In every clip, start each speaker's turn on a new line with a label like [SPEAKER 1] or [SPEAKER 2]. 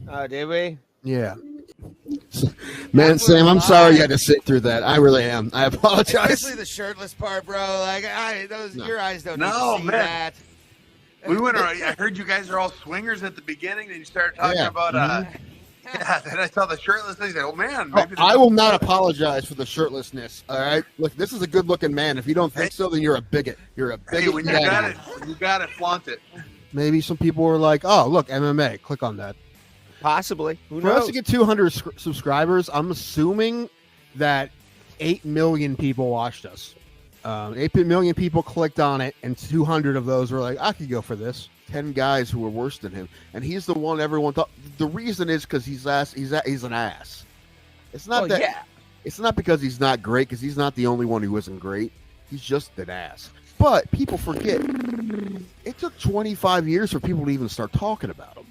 [SPEAKER 1] Oh, did we?
[SPEAKER 2] Yeah. Man, Sam, I'm sorry you had to sit through that. I really am. I apologize.
[SPEAKER 1] Especially the shirtless part, bro. Like, your eyes don't need
[SPEAKER 3] No,
[SPEAKER 1] to see
[SPEAKER 3] man.
[SPEAKER 1] that.
[SPEAKER 3] We went. I heard you guys are all swingers at the beginning, and you started talking about. Yeah. Then I saw the shirtless thing. Oh man, maybe
[SPEAKER 2] I will not apologize for the shirtlessness. All right, look, this is a good-looking man. If you don't think so, then you're a bigot. You're a bigot.
[SPEAKER 3] Hey, when you got it, flaunt it.
[SPEAKER 2] Maybe some people were like, "Oh, look, MMA. Click on that."
[SPEAKER 1] Possibly. Who
[SPEAKER 2] For
[SPEAKER 1] knows?
[SPEAKER 2] us to get 200 subscribers, I'm assuming that 8 million people watched us. 8 million people clicked on it, and 200 of those were like, I could go for this. 10 guys who were worse than him. And he's the one everyone thought. The reason is because he's an ass. It's not It's not because he's not great, because he's not the only one who isn't great. He's just an ass. But people forget. It took 25 years for people to even start talking about him.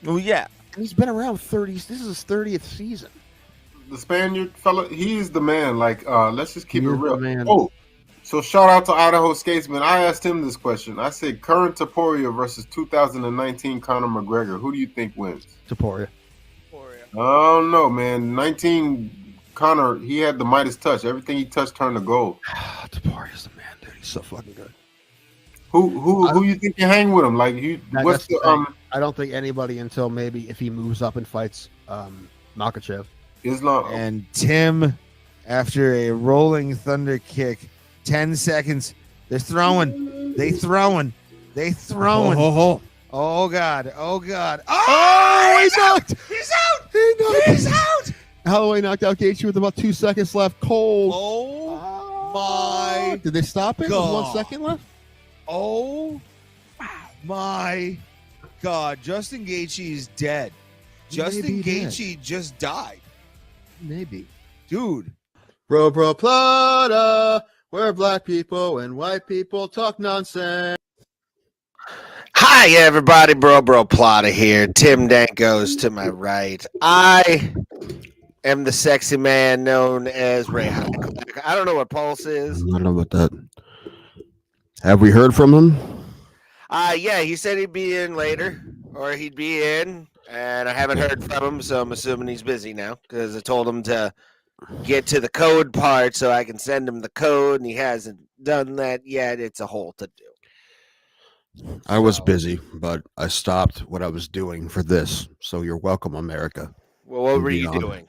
[SPEAKER 1] Oh, yeah.
[SPEAKER 2] And he's been around 30. This is his 30th season.
[SPEAKER 4] The Spaniard fella, he's the man. Like, let's just keep it real.
[SPEAKER 2] Man.
[SPEAKER 4] Oh, so shout out to Idaho Skatesman. I asked him this question. I said, current Taporia versus 2019 Conor McGregor. Who do you think wins?
[SPEAKER 2] Taporia.
[SPEAKER 4] Oh, no, man. 19 Conor, he had the Midas touch. Everything he touched turned to gold.
[SPEAKER 2] Taporia's the man, dude. He's so fucking good.
[SPEAKER 4] Who you think you hang with him? Like, what's the
[SPEAKER 2] I don't think anybody until maybe if he moves up and fights Makhachev.
[SPEAKER 4] Islam
[SPEAKER 1] and Tim, after a rolling thunder kick, 10 seconds. They're throwing. They throwing. Oh God. Oh God. Oh,
[SPEAKER 2] he's knocked.
[SPEAKER 1] He's out. He's out.
[SPEAKER 2] Holloway knocked out Gaethje with about 2 seconds left. Cold.
[SPEAKER 1] Oh my!
[SPEAKER 2] Did they stop it?
[SPEAKER 1] God.
[SPEAKER 2] With 1 second left.
[SPEAKER 1] Oh my God! Justin Gaethje is dead. Justin Gaethje just died.
[SPEAKER 2] Maybe.
[SPEAKER 1] Dude.
[SPEAKER 2] Bro Bro Plata, where black people and white people talk nonsense.
[SPEAKER 1] Hi, everybody. Bro Bro Plata here. Tim Danko's to my right. I am the sexy man known as Ray Hycliffe. I don't know what Pulse is.
[SPEAKER 2] I don't know about that. Have we heard from him?
[SPEAKER 1] Yeah, he said he'd be in later, or he'd be in, and I haven't heard from him, so I'm assuming he's busy now, because I told him to get to the code part so I can send him the code, and he hasn't done that yet. It's a whole to-do.
[SPEAKER 2] I was busy, but I stopped what I was doing for this, so you're welcome, America.
[SPEAKER 1] Well, what were you doing?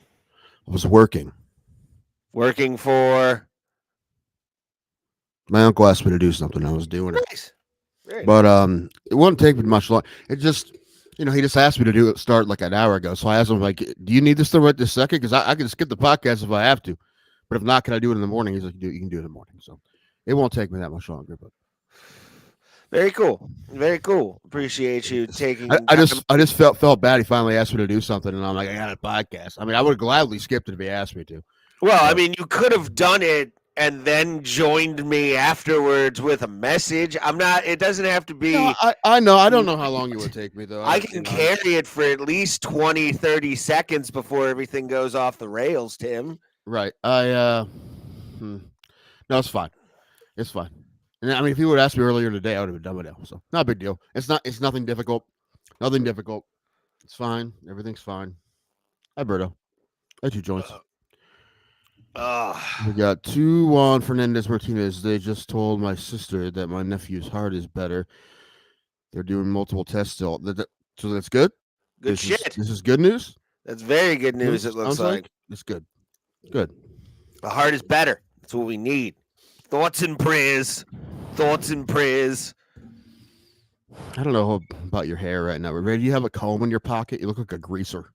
[SPEAKER 2] I was working.
[SPEAKER 1] Working for?
[SPEAKER 2] My uncle asked me to do something. I was doing it.
[SPEAKER 1] Nice. Very
[SPEAKER 2] but it wouldn't take me much long. It just, he just asked me to do it, start like an hour ago. So I asked him, like, do you need this to right this second? Because I can skip the podcast if I have to. But if not, can I do it in the morning? He's like, you can do it in the morning. So it won't take me that much longer. But
[SPEAKER 1] very cool. Very cool. Appreciate you taking.
[SPEAKER 2] I just felt bad. He finally asked me to do something, and I'm like, I got a podcast. I mean, I would have gladly skipped it if he asked me to.
[SPEAKER 1] Well, I mean, you could have done it and then joined me afterwards with a message. I'm not. It doesn't have to be.
[SPEAKER 2] No, I know. I don't know how long it would take me though.
[SPEAKER 1] I can carry it for at least 20, 30 seconds before everything goes off the rails, Tim.
[SPEAKER 2] Right. No, it's fine. It's fine. And I mean, if you would ask me earlier today, I would have been done with it. So not a big deal. It's nothing difficult. Nothing difficult. It's fine. Everything's fine. Hi, Berto. Hi, 2 joints. We got 2 on Fernandez Martinez. They just told my sister that my nephew's heart is better. They're doing multiple tests still. So that's good.
[SPEAKER 1] Good shit.
[SPEAKER 2] This is good news.
[SPEAKER 1] That's very good news. It looks like
[SPEAKER 2] it's good. Good.
[SPEAKER 1] The heart is better. That's what we need. Thoughts and prayers. Thoughts and prayers.
[SPEAKER 2] I don't know about your hair right now. Ray, do you have a comb in your pocket? You look like a greaser.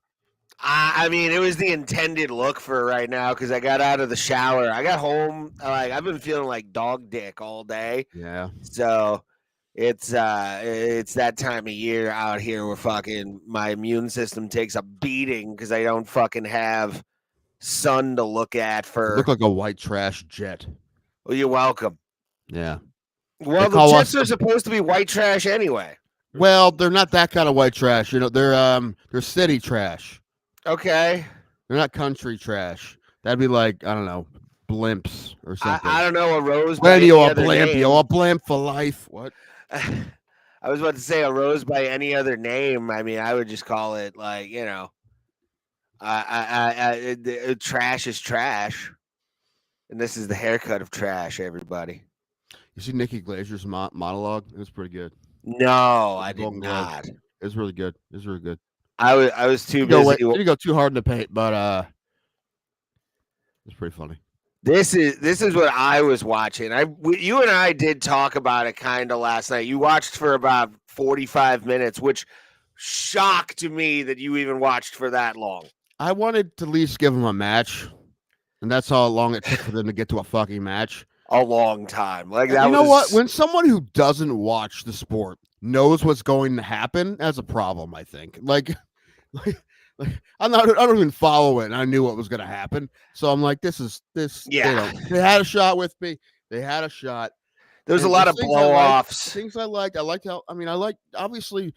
[SPEAKER 1] I mean, it was the intended look for right now because I got out of the shower. I got home. I've been feeling like dog dick all day.
[SPEAKER 2] Yeah.
[SPEAKER 1] So it's that time of year out here where fucking my immune system takes a beating because I don't fucking have sun to look at for.
[SPEAKER 2] You look like a white trash jet.
[SPEAKER 1] Well, you're welcome.
[SPEAKER 2] Yeah.
[SPEAKER 1] Well, the jets are supposed to be white trash anyway.
[SPEAKER 2] Well, they're not that kind of white trash. They're city trash.
[SPEAKER 1] Okay.
[SPEAKER 2] They're not country trash. That'd be like, I don't know, blimps or something.
[SPEAKER 1] I don't know, a rose.
[SPEAKER 2] Radio, a blimp, a blimp for life. What?
[SPEAKER 1] I was about to say arose by any other name. I mean, I would just call it like trash is trash, and this is the haircut of trash. Everybody.
[SPEAKER 2] You see Nikki Glazer's monologue? It was pretty good.
[SPEAKER 1] No,
[SPEAKER 2] With
[SPEAKER 1] I
[SPEAKER 2] the
[SPEAKER 1] did
[SPEAKER 2] Golden Glove.
[SPEAKER 1] not.
[SPEAKER 2] It was really good. It was really good.
[SPEAKER 1] I was too busy.
[SPEAKER 2] Didn't go too hard in the paint, but it's pretty funny.
[SPEAKER 1] This is what I was watching. You and I did talk about it kind of last night. You watched for about 45 minutes, which shocked me that you even watched for that long.
[SPEAKER 2] I wanted to at least give them a match, and that's how long it took for them to get to a fucking match.
[SPEAKER 1] A long time. Like that.
[SPEAKER 2] You know what? When someone who doesn't watch the sport knows what's going to happen, that's a problem. I think. Like I don't even follow it, and I knew what was going to happen. So I'm like, this.
[SPEAKER 1] Yeah.
[SPEAKER 2] They had a shot with me. They had a shot.
[SPEAKER 1] There was a lot of blow-offs.
[SPEAKER 2] Things I liked. I liked how. I mean, I like obviously.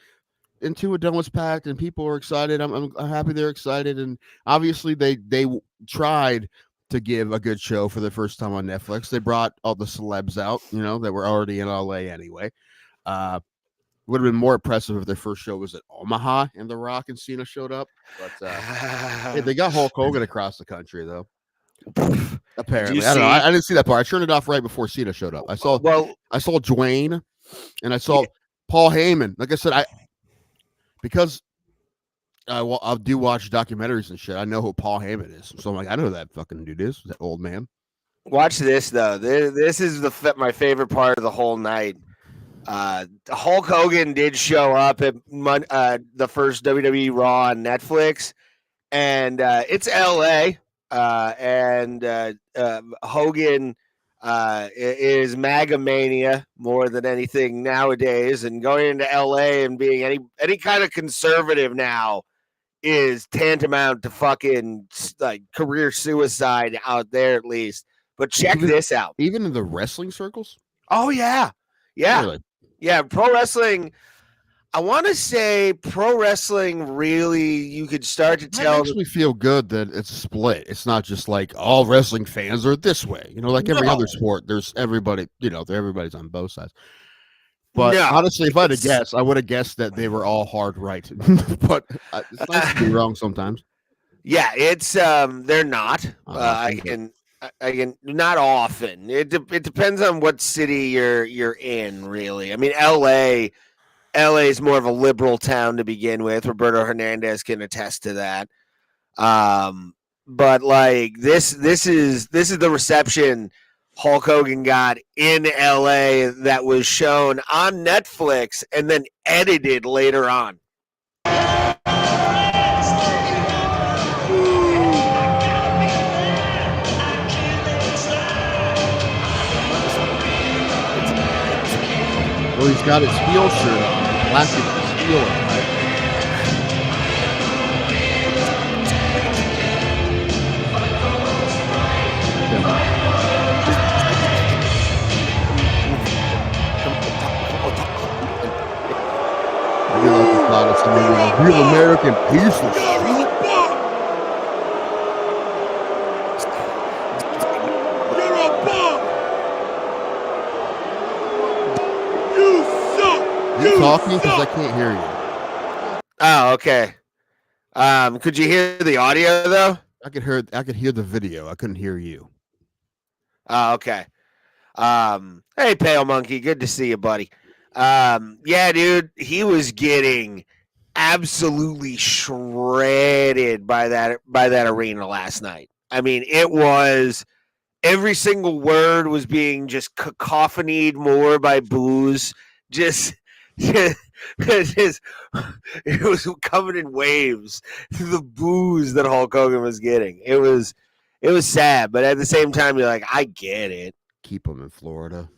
[SPEAKER 2] Into a Dome was packed, and people were excited. I'm happy they're excited, and obviously they tried to give a good show for the first time on Netflix. They brought all the celebs out, that were already in LA anyway. Would have been more impressive if their first show was at Omaha and The Rock and Cena showed up. But hey, they got Hulk Hogan across the country though. Apparently, I don't know. I didn't see that part. I turned it off right before Cena showed up. I saw Dwayne, and I saw Paul Heyman. Like I said, because I do watch documentaries and shit. I know who Paul Heyman is, so I'm like, I know who that fucking dude is. That old man.
[SPEAKER 1] Watch this though. This is my favorite part of the whole night. Hulk Hogan did show up at the first WWE Raw on Netflix, and it's LA. And Hogan is MAGA mania more than anything nowadays, and going into LA and being any kind of conservative now is tantamount to fucking like career suicide out there at least. But check this out.
[SPEAKER 2] Even in the wrestling circles?
[SPEAKER 1] Oh yeah.
[SPEAKER 2] Really?
[SPEAKER 1] Yeah, pro wrestling. I want to say pro wrestling really, you could start to tell.
[SPEAKER 2] It makes me feel good that it's split. It's not just like all wrestling fans are this way. Like every other sport, there's everybody, everybody's on both sides. But honestly, if I had to guess, I would have guessed that they were all hard right. But it's nice to be wrong sometimes.
[SPEAKER 1] Yeah, it's they're not. I can not often. It depends on what city you're in, really. I mean, LA is more of a liberal town to begin with. Roberto Hernandez can attest to that. But like this is the reception Hulk Hogan got in LA that was shown on Netflix and then edited later on.
[SPEAKER 2] Well, he's got his steel shirt on. Plastic steel. Right? I feel like the thought of somebody being a real American piece of shit. You talking because I can't hear you.
[SPEAKER 1] Oh, okay. Could you hear the audio though?
[SPEAKER 2] I could hear the video. I couldn't hear you.
[SPEAKER 1] Oh, okay. Hey, Pale Monkey, good to see you, buddy. Yeah, dude, he was getting absolutely shredded by that arena last night. I mean, it was every single word was being just cacophonied more by boos. Just it was coming in waves. The boos that Hulk Hogan was getting. It was sad, but at the same time, you're like, I get it.
[SPEAKER 2] Keep him in Florida.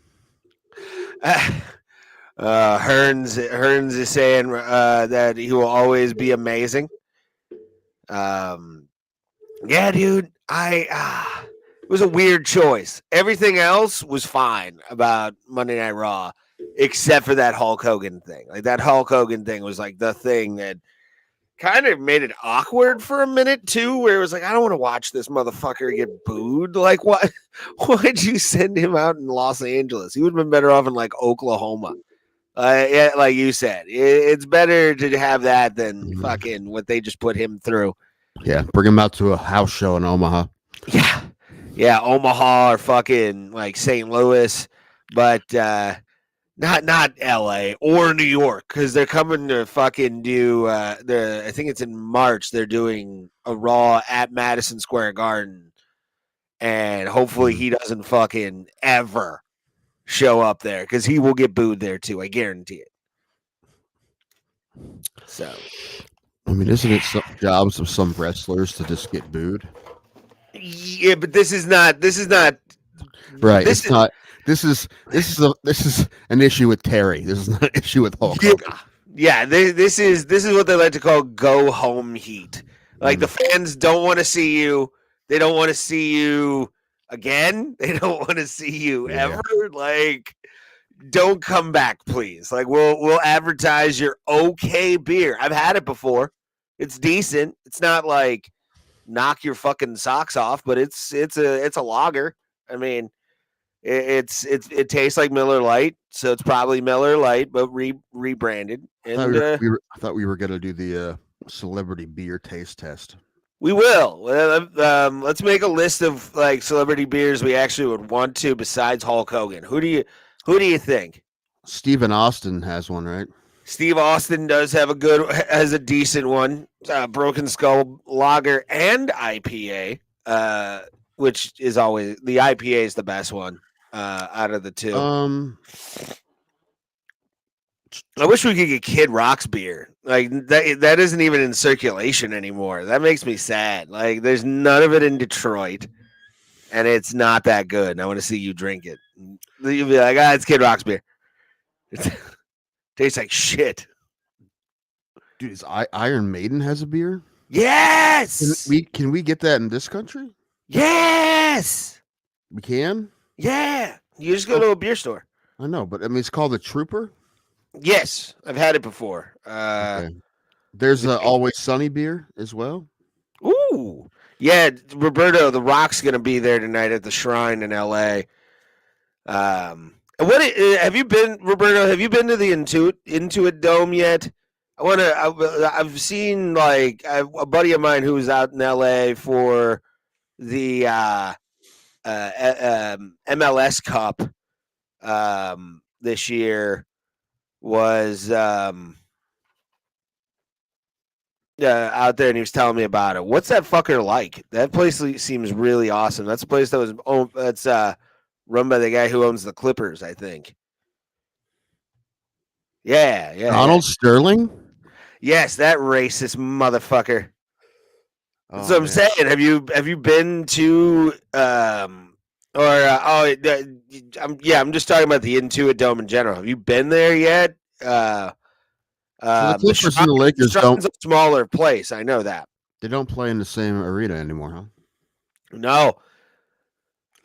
[SPEAKER 1] Hearns is saying that he will always be amazing. Yeah, dude. It was a weird choice. Everything else was fine about Monday Night Raw, except for that Hulk Hogan thing. Like that Hulk Hogan thing was like the thing that kind of made it awkward for a minute too, where it was like, I don't want to watch this motherfucker get booed. Like, what? Why'd you send him out in Los Angeles? He would have been better off in like Oklahoma. Yeah, like you said, it's better to have that than fucking what they just put him through.
[SPEAKER 2] Yeah, bring him out to a house show in Omaha.
[SPEAKER 1] Yeah, Omaha or fucking like St. Louis, but not L.A. or New York because they're coming to fucking do. I think it's in March. They're doing a Raw at Madison Square Garden, and hopefully he doesn't fucking ever show up there because he will get booed there too. I guarantee it. So,
[SPEAKER 2] I mean, isn't it some jobs of some wrestlers to just get booed?
[SPEAKER 1] yeah, but this is not.
[SPEAKER 2] Right.
[SPEAKER 1] This
[SPEAKER 2] It's not. This is an issue with Terry. This is not an issue with Hulk Hogan.
[SPEAKER 1] Yeah. This is what they like to call go home heat. Like the fans don't want to see you. They don't want to see you again. They don't want to see you ever. Like, don't come back, please. Like, we'll advertise your okay beer. I've had it before. It's decent. It's not like knock your fucking socks off, but it's a lager. I mean, it tastes like Miller Lite, so it's probably Miller Lite, but rebranded. And
[SPEAKER 2] I thought we were gonna do the celebrity beer taste test.
[SPEAKER 1] we will. Let's make a list of like celebrity beers we actually would want to besides Hulk Hogan. Who do you think?
[SPEAKER 2] Stephen Austin has one, right?
[SPEAKER 1] Steve Austin has a decent one. Broken Skull Lager and IPA, which is always the IPA is the best one out of the two. I wish we could get Kid Rock's beer. Like that isn't even in circulation anymore. That makes me sad. Like there's none of it in Detroit, and it's not that good. And I want to see you drink it. You'll be like, it's Kid Rock's beer. It tastes like shit.
[SPEAKER 2] Dude, Iron Maiden has a beer?
[SPEAKER 1] Yes.
[SPEAKER 2] Can we get that in this country?
[SPEAKER 1] Yes.
[SPEAKER 2] We can?
[SPEAKER 1] Yeah. You just go to a beer store.
[SPEAKER 2] I know, but I mean it's called the Trooper?
[SPEAKER 1] Yes, I've had it before.
[SPEAKER 2] Okay. There's a Always Sunny beer as well.
[SPEAKER 1] Ooh. Yeah, Roberto, The Rock's going to be there tonight at the Shrine in LA. Have you been, Roberto? Have you been to the Intuit Dome yet? I've seen like a buddy of mine who was out in LA for the MLS Cup this year. Was out there and he was telling me about it. What's that fucker like? That place seems really awesome. That's a place that was run by the guy who owns the Clippers, I think. Yeah.
[SPEAKER 2] Donald Sterling?
[SPEAKER 1] Yes, that racist motherfucker. That's what I'm saying. Have you been to I'm just talking about the Intuit Dome in general. Have you been there yet?
[SPEAKER 2] So the Clippers and the Lakers
[SPEAKER 1] don't. A smaller place. I know that.
[SPEAKER 2] They don't play in the same arena anymore, huh?
[SPEAKER 1] No.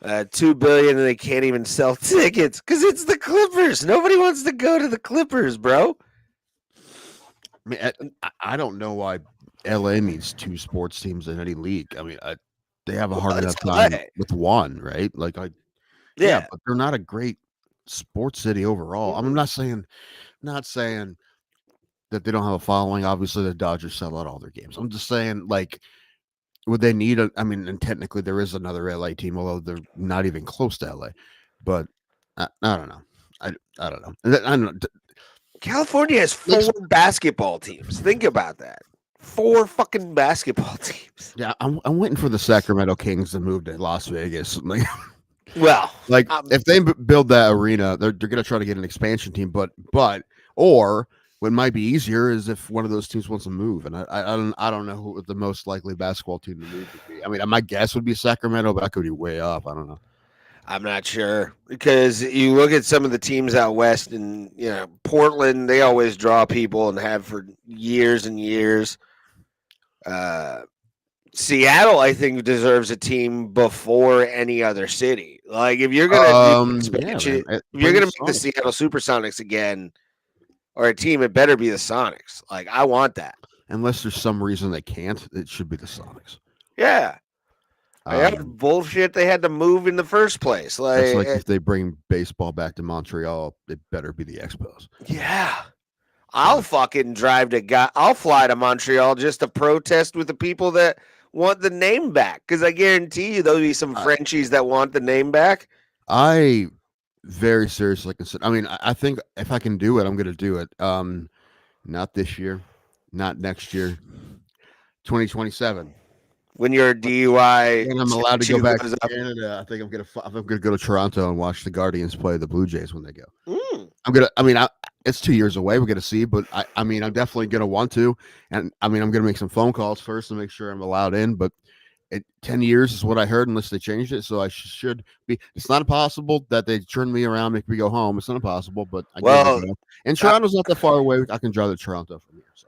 [SPEAKER 1] $2 billion and they can't even sell tickets because it's the Clippers. Nobody wants to go to the Clippers, bro.
[SPEAKER 2] I mean, I don't know why LA needs two sports teams in any league. I mean, they have a hard enough time with one, right? Like, but they're not a great sports city overall. I'm not saying that they don't have a following. Obviously, the Dodgers sell out all their games. I'm just saying, like, would they need and technically there is another LA team, although they're not even close to LA. But I don't know. I don't know. I don't know.
[SPEAKER 1] California has 4 basketball teams. Think about that. 4 fucking basketball teams.
[SPEAKER 2] Yeah, I'm waiting for the Sacramento Kings to move to Las Vegas. If they build that arena, they're gonna try to get an expansion team. But what might be easier is if one of those teams wants to move, and I don't know who the most likely basketball team to move would be. I mean, my guess would be Sacramento, but I could be way off. I don't know.
[SPEAKER 1] I'm not sure because you look at some of the teams out west, and Portland. They always draw people and have for years and years. Seattle, I think, deserves a team before any other city. Like if you're gonna if you're gonna make the Seattle Supersonics again, or a team, it better be the Sonics. Like I want that.
[SPEAKER 2] Unless there's some reason they can't, it should be the Sonics.
[SPEAKER 1] Yeah. Bullshit. They had to move in the first place.
[SPEAKER 2] That's like if they bring baseball back to Montreal, it better be the Expos.
[SPEAKER 1] Yeah. I'll fucking I'll fly to Montreal just to protest with the people that want the name back. Because I guarantee you there'll be some Frenchies that want the name back.
[SPEAKER 2] I very seriously consider. I mean, I think if I can do it, I'm going to do it. Not this year, not next year, 2027.
[SPEAKER 1] When you're a DUI,
[SPEAKER 2] and I'm allowed to go back to Canada. I think I'm gonna go to Toronto and watch the Guardians play the Blue Jays when they go. It's 2 years away. We're gonna see, but I mean, I'm definitely gonna want to, and I mean, I'm gonna make some phone calls first to make sure I'm allowed in. But 10 years is what I heard, unless they changed it. So I should be. It's not impossible that they turn me around, make me go home. It's not impossible, but and Toronto's not that far away. I can drive to Toronto from here. So.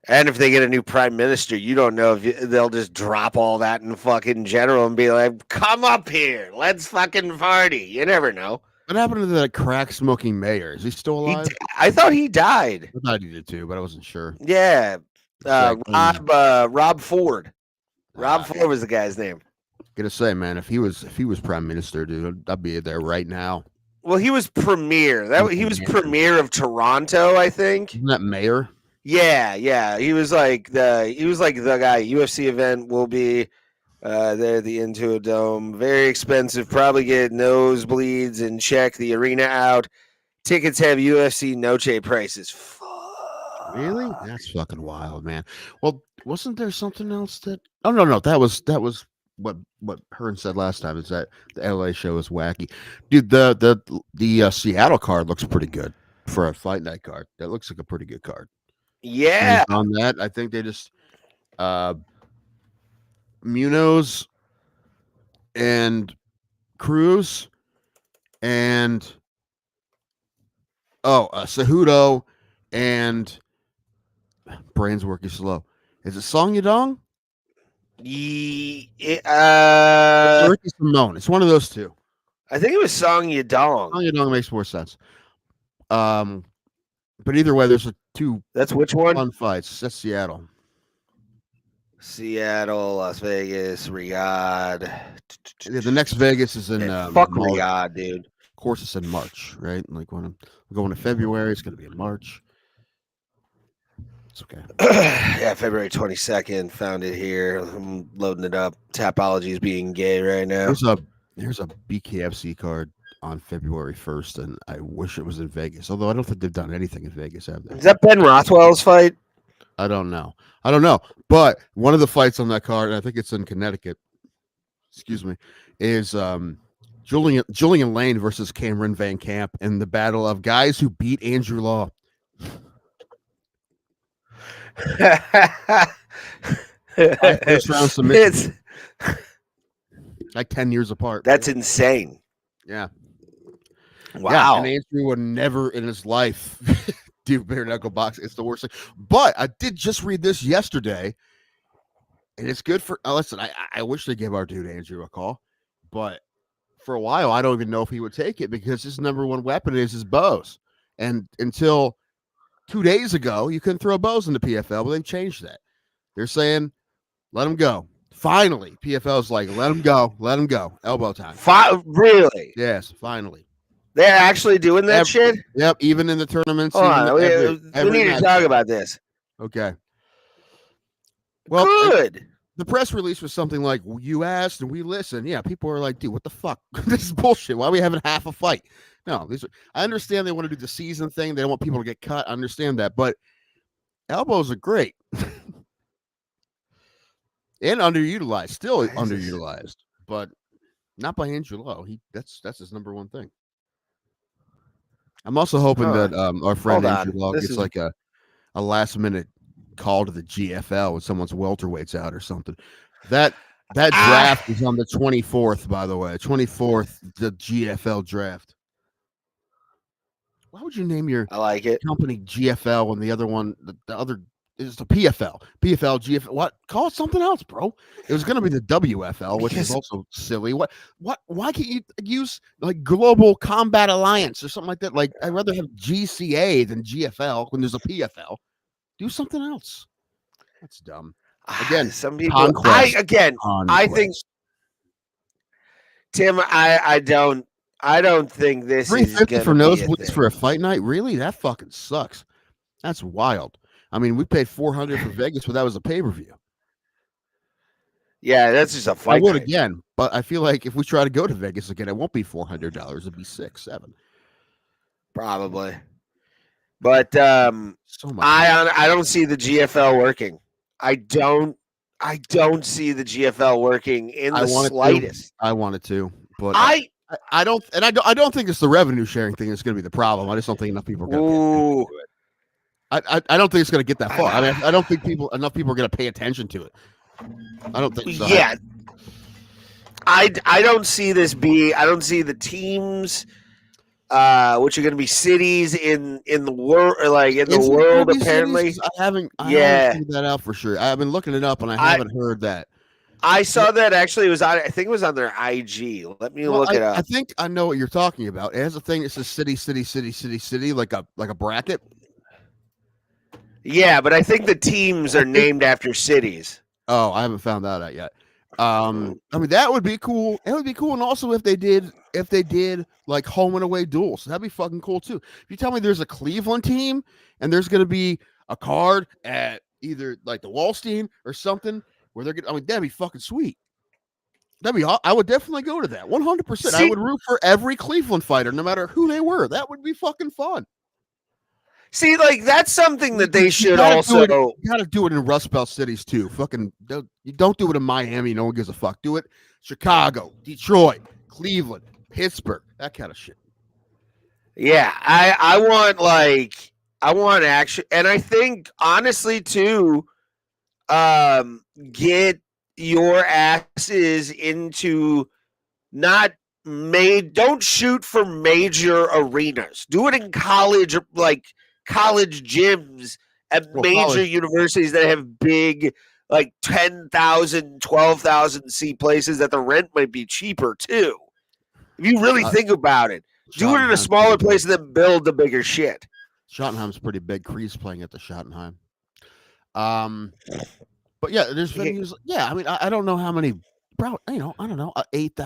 [SPEAKER 1] And if they get a new prime minister, you don't know if they'll just drop all that in fucking general and be like, come up here, let's fucking party. You never know.
[SPEAKER 2] What happened to that crack smoking mayor? Is he still alive?
[SPEAKER 1] I thought he died.
[SPEAKER 2] I thought he did too, but I wasn't sure.
[SPEAKER 1] Yeah. Rob Ford. Rob Ford was the guy's name.
[SPEAKER 2] Gonna say, man, if he was prime minister, dude, I'd be there right now.
[SPEAKER 1] Well, he was premier. He was premier of Toronto, I think.
[SPEAKER 2] Isn't that mayor?
[SPEAKER 1] Yeah. He was like the guy. UFC event will be there at the Intuit Dome. Very expensive. Probably get nosebleeds and check the arena out. Tickets have UFC noche prices. Fuck.
[SPEAKER 2] Really? That's fucking wild, man. Well, wasn't there something else that? Oh no. That was what Hearn said last time. Is that the LA show is wacky, dude? The Seattle card looks pretty good for a fight night card. That looks like a pretty good card.
[SPEAKER 1] Yeah.
[SPEAKER 2] And on that, I think they just Munoz and Cruz and Cejudo and brain's working slow. Is it Song Yadong? Ricky Simone. It's one of those two.
[SPEAKER 1] I think it was Song Yadong.
[SPEAKER 2] Song Yadong makes more sense. But either way, there's two.
[SPEAKER 1] That's which one?
[SPEAKER 2] Fun fights. That's Seattle.
[SPEAKER 1] Las Vegas, Riyadh.
[SPEAKER 2] Yeah, the next Vegas is in
[SPEAKER 1] fuck Riyadh, dude.
[SPEAKER 2] Of course, it's in March, right? Like when I'm going to February, it's going to be in March. It's okay.
[SPEAKER 1] Yeah, February 22nd. Found it here. I'm loading it up. Tapology is being gay right now.
[SPEAKER 2] There's a BKFC card on February 1st, and I wish it was in Vegas. Although I don't think they've done anything in Vegas, have they?
[SPEAKER 1] Is that Ben Rothwell's fight?
[SPEAKER 2] I don't know. But one of the fights on that card, and I think it's in Connecticut, excuse me, is Julian Lane versus Cameron Van Camp in the battle of guys who beat Andrew Law. First round submission. It's like 10 years apart.
[SPEAKER 1] That's insane.
[SPEAKER 2] Yeah.
[SPEAKER 1] Wow.
[SPEAKER 2] Yeah, and Andrew would never in his life do bare knuckle boxing. It's the worst thing. But I did just read this yesterday, and it's good for. Listen, I wish they gave our dude Andrew a call, but for a while I don't even know if he would take it because his number one weapon is his bows. And until 2 days ago, you couldn't throw bows in the PFL, but they've changed that. They're saying, let him go. Finally, PFL's like, let him go. Elbow time.
[SPEAKER 1] Really?
[SPEAKER 2] Yes, finally.
[SPEAKER 1] They're actually doing that shit?
[SPEAKER 2] Yep, even in the tournaments.
[SPEAKER 1] Hold on, we need to talk about this.
[SPEAKER 2] Okay. Well,
[SPEAKER 1] good.
[SPEAKER 2] The press release was something like, you asked and we listened. Yeah, people are like, dude, what the fuck? This is bullshit. Why are we having half a fight? No, I understand they want to do the season thing. They don't want people to get cut. I understand that. But elbows are great. And underutilized. Still underutilized. But not by Andrew Lowe. That's his number one thing. I'm also hoping that our friend Andrew Lowe gets like a last minute call to the GFL when someone's welterweight's out or something. That draft is on the 24th, by the way. 24th, the GFL draft. Why would you name your company GFL when the other one, the other is the PFL? PFL, GFL. What? Call it something else, bro. It was going to be the WFL, which is also silly. What? Why can't you use like Global Combat Alliance or something like that? Like, I'd rather have GCA than GFL when there's a PFL. Do something else. That's dumb. Again,
[SPEAKER 1] some people. I think Tim, I don't think this is
[SPEAKER 2] $350
[SPEAKER 1] gonna
[SPEAKER 2] for
[SPEAKER 1] be a
[SPEAKER 2] nosebleeds
[SPEAKER 1] thing.
[SPEAKER 2] for a fight night? Really? That fucking sucks. That's wild. I mean, we paid $400 for Vegas, but that was a pay-per-view.
[SPEAKER 1] Yeah, that's just a
[SPEAKER 2] I
[SPEAKER 1] fight
[SPEAKER 2] would
[SPEAKER 1] night.
[SPEAKER 2] again, but I feel like if we try to go to Vegas again, it won't be $400. It'd be $600, $700.
[SPEAKER 1] Probably. But
[SPEAKER 2] So much money.
[SPEAKER 1] I don't see the GFL working. I don't see the GFL working in
[SPEAKER 2] I
[SPEAKER 1] the
[SPEAKER 2] wanted
[SPEAKER 1] slightest.
[SPEAKER 2] I wanted to, but
[SPEAKER 1] I
[SPEAKER 2] I don't, and I don't think it's the revenue sharing thing that's going to be the problem. I just don't think enough people are going to pay attention to it. I don't think it's going to get that far. I mean, I don't think enough people are going to pay attention to it. I don't think so.
[SPEAKER 1] Yeah. I don't see this be. I don't see the teams, which are going to be cities in the world, like in the
[SPEAKER 2] Is it gonna
[SPEAKER 1] world.
[SPEAKER 2] be
[SPEAKER 1] Apparently,
[SPEAKER 2] cities? 'Cause I haven't
[SPEAKER 1] yeah.
[SPEAKER 2] figured that out for sure. I've been looking it up, and I haven't heard that.
[SPEAKER 1] I saw that actually. It was on. I think it was on their IG. Let me look it up.
[SPEAKER 2] I think I know what you're talking about. It has a thing that says city, city, city, city, city, like a bracket.
[SPEAKER 1] Yeah, but I think the teams are named after cities.
[SPEAKER 2] Oh, I haven't found that out yet. I mean, that would be cool. It would be cool, and also if they did like home and away duels, that'd be fucking cool too. If you tell me there's a Cleveland team and there's gonna be a card at either like the Wallstein or something where they're gonna, I mean, that'd be fucking sweet. I would definitely go to that 100%. I would root for every Cleveland fighter, no matter who they were. That would be fucking fun.
[SPEAKER 1] See, like that's something that they should also.
[SPEAKER 2] You gotta do it in Rust Belt cities too. Fucking don't do it in Miami. No one gives a fuck. Do it Chicago, Detroit, Cleveland, Pittsburgh, that kind of shit.
[SPEAKER 1] Yeah, I want action, and I think honestly too, get your asses into not made. Don't shoot for major arenas. Do it in college, like college gyms at major universities that have big, like 10,000, 12,000 seat places that the rent might be cheaper too. If you really think about it, do it in a smaller place and then build the bigger shit.
[SPEAKER 2] Schottenheim's pretty big. Kree's playing at the Schottenheim. But yeah, there's venues. Yeah, I mean, I don't know how many. Bro, I don't know,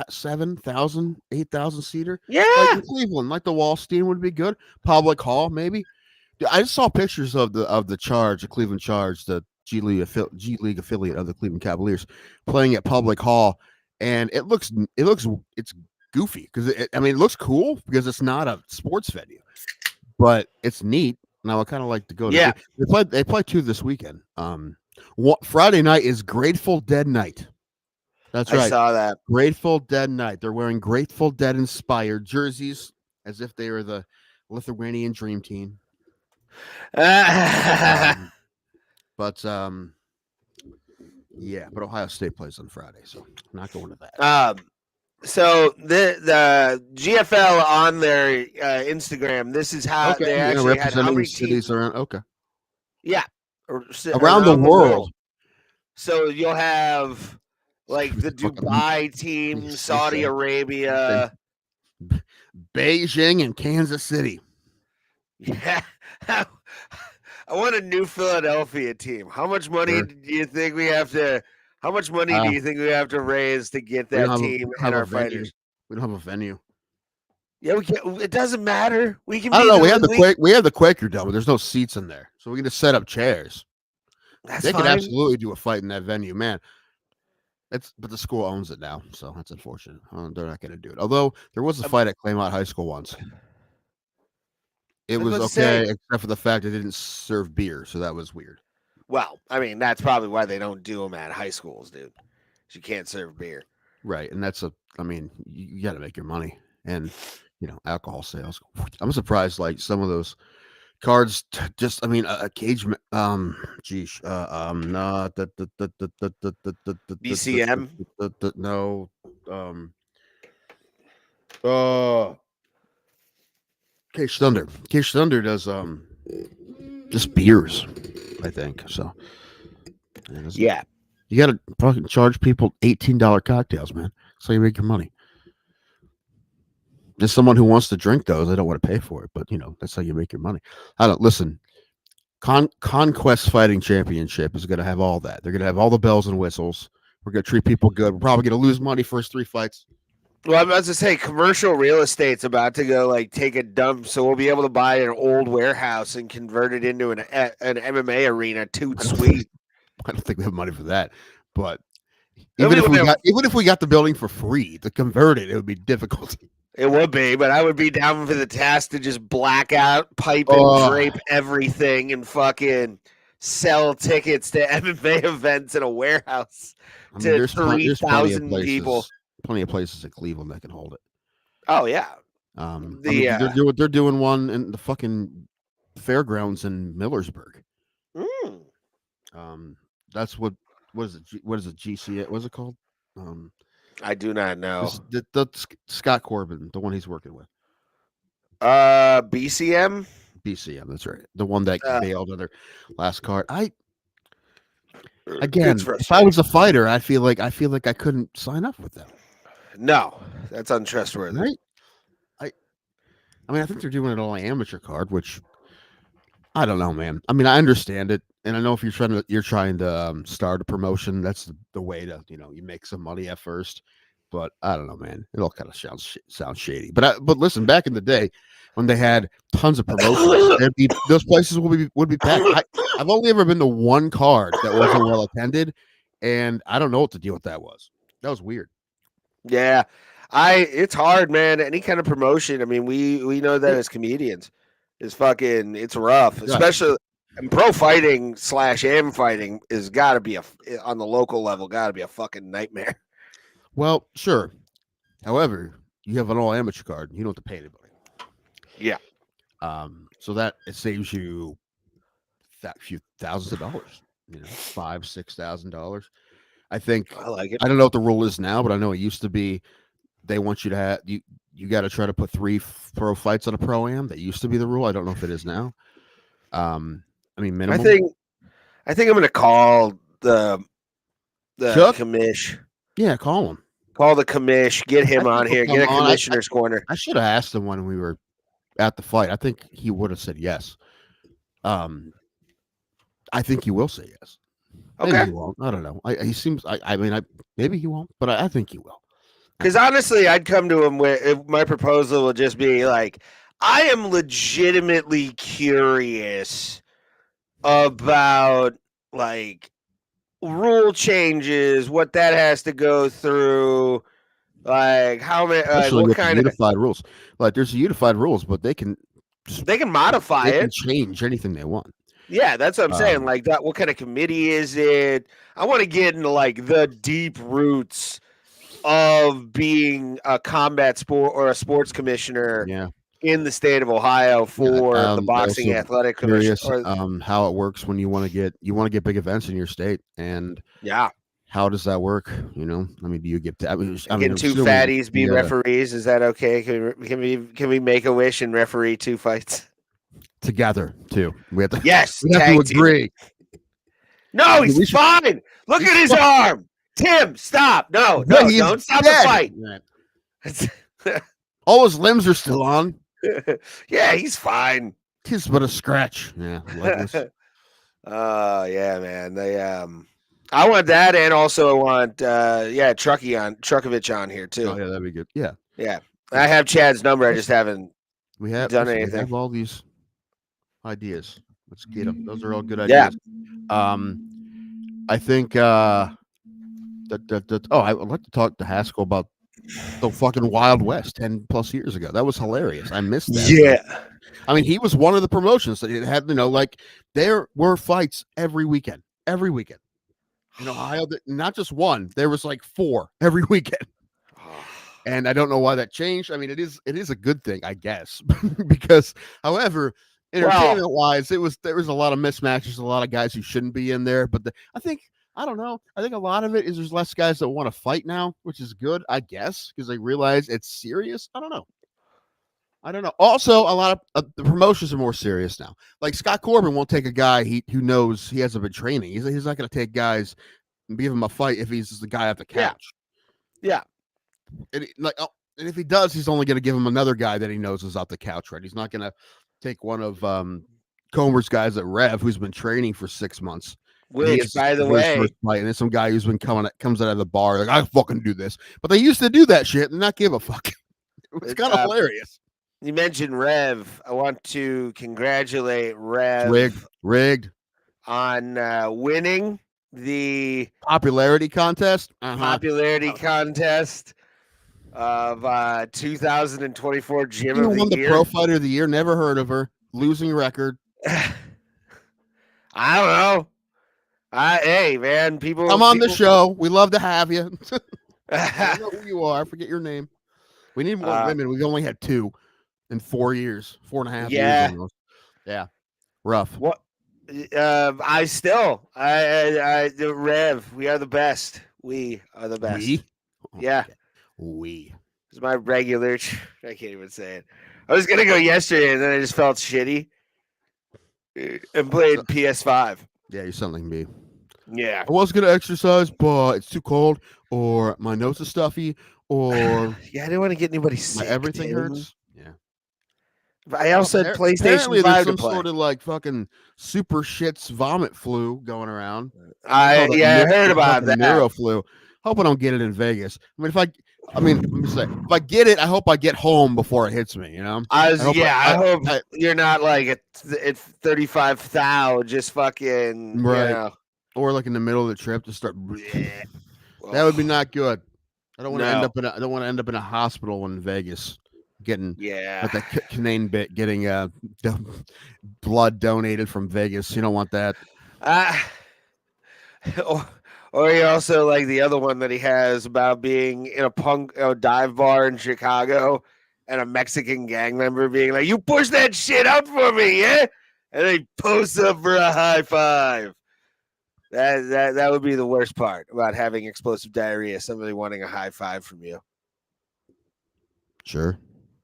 [SPEAKER 2] 7,000, 8,000 seater.
[SPEAKER 1] Yeah,
[SPEAKER 2] like in Cleveland, like the Wallstein would be good. Public Hall, maybe. I just saw pictures of the Charge, the Cleveland Charge, the G League affiliate of the Cleveland Cavaliers, playing at Public Hall, and it's goofy because it looks cool because it's not a sports venue, but it's neat. And I would kind of like to go to.
[SPEAKER 1] Yeah,
[SPEAKER 2] they play two this weekend. Friday night is Grateful Dead night. That's right.
[SPEAKER 1] I saw that.
[SPEAKER 2] Grateful Dead night. They're wearing Grateful Dead inspired jerseys as if they were the Lithuanian Dream Team. But Ohio State plays on Friday, so I'm not going to that.
[SPEAKER 1] So the GFL on their Instagram. This is how they actually had how many
[SPEAKER 2] cities around. Okay.
[SPEAKER 1] Yeah,
[SPEAKER 2] around the world.
[SPEAKER 1] So you'll have like the Dubai team, Saudi Arabia,
[SPEAKER 2] Beijing, and Kansas City.
[SPEAKER 1] Yeah. I want a new Philadelphia team. How much money do you think we have to? How much money do you think we have to raise to get that team and our fighters?
[SPEAKER 2] We don't have a venue.
[SPEAKER 1] Yeah, we can't. It doesn't matter. We can.
[SPEAKER 2] I don't know. We have the Quaker Dome, but there's no seats in there, so we can just set up chairs. They could absolutely do a fight in that venue, man. But the school owns it now, so that's unfortunate. They're not going to do it. Although there was a fight at Claymont High School once. It was okay, except for the fact it didn't serve beer, so that was weird.
[SPEAKER 1] Well, I mean, that's probably why they don't do them at high schools, dude. You can't serve beer,
[SPEAKER 2] right? And you got to make your money, and alcohol sales. I'm surprised, like some of those cards, a cage.
[SPEAKER 1] BCM.
[SPEAKER 2] No. Cage Thunder. Cage Thunder does just beers, I think. So
[SPEAKER 1] yeah,
[SPEAKER 2] you got to fucking charge people $18 cocktails, man. That's how you make your money. There's someone who wants to drink those. I don't want to pay for it, but that's how you make your money. Listen. Conquest Fighting Championship is going to have all that. They're going to have all the bells and whistles. We're going to treat people good. We're probably going to lose money first 3 fights.
[SPEAKER 1] Well, I'm about to say commercial real estate's about to go like take a dump, so we'll be able to buy an old warehouse and convert it into an MMA arena. Toot sweet.
[SPEAKER 2] I don't think we have money for that. But
[SPEAKER 1] It'll
[SPEAKER 2] even
[SPEAKER 1] be like
[SPEAKER 2] if we got the building for free to convert it, it would be difficult.
[SPEAKER 1] it would be, but I would be down for the task to just black out, pipe, and
[SPEAKER 2] Oh.
[SPEAKER 1] drape everything and fucking sell tickets to MMA events in a warehouse
[SPEAKER 2] I mean,
[SPEAKER 1] to
[SPEAKER 2] there's plenty of
[SPEAKER 1] 3,000
[SPEAKER 2] places,
[SPEAKER 1] people.
[SPEAKER 2] plenty of places in Cleveland that can hold it.
[SPEAKER 1] Oh yeah.
[SPEAKER 2] I mean, they're doing one in the fucking fairgrounds in Millersburg. That's what is it? What is it? GCA? What's it called?
[SPEAKER 1] I do not know.
[SPEAKER 2] That's Scott Corbin, the one he's working with.
[SPEAKER 1] BCM.
[SPEAKER 2] BCM, that's right. The one that bailed on their last card.
[SPEAKER 1] Again,
[SPEAKER 2] if I was a fighter, I feel like I couldn't sign up with them.
[SPEAKER 1] No, that's untrustworthy.
[SPEAKER 2] Right? I mean, I think they're doing it on an amateur card, which I don't know, man. I mean, I understand it, and I know if you're trying to start a promotion, that's the way to you make some money at first. But I don't know, man. It all kind of sounds shady. But listen, back in the day when they had tons of promotions, those places would be packed. I've only ever been to one card that wasn't well attended, and I don't know what the deal with that was. That was weird.
[SPEAKER 1] Yeah, it's hard, man. Any kind of promotion. I mean, we know that as comedians, it's rough, especially in pro fighting / am fighting is got to be on the local level, got to be a fucking nightmare.
[SPEAKER 2] Well, sure. However, you have an all amateur card, you don't have to pay anybody.
[SPEAKER 1] Yeah.
[SPEAKER 2] So that it saves you that few thousands of dollars. $5,000-6,000. I think.
[SPEAKER 1] I like it.
[SPEAKER 2] I don't know what the rule is now, but I know it used to be they want you to have you got to try to put 3 pro fights on a pro am. That used to be the rule. I don't know if it is now. I mean, minimum.
[SPEAKER 1] I think I'm gonna call the commish.
[SPEAKER 2] Yeah, call him.
[SPEAKER 1] Call the commish. Get him on here. Get a commissioner's corner.
[SPEAKER 2] I should have asked him when we were at the fight. I think he would have said yes. I think he will say yes.
[SPEAKER 1] Okay.
[SPEAKER 2] Maybe he won't. I don't know. He seems. I mean, maybe he won't, but I think he will.
[SPEAKER 1] Because honestly, I'd come to him with my proposal will just be like, I am legitimately curious about like rule changes, what that has to go through, like how many, what kind of
[SPEAKER 2] unified rules. Like there's unified rules, but they can
[SPEAKER 1] modify it,
[SPEAKER 2] they can change anything they want.
[SPEAKER 1] Yeah, that's what I'm saying. Like that, what kind of committee is it? I want to get into like the deep roots of being a combat sport or a sports commissioner.
[SPEAKER 2] Yeah.
[SPEAKER 1] In the state of Ohio for the boxing athletic
[SPEAKER 2] commission. How it works when you want to get big events in your state, and how does that work? I mean, do you get? Can 2
[SPEAKER 1] fatties be referees? Is that okay? Can we make a wish and referee 2 fights
[SPEAKER 2] together too? We have to.
[SPEAKER 1] Yes,
[SPEAKER 2] we have to agree.
[SPEAKER 1] No, he's fine. Look at his arm, Tim. Stop! No, don't stop the fight.
[SPEAKER 2] All his limbs are still on.
[SPEAKER 1] Yeah, he's fine.
[SPEAKER 2] Tis but a scratch. Yeah.
[SPEAKER 1] Yeah, man. They I want that, and also I want Truckovich on here too.
[SPEAKER 2] Oh yeah, that'd be good. Yeah.
[SPEAKER 1] Yeah. I have Chad's number. I just haven't done anything.
[SPEAKER 2] We have all these ideas. Let's get them. Those are all good ideas. Yeah. I think I would like to talk to Haskell about the fucking Wild West 10 plus years ago. That was hilarious. I missed that.
[SPEAKER 1] Yeah.
[SPEAKER 2] I mean, he was one of the promotions that it had, like there were fights every weekend. In Ohio, not just one. There was like 4 every weekend. And I don't know why that changed. I mean, it is a good thing, I guess. Because, however, entertainment wise, there was a lot of mismatches, a lot of guys who shouldn't be in there. But I don't know. I think a lot of it is there's less guys that want to fight now, which is good, I guess, because they realize it's serious. I don't know. Also, a lot of the promotions are more serious now. Like Scott Corbin won't take a guy who knows he hasn't been training. He's not going to take guys and give him a fight if he's the guy at the couch.
[SPEAKER 1] Yeah.
[SPEAKER 2] And if he does, he's only going to give him another guy that he knows is off the couch, right? He's not going to take one of Comer's guys at Rev who's been training for 6 months
[SPEAKER 1] Which, by the way,
[SPEAKER 2] first fight, and then some guy who's been comes out of the bar like, I fucking do this. But they used to do that shit and not give a fuck. It's kind of hilarious.
[SPEAKER 1] You mentioned Rev. I want to congratulate Rev.
[SPEAKER 2] Rigged.
[SPEAKER 1] On winning the
[SPEAKER 2] popularity contest.
[SPEAKER 1] Popularity contest of 2024 Gym
[SPEAKER 2] You
[SPEAKER 1] of the
[SPEAKER 2] won the
[SPEAKER 1] Year.
[SPEAKER 2] Pro Fighter of the Year. Never heard of her. Losing record.
[SPEAKER 1] I don't know. Hey, man, people
[SPEAKER 2] come on the show. We love to have you. I don't know who you are. I forget your name. We need more women. We've only had 2 in 4 years, 4.5 years almost. Yeah, rough.
[SPEAKER 1] What? The Rev. We are the best. We are the best.
[SPEAKER 2] We?
[SPEAKER 1] Yeah.
[SPEAKER 2] We.
[SPEAKER 1] It's my regular. I can't even say it. I was gonna go yesterday, and then I just felt shitty and played PS5.
[SPEAKER 2] Yeah, you sound like me.
[SPEAKER 1] Yeah.
[SPEAKER 2] I was gonna exercise, but it's too cold, or my nose is stuffy, or
[SPEAKER 1] yeah, I didn't want to get anybody sick.
[SPEAKER 2] Everything hurts. Yeah.
[SPEAKER 1] I also had PlayStation 5
[SPEAKER 2] there's some
[SPEAKER 1] to play.
[SPEAKER 2] sort of like fucking super shits vomit flu going around.
[SPEAKER 1] I heard about that.
[SPEAKER 2] Neuro flu. Hope I don't get it in Vegas. I mean, let me say, if I get it, I hope I get home before it hits me. You know.
[SPEAKER 1] I hope you're not like at 35,000, just fucking
[SPEAKER 2] right,
[SPEAKER 1] you know.
[SPEAKER 2] Or like in the middle of the trip to start. That would be not good. I don't want to end up I don't want to end up in a hospital in Vegas. Getting like that canine bit, getting blood donated from Vegas. You don't want that.
[SPEAKER 1] Or he also like the other one that he has about being in a dive bar in Chicago and a Mexican gang member being like, "You push that shit out for me, yeah?" And he posts up for a high five. That would be the worst part about having explosive diarrhea. Somebody wanting a high five from you.
[SPEAKER 2] Sure.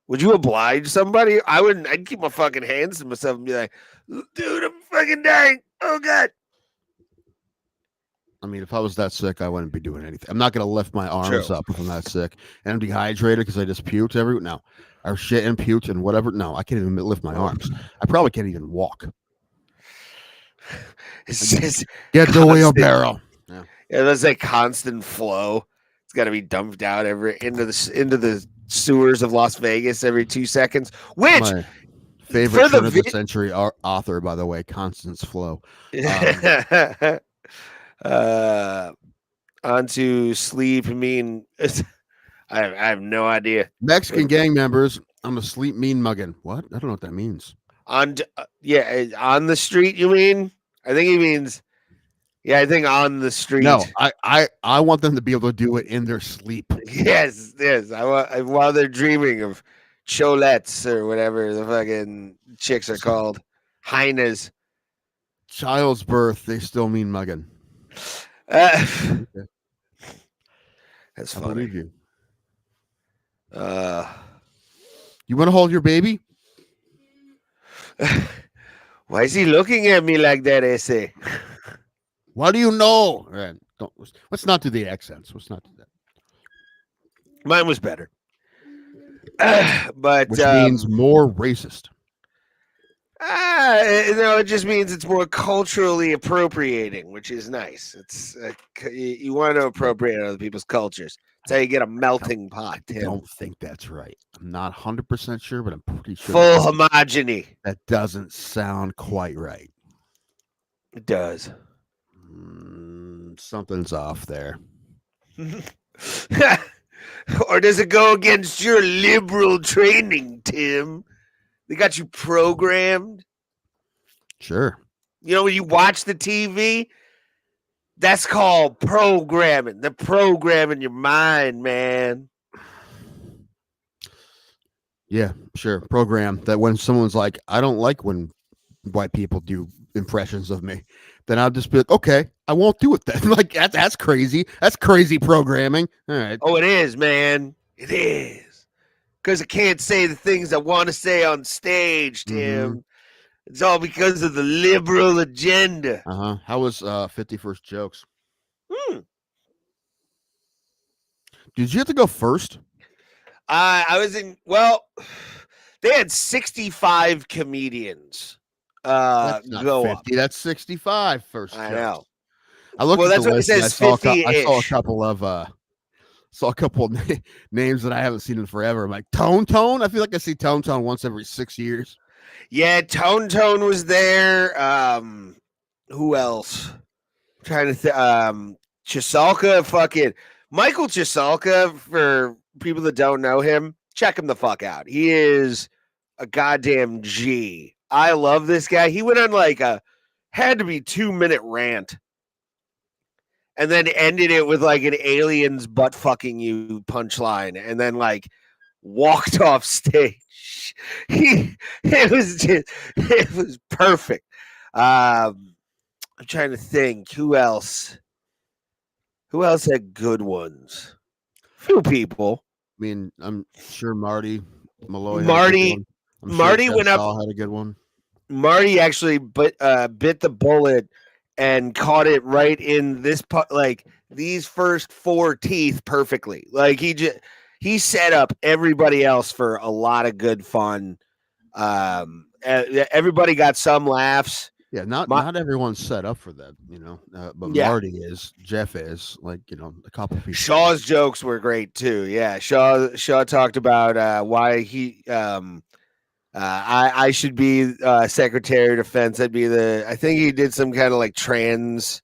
[SPEAKER 1] Would you oblige somebody? I wouldn't. I'd keep my fucking hands to myself and be like, "Dude, I'm fucking dying. Oh God."
[SPEAKER 2] I mean, if I was that sick, I wouldn't be doing anything. I'm not going to lift my arms up if I'm that sick. And I'm dehydrated because I just puked or shit and puked and whatever. No, I can't even lift my arms. I probably can't even walk.
[SPEAKER 1] It's just
[SPEAKER 2] get the wheelbarrow.
[SPEAKER 1] Yeah, that's like constant flow. It's got to be dumped out into the sewers of Las Vegas every 2 seconds. Which
[SPEAKER 2] my favorite turn of the century author, by the way, Constance Flow.
[SPEAKER 1] Onto sleep. I mean, I have no idea.
[SPEAKER 2] Mexican gang members on the sleep mean mugging. What? I don't know what that means.
[SPEAKER 1] On the street. You mean? I think he means. Yeah, I think on the street.
[SPEAKER 2] No, I want them to be able to do it in their sleep.
[SPEAKER 1] Yes. While they're dreaming of cholettes or whatever the fucking chicks are called, hyenas.
[SPEAKER 2] Child's birth. They still mean mugging.
[SPEAKER 1] That's funny.
[SPEAKER 2] I believe you.
[SPEAKER 1] You
[SPEAKER 2] want to hold your baby?
[SPEAKER 1] Why is he looking at me like that, Ese?
[SPEAKER 2] What do you know? All right, let's not do the accents. Let's not do that.
[SPEAKER 1] Mine was better. But
[SPEAKER 2] which means more racist.
[SPEAKER 1] No, it just means it's more culturally appropriating, which is nice. It's you want to appropriate other people's cultures. That's how you get a melting pot.
[SPEAKER 2] I don't think that's right. I'm not 100% sure, but I'm pretty sure.
[SPEAKER 1] Full homogeny.
[SPEAKER 2] That doesn't sound quite right.
[SPEAKER 1] It does.
[SPEAKER 2] Something's off there.
[SPEAKER 1] Or does it go against your liberal training, Tim? They got you programmed.
[SPEAKER 2] Sure.
[SPEAKER 1] You know, when you watch the TV, that's called programming. They're programming your mind, man.
[SPEAKER 2] Yeah, sure. Program that when someone's like, I don't like when white people do impressions of me, then I'll just be like, okay, I won't do it then. Like, that's crazy. That's crazy programming. All right.
[SPEAKER 1] Oh, it is, man. It is. Because I can't say the things I want to say on stage, Tim. Mm-hmm. It's all because of the liberal agenda.
[SPEAKER 2] How was 50 First Jokes? Did you have to go first?
[SPEAKER 1] I was in. Well, they had 65 comedians.
[SPEAKER 2] That's not
[SPEAKER 1] go
[SPEAKER 2] 50.
[SPEAKER 1] up.
[SPEAKER 2] That's 65 first.
[SPEAKER 1] I know.
[SPEAKER 2] I looked
[SPEAKER 1] Well,
[SPEAKER 2] at
[SPEAKER 1] that's
[SPEAKER 2] the
[SPEAKER 1] what it
[SPEAKER 2] list. And
[SPEAKER 1] says.
[SPEAKER 2] I saw a
[SPEAKER 1] 50-ish.
[SPEAKER 2] couple of names that I haven't seen in forever. I'm like Tone. I feel like I see Tone once every 6 years.
[SPEAKER 1] Yeah, Tone was there. Who else? I'm trying to Chisalka, fucking Michael Chisalka. For people that don't know him, check him the fuck out. He is a goddamn G. I love this guy. He went on like had to be 2-minute rant, and then ended it with like an alien's butt fucking you punchline, and then like walked off stage. It was perfect. I'm trying to think who else had good ones. Few people.
[SPEAKER 2] I mean, I'm sure Marty Malloy had a good
[SPEAKER 1] Marty
[SPEAKER 2] one. I'm sure
[SPEAKER 1] Marty
[SPEAKER 2] Jeff
[SPEAKER 1] went up.
[SPEAKER 2] Shaw had a good one.
[SPEAKER 1] Marty actually bit the bullet and caught it right in this like these first 4 teeth perfectly. Like he set up everybody else for a lot of good fun. Everybody got some laughs.
[SPEAKER 2] Yeah, not everyone's set up for that, but
[SPEAKER 1] Yeah.
[SPEAKER 2] Marty is, Jeff is, like, a couple people.
[SPEAKER 1] Shaw's jokes were great too. Yeah, Shaw talked about why he I should be Secretary of Defense. I'd be I think he did some kind of like trans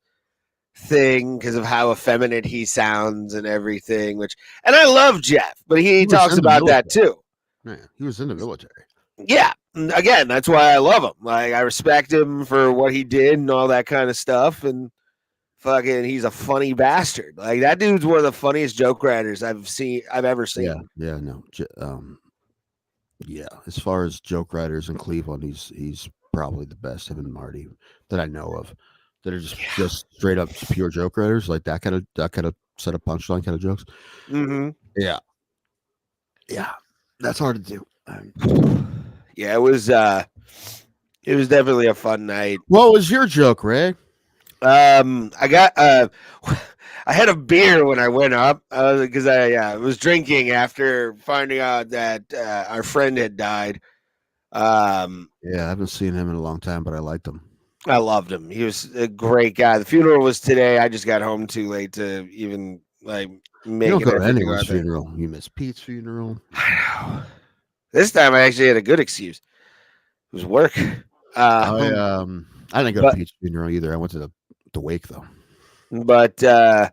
[SPEAKER 1] thing because of how effeminate he sounds and everything. And I love Jeff, but he talks about that too.
[SPEAKER 2] Yeah, he was in the military.
[SPEAKER 1] Yeah, again, that's why I love him. Like I respect him for what he did and all that kind of stuff. And fucking, he's a funny bastard. Like that dude's one of the funniest joke writers I've ever seen.
[SPEAKER 2] Yeah, no. Yeah, as far as joke writers in Cleveland, he's probably the best, him and Marty, that I know of, that are just straight up pure joke writers, like that kind of set up punchline kind of jokes.
[SPEAKER 1] Mm-hmm.
[SPEAKER 2] Yeah, that's hard to do.
[SPEAKER 1] Yeah, it was definitely a fun night.
[SPEAKER 2] What was your joke, Ray?
[SPEAKER 1] I got I had a beer when I went up because I was drinking after finding out that our friend had died.
[SPEAKER 2] Yeah, I haven't seen him in a long time, but I liked him.
[SPEAKER 1] I loved him. He was a great guy. The funeral was today. I just got home too late to even like make.
[SPEAKER 2] You don't go to anyone's funeral. You miss Pete's funeral.
[SPEAKER 1] I know. This time I actually had a good excuse. It was work.
[SPEAKER 2] I didn't go to Pete's funeral either. I went to the wake though.
[SPEAKER 1] But no,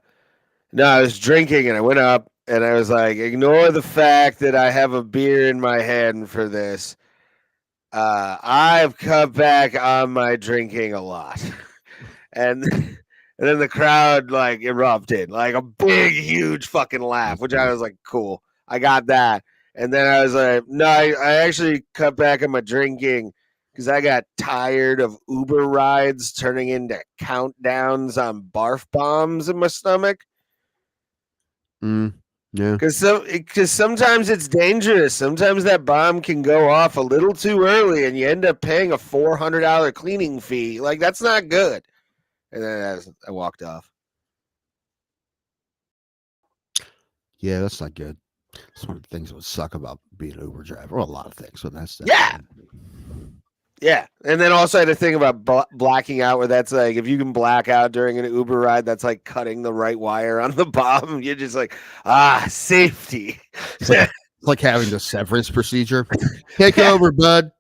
[SPEAKER 1] I was drinking and I went up and I was like, ignore the fact that I have a beer in my hand for this. I've cut back on my drinking a lot. And then the crowd like erupted, like a big, huge fucking laugh, which I was like, cool. I got that. And then I was like, no, I actually cut back on my drinking because I got tired of Uber rides turning into countdowns on barf bombs in my stomach.
[SPEAKER 2] Yeah.
[SPEAKER 1] Because sometimes it's dangerous. Sometimes that bomb can go off a little too early and you end up paying a $400 cleaning fee. Like, that's not good. And then I walked off.
[SPEAKER 2] Yeah, that's not good. It's one of the things that would suck about being an Uber driver. Well, a lot of things, but that's
[SPEAKER 1] Yeah. And then also I had to think about blacking out, where that's like, if you can black out during an Uber ride, that's like cutting the right wire on the bomb. You're just like, safety.
[SPEAKER 2] It's like having the severance procedure. Take over, bud.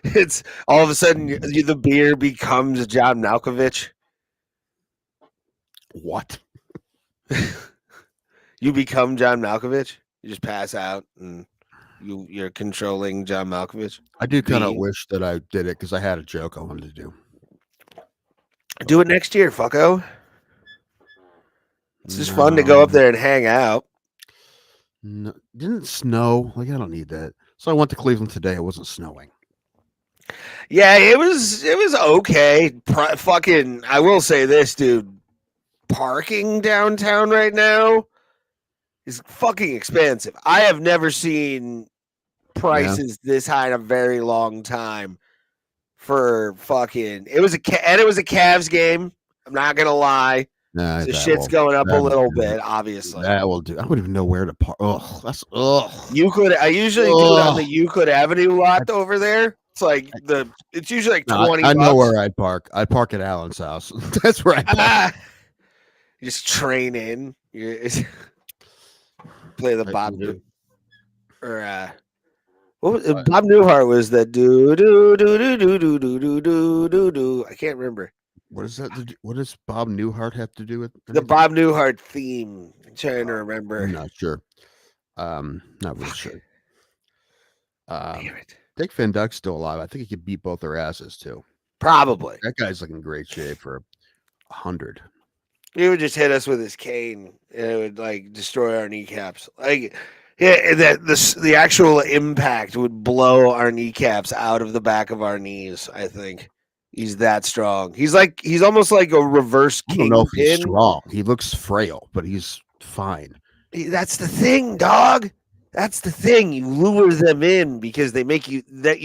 [SPEAKER 1] It's all of a sudden the beer becomes John Malkovich.
[SPEAKER 2] What?
[SPEAKER 1] You become John Malkovich. You just pass out and you're controlling John Malkovich.
[SPEAKER 2] I do kind of wish that I did it because I had a joke I wanted to do.
[SPEAKER 1] Do it next year, fucko. It's just fun to go up there and hang out.
[SPEAKER 2] No, didn't snow. Like, I don't need that. So I went to Cleveland today. It wasn't snowing.
[SPEAKER 1] Yeah, it was okay. Fucking, I will say this, dude. Parking downtown right now is fucking expensive. I have never seen prices this high in a very long time for fucking. It was a Cavs game. I'm not gonna lie.
[SPEAKER 2] Nah,
[SPEAKER 1] the shit's going up a little bit, obviously.
[SPEAKER 2] That will do. I wouldn't even know where to park. I usually do it on the Euclid Avenue lot over there.
[SPEAKER 1] It's like it's usually like
[SPEAKER 2] No,
[SPEAKER 1] 20
[SPEAKER 2] I know
[SPEAKER 1] bucks.
[SPEAKER 2] where I'd park. I'd park at Alan's house. That's where I park.
[SPEAKER 1] You just train in. Play the Bob or what was, Bob Newhart was that do do do do do do do do do do do. I can't remember.
[SPEAKER 2] What is that? What does Bob Newhart have to do with
[SPEAKER 1] The
[SPEAKER 2] anything?
[SPEAKER 1] Bob Newhart theme. I'm trying to remember.
[SPEAKER 2] I'm not sure. Not really sure.
[SPEAKER 1] Damn it.
[SPEAKER 2] Dick Van Dyke's still alive. I think he could beat both their asses too.
[SPEAKER 1] Probably.
[SPEAKER 2] That guy's like in great shape for 100.
[SPEAKER 1] He would just hit us with his cane and it would like destroy our kneecaps. Like yeah, the actual impact would blow our kneecaps out of the back of our knees, I think. He's that strong. He's almost like a reverse
[SPEAKER 2] I don't know if he's
[SPEAKER 1] kingpin.
[SPEAKER 2] strong. He looks frail, but he's fine.
[SPEAKER 1] That's the thing, dog. That's the thing. You lure them in because you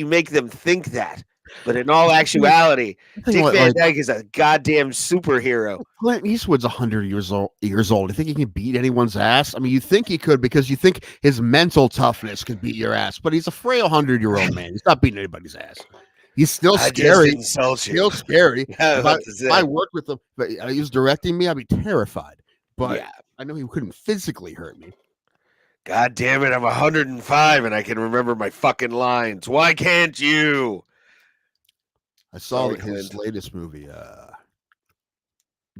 [SPEAKER 1] make them think that. But in all actuality, Dick Van Dyke is a goddamn superhero.
[SPEAKER 2] Clint Eastwood's 100 years old. You think he can beat anyone's ass? I mean, you think he could because you think his mental toughness could beat your ass, but he's a frail 100-year-old man. He's not beating anybody's ass. He's still scary. Still scary. If I worked with him, but he was directing me, I'd be terrified. But yeah. I know he couldn't physically hurt me.
[SPEAKER 1] God damn it, I'm 105 and I can remember my fucking lines. Why can't you?
[SPEAKER 2] I saw his latest movie,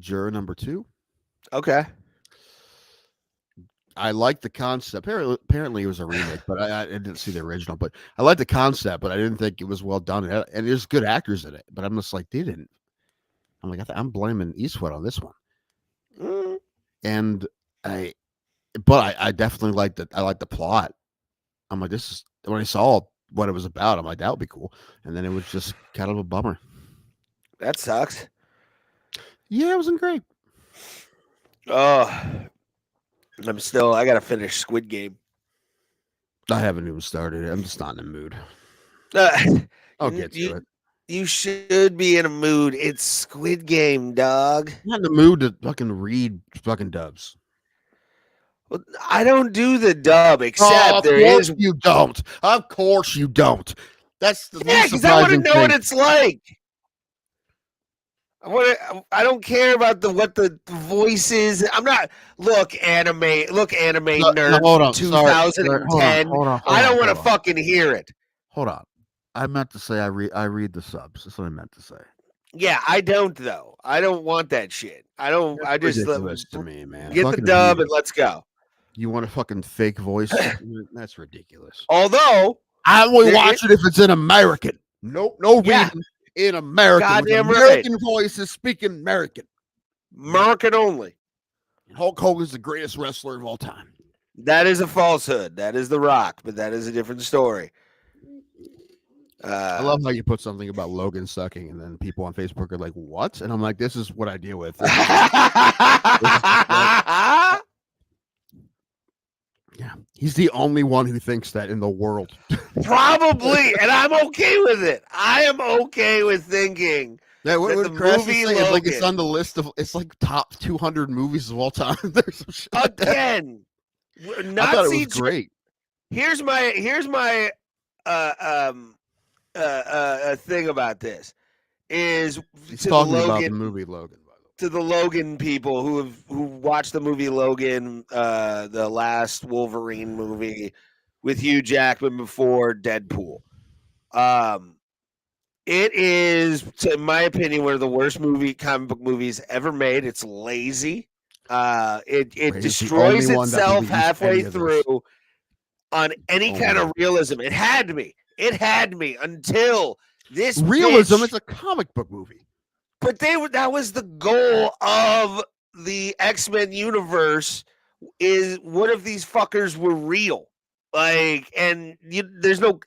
[SPEAKER 2] Juror Number 2.
[SPEAKER 1] Okay.
[SPEAKER 2] I like the concept. Apparently it was a remake, but I didn't see the original. But I like the concept, but I didn't think it was well done. And there's good actors in it, but I'm just like, they didn't. I'm like, I'm blaming Eastwood on this one. And I definitely liked it. I like the plot. I'm like, this is when I saw what it was about. I'm like, that would be cool. And then it was just kind of a bummer.
[SPEAKER 1] That sucks.
[SPEAKER 2] Yeah, it wasn't great.
[SPEAKER 1] Oh, I gotta finish Squid Game.
[SPEAKER 2] I haven't even started it. I'm just not in the mood. I'll get to it.
[SPEAKER 1] You should be in a mood. It's Squid Game, dog.
[SPEAKER 2] I'm not in the mood to fucking read fucking dubs.
[SPEAKER 1] Well, I don't do the dub, except
[SPEAKER 2] there is. You don't. Of course you don't. That's the
[SPEAKER 1] because I want to know what it's like. I don't care about what the voice is. I'm not anime nerd.
[SPEAKER 2] Hold on,
[SPEAKER 1] 2010. Hold on, I don't want to fucking hear it.
[SPEAKER 2] Hold on. I meant to say I read the subs. That's what I meant to say.
[SPEAKER 1] Yeah, I don't though. I don't want that shit. I don't.
[SPEAKER 2] That's
[SPEAKER 1] I just
[SPEAKER 2] ridiculous to me, man.
[SPEAKER 1] Get the dub and let's go.
[SPEAKER 2] You want a fucking fake voice? That's ridiculous.
[SPEAKER 1] Although
[SPEAKER 2] I only watch it if it's in American. Nope, no reading in American.
[SPEAKER 1] Goddamn
[SPEAKER 2] American voices speaking American.
[SPEAKER 1] American only.
[SPEAKER 2] Hulk Hogan's the greatest wrestler of all time.
[SPEAKER 1] That is a falsehood. That is The Rock, but that is a different story.
[SPEAKER 2] I love how you put something about Logan sucking, and then people on Facebook are like, "What?" And I'm like, "This is what I deal with." Yeah, he's the only one who thinks that in the world.
[SPEAKER 1] Probably, and I'm okay with it. I am okay with thinking
[SPEAKER 2] that
[SPEAKER 1] the movie Logan,
[SPEAKER 2] it's like it's on the list of it's top 200 movies of all time. There's some shit
[SPEAKER 1] again.
[SPEAKER 2] I thought it was great.
[SPEAKER 1] Here's my thing about this is
[SPEAKER 2] he's talking about the movie Logan.
[SPEAKER 1] To the Logan people who watched the movie Logan, the last Wolverine movie with Hugh Jackman before Deadpool. It is, in my opinion, one of the worst comic book movies ever made. It's lazy. It destroys itself halfway through on any kind of realism. It had me until this
[SPEAKER 2] realism. It's a comic book movie.
[SPEAKER 1] But that was the goal of the X-Men universe. Is what if these fuckers were real? There's no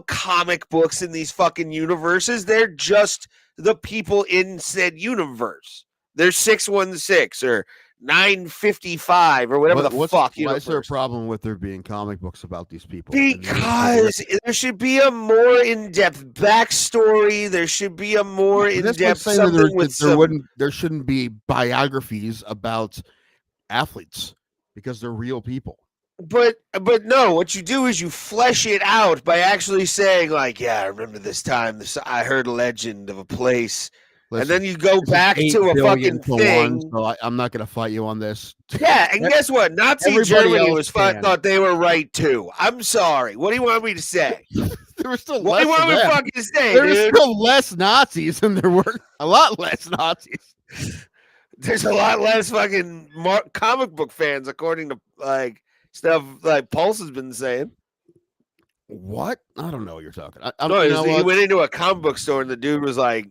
[SPEAKER 1] comic books in these fucking universes. They're just the people in said universe. They're 616 or 955 or whatever the fuck.
[SPEAKER 2] Why is there a problem with there being comic books about these people?
[SPEAKER 1] Because there should be a more in-depth backstory. There should be a more in-depth something with
[SPEAKER 2] there shouldn't be biographies about athletes because they're real people.
[SPEAKER 1] But no, what you do is you flesh it out by actually saying like, yeah, I remember this time. I heard a legend of a place, and
[SPEAKER 2] Listen,
[SPEAKER 1] then you go
[SPEAKER 2] this is
[SPEAKER 1] back
[SPEAKER 2] 8
[SPEAKER 1] to a
[SPEAKER 2] billion
[SPEAKER 1] fucking
[SPEAKER 2] to 1,
[SPEAKER 1] thing.
[SPEAKER 2] so I'm not going to fight you on this.
[SPEAKER 1] Yeah, and guess what? Nazi
[SPEAKER 2] Everybody
[SPEAKER 1] Germany
[SPEAKER 2] else can.
[SPEAKER 1] thought they were right too. I'm sorry. What do you want me to say?
[SPEAKER 2] There were still
[SPEAKER 1] What do
[SPEAKER 2] less
[SPEAKER 1] you
[SPEAKER 2] of
[SPEAKER 1] want me to
[SPEAKER 2] them.
[SPEAKER 1] fucking say,
[SPEAKER 2] There were
[SPEAKER 1] dude?
[SPEAKER 2] still less Nazis than there were a lot less Nazis.
[SPEAKER 1] There's a lot less fucking comic book fans, according to like stuff like Pulse has been saying.
[SPEAKER 2] What? I don't know what you're talking.
[SPEAKER 1] No,
[SPEAKER 2] You know
[SPEAKER 1] he
[SPEAKER 2] what?
[SPEAKER 1] went into a comic book store and the dude was like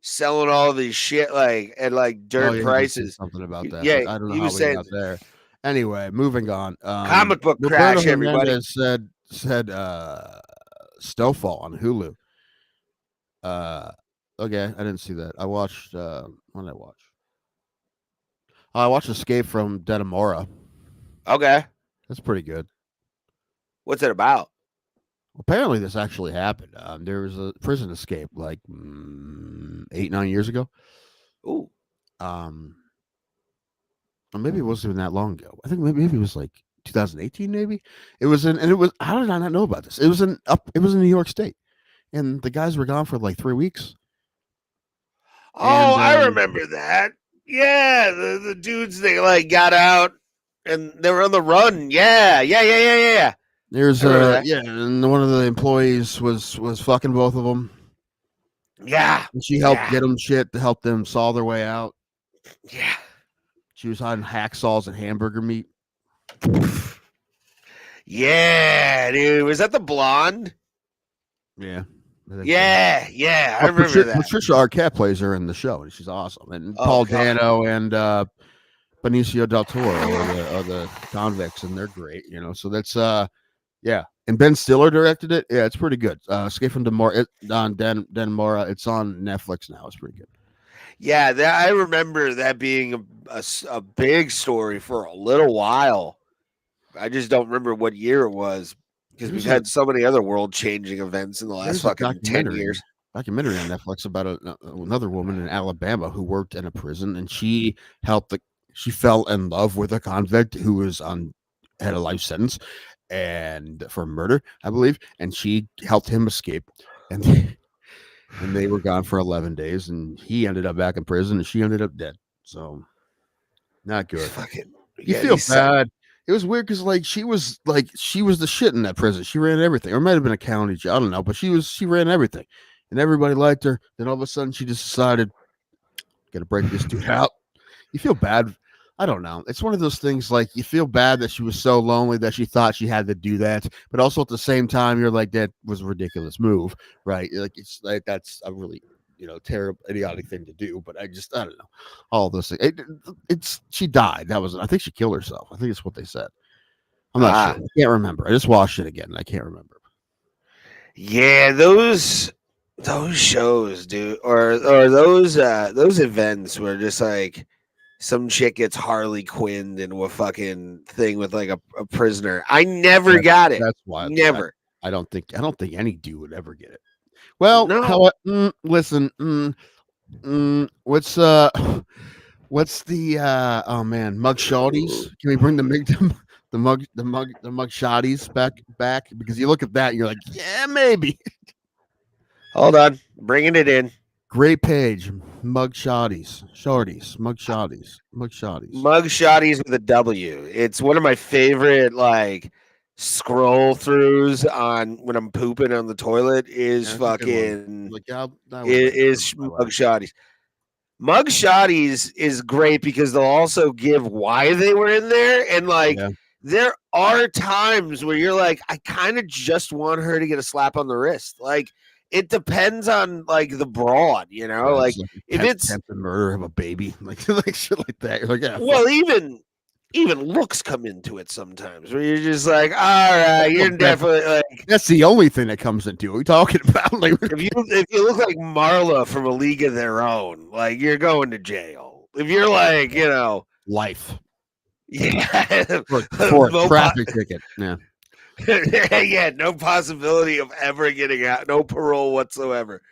[SPEAKER 1] selling all this shit like at like dirt
[SPEAKER 2] he did say
[SPEAKER 1] prices.
[SPEAKER 2] something about that,
[SPEAKER 1] Yeah,
[SPEAKER 2] but I don't know
[SPEAKER 1] he
[SPEAKER 2] how
[SPEAKER 1] was
[SPEAKER 2] we
[SPEAKER 1] saying
[SPEAKER 2] got there. Anyway, moving on.
[SPEAKER 1] comic book
[SPEAKER 2] Roberto
[SPEAKER 1] crash, everybody.
[SPEAKER 2] Hernandez said Snowfall on Hulu. Okay, I didn't see that. I watched. What did I watch? I watched Escape from Dannemora.
[SPEAKER 1] Okay,
[SPEAKER 2] That's pretty good.
[SPEAKER 1] what's it about?
[SPEAKER 2] Apparently, this actually happened. There was a prison escape like 8-9 years ago.
[SPEAKER 1] Ooh,
[SPEAKER 2] Or maybe it wasn't even that long ago. I think maybe it was like 2018. Maybe it was in, and it was. How did I not know about this? It was in New York State, and the guys were gone for like 3 weeks.
[SPEAKER 1] oh, I remember that. Yeah, the dudes they like got out and they were on the run. Yeah.
[SPEAKER 2] There's and one of the employees was fucking both of them.
[SPEAKER 1] Yeah,
[SPEAKER 2] And she helped get them shit to help them saw their way out.
[SPEAKER 1] yeah.
[SPEAKER 2] She was hiding hacksaws and hamburger meat.
[SPEAKER 1] Yeah, dude. Was that the blonde?
[SPEAKER 2] Yeah.
[SPEAKER 1] Yeah. I remember that.
[SPEAKER 2] Patricia Arquette plays her in the show, and she's awesome. And Paul Dano and Benicio del Toro are the convicts, and they're great. You know, so that's yeah. And Ben Stiller directed it. Yeah, it's pretty good. Escape from Dannemora. It's on Netflix now. It's pretty good.
[SPEAKER 1] Yeah, I remember that being a big story for a little while. I just don't remember what year it was because we've had so many other world-changing events in the last fucking 10 years.
[SPEAKER 2] Documentary on Netflix about another woman in Alabama who worked in a prison, and she fell in love with a convict who had a life sentence and for murder, I believe, and she helped him escape. And they were gone for 11 days, and he ended up back in prison, and she ended up dead. So, not good. You feel bad. It was weird because she was the shit in that prison. She ran everything, or it might have been a county jail. I don't know, but she ran everything, and everybody liked her. Then all of a sudden, she just decided, "Got to break this dude out." You feel bad. I don't know. It's one of those things you feel bad that she was so lonely that she thought she had to do that, but also at the same time, you're like, that was a ridiculous move, right? It's like that's a really terrible, idiotic thing to do. But I don't know. All those things. She died. I think she killed herself. I think it's what they said. I'm not sure. I can't remember. I just watched it again. And I can't remember.
[SPEAKER 1] Yeah, those shows, dude, or those events where just like some chick gets Harley Quinned into a fucking thing with like a prisoner. I never got it.
[SPEAKER 2] That's why.
[SPEAKER 1] Never.
[SPEAKER 2] I don't think any dude would ever get it. Well,
[SPEAKER 1] no.
[SPEAKER 2] Listen. What's the oh man, mug shotties? Can we bring the mug shotties back? Because you look at that and you're like, yeah, maybe.
[SPEAKER 1] Hold on, bringing it in.
[SPEAKER 2] Great page, mug shotties with
[SPEAKER 1] a W. It's one of my favorite scroll throughs on when I'm pooping on the toilet is fucking is mug shotties. Mug shotties is great because they'll also give why they were in there, and there are times where you're like, I kind of just want her to get a slap on the wrist. It depends on the broad, if it's
[SPEAKER 2] attempted murder of a baby, like shit like that. You're like, yeah.
[SPEAKER 1] Well, even looks come into it sometimes where you're just like, all right, you're definitely
[SPEAKER 2] that's the only thing that comes into it. What are we talking about?
[SPEAKER 1] If you look like Marla from A League of Their Own, you're going to jail. If you're
[SPEAKER 2] life.
[SPEAKER 1] Yeah.
[SPEAKER 2] For a traffic ticket. Yeah.
[SPEAKER 1] Yeah, no possibility of ever getting out, no parole whatsoever.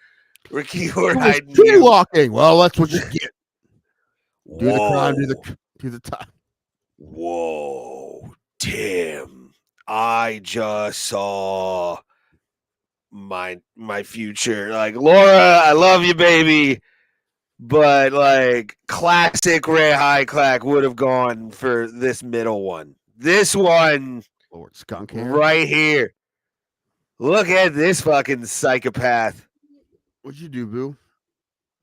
[SPEAKER 1] Ricky, we're hiding
[SPEAKER 2] you. Walking. Well, that's what you get. Do
[SPEAKER 1] Whoa.
[SPEAKER 2] the crime, do the time.
[SPEAKER 1] Whoa. Tim, I just saw my future. Like, Laura, I love you, baby. But like classic Ray Highclack would have gone for this middle one. This one
[SPEAKER 2] Lord Skunk hair.
[SPEAKER 1] right here. Look at this fucking psychopath.
[SPEAKER 2] What'd you do, Boo?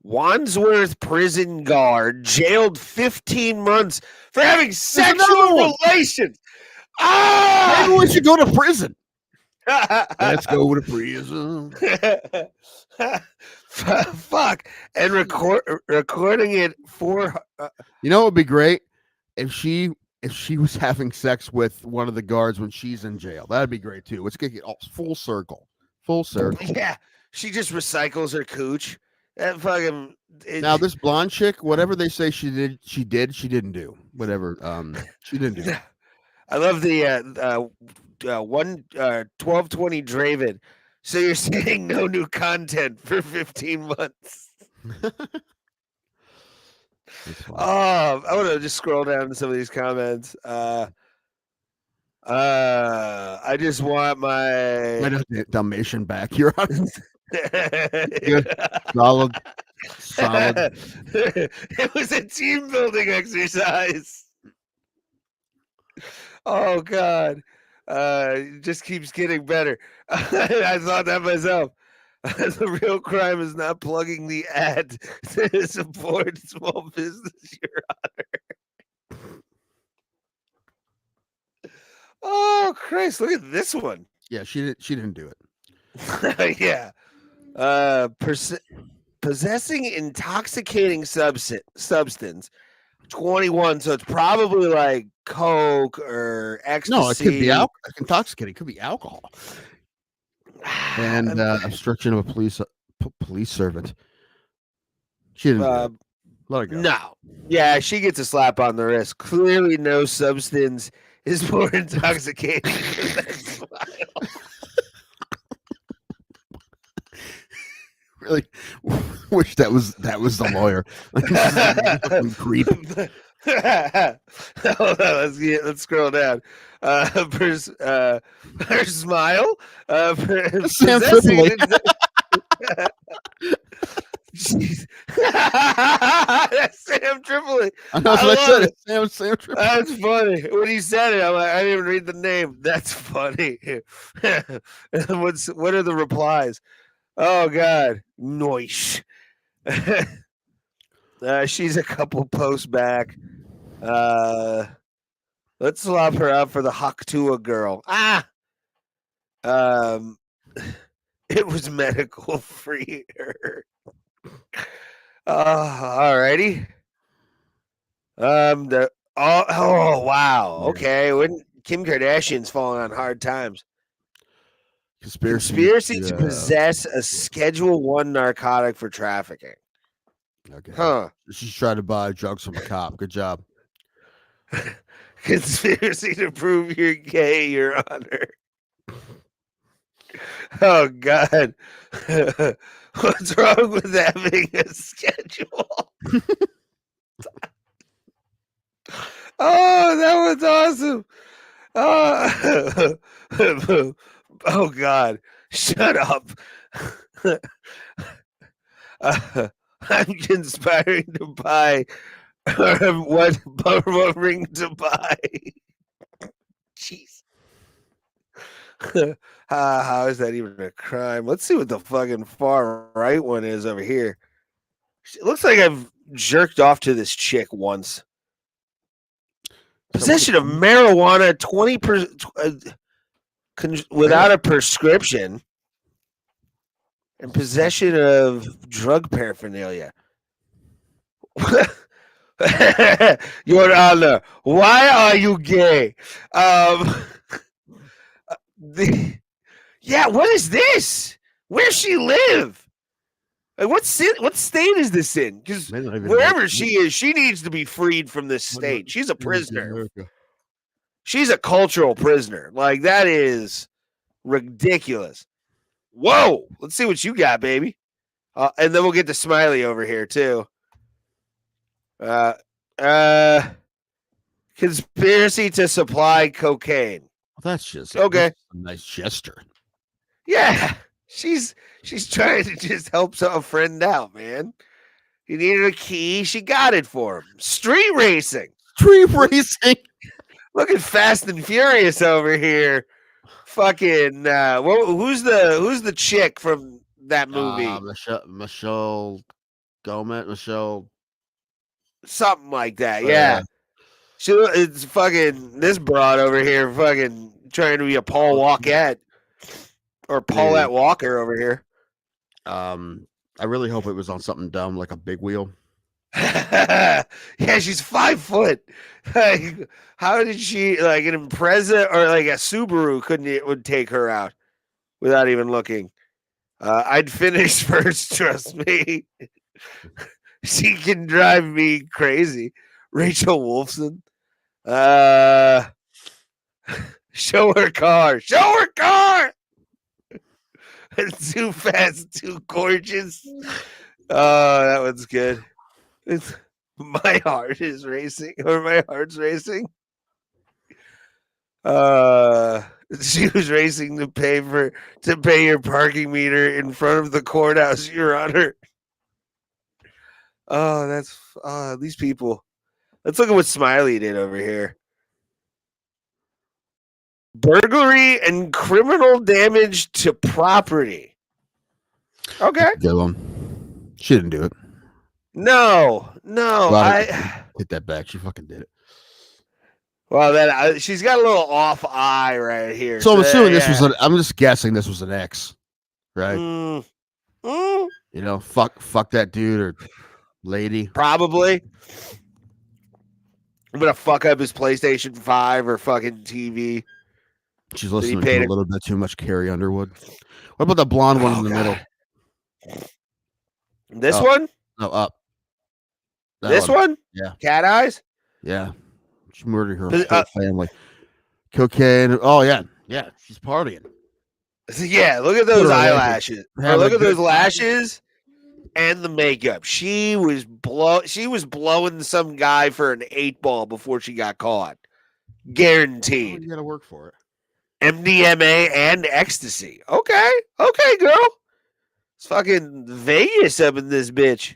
[SPEAKER 1] Wandsworth prison guard jailed 15 months for having
[SPEAKER 2] another
[SPEAKER 1] sexual
[SPEAKER 2] one.
[SPEAKER 1] relations. Ah!
[SPEAKER 2] Maybe we should go to prison. Let's go to prison.
[SPEAKER 1] Fuck. And recording it for
[SPEAKER 2] You know what would be great if she was having sex with one of the guards when she's in jail. That'd be great too. Let's get all full circle. Full circle.
[SPEAKER 1] Yeah. She just recycles her cooch. That fucking
[SPEAKER 2] Now this blonde chick, whatever they say she didn't do. Whatever. She didn't do.
[SPEAKER 1] I love the 1220 Draven. So you're saying no new content for 15 months. I want to just scroll down to some of these comments. I just want my
[SPEAKER 2] Dalmatian back. You're on. Good. Solid.
[SPEAKER 1] It was a team building exercise. Oh God. It just keeps getting better. I thought that myself. The real crime is not plugging the ad to support small business, Your Honor. Oh Christ, look at this one.
[SPEAKER 2] Yeah, she didn't do
[SPEAKER 1] it. Yeah. Possessing intoxicating substance 21, so it's probably like coke or ecstasy.
[SPEAKER 2] No, it could be intoxicating. It could be alcohol. And obstruction of a police servant. She didn't do it. Let her go.
[SPEAKER 1] No. Yeah, she gets a slap on the wrist. Clearly no substance is more intoxicating than that smile.
[SPEAKER 2] Really wish that was the lawyer. Creep.
[SPEAKER 1] Hold on, let's scroll down. Her smile.
[SPEAKER 2] Sam Tripoli.
[SPEAKER 1] Jeez. That's Sam Tripoli.
[SPEAKER 2] I said it. Sam Tripoli.
[SPEAKER 1] That's funny. When he said it, I'm like, I didn't even read the name. That's funny. What are the replies? Oh God, noise. She's a couple posts back. Let's swap her out for the Haktua girl. It was medical free. Alrighty. Oh wow. Okay, when Kim Kardashian's falling on hard times. Conspiracy to possess a Schedule 1 narcotic for trafficking.
[SPEAKER 2] Okay.
[SPEAKER 1] Huh.
[SPEAKER 2] She's trying to buy drugs from a cop. Good job.
[SPEAKER 1] Conspiracy to prove you're gay, Your Honor. Oh God. What's wrong with having a schedule? Oh, that was awesome. Oh God, shut up. I'm conspiring to buy what ring to buy. Jeez. How is that even a crime? Let's see what the fucking far right one is over here. It looks like I've jerked off to this chick once. Possession of marijuana 20% without a prescription, and possession of drug paraphernalia. Your Honor, why are you gay? Yeah, what is this? Where's she live? Like, what state is this in? Because wherever she is, she needs to be freed from this state. She's a prisoner. She's a cultural prisoner. Like, that is ridiculous. Whoa! Let's see what you got, baby. And then we'll get to Smiley over here too. Conspiracy to supply cocaine.
[SPEAKER 2] That's just
[SPEAKER 1] okay.
[SPEAKER 2] That's a nice gesture.
[SPEAKER 1] Yeah, she's trying to just help a friend out, man. He needed a key. She got it for him. Street racing.
[SPEAKER 2] Street racing.
[SPEAKER 1] Look at Fast and Furious over here. Fucking who's the chick from that movie?
[SPEAKER 2] Michelle Gomez. Michelle.
[SPEAKER 1] Something like that. Yeah. It's fucking this broad over here. Fucking trying to be a Paul Walkette or Paulette Walker over here.
[SPEAKER 2] I really hope it was on something dumb like a big wheel.
[SPEAKER 1] Yeah, she's 5 foot. Like, how did she like an Impreza or like a Subaru would take her out without even looking? I'd finish first, trust me. She can drive me crazy. Rachel Wolfson. Show her car. Show her car. Too fast, too gorgeous. Oh, that one's good. My heart is racing, or my heart's racing. She was racing to pay your parking meter in front of the courthouse, Your Honor. Oh, that's these people. Let's look at what Smiley did over here. Burglary and criminal damage to property. Okay.
[SPEAKER 2] Good one. She didn't do it.
[SPEAKER 1] No. I
[SPEAKER 2] hit that back. She fucking did it.
[SPEAKER 1] Well, she's got a little off eye right here.
[SPEAKER 2] So I'm assuming this was I'm just guessing this was an ex, right?
[SPEAKER 1] You
[SPEAKER 2] know, fuck that dude or lady.
[SPEAKER 1] Probably. I'm gonna fuck up his PlayStation 5 or fucking TV.
[SPEAKER 2] She's listening to a little bit too much Carrie Underwood. What about the blonde one in the middle?
[SPEAKER 1] This one?
[SPEAKER 2] No, up.
[SPEAKER 1] This one?
[SPEAKER 2] Yeah.
[SPEAKER 1] Cat eyes?
[SPEAKER 2] Yeah. She murdered her whole family. Cocaine. Oh, yeah. Yeah. She's partying.
[SPEAKER 1] Yeah. Look at those eyelashes. Look at those lashes and the makeup. She was blowing some guy for an 8-ball before she got caught. Guaranteed.
[SPEAKER 2] Oh, you got to work for it.
[SPEAKER 1] MDMA and ecstasy. Okay, girl. It's fucking Vegas up in this bitch.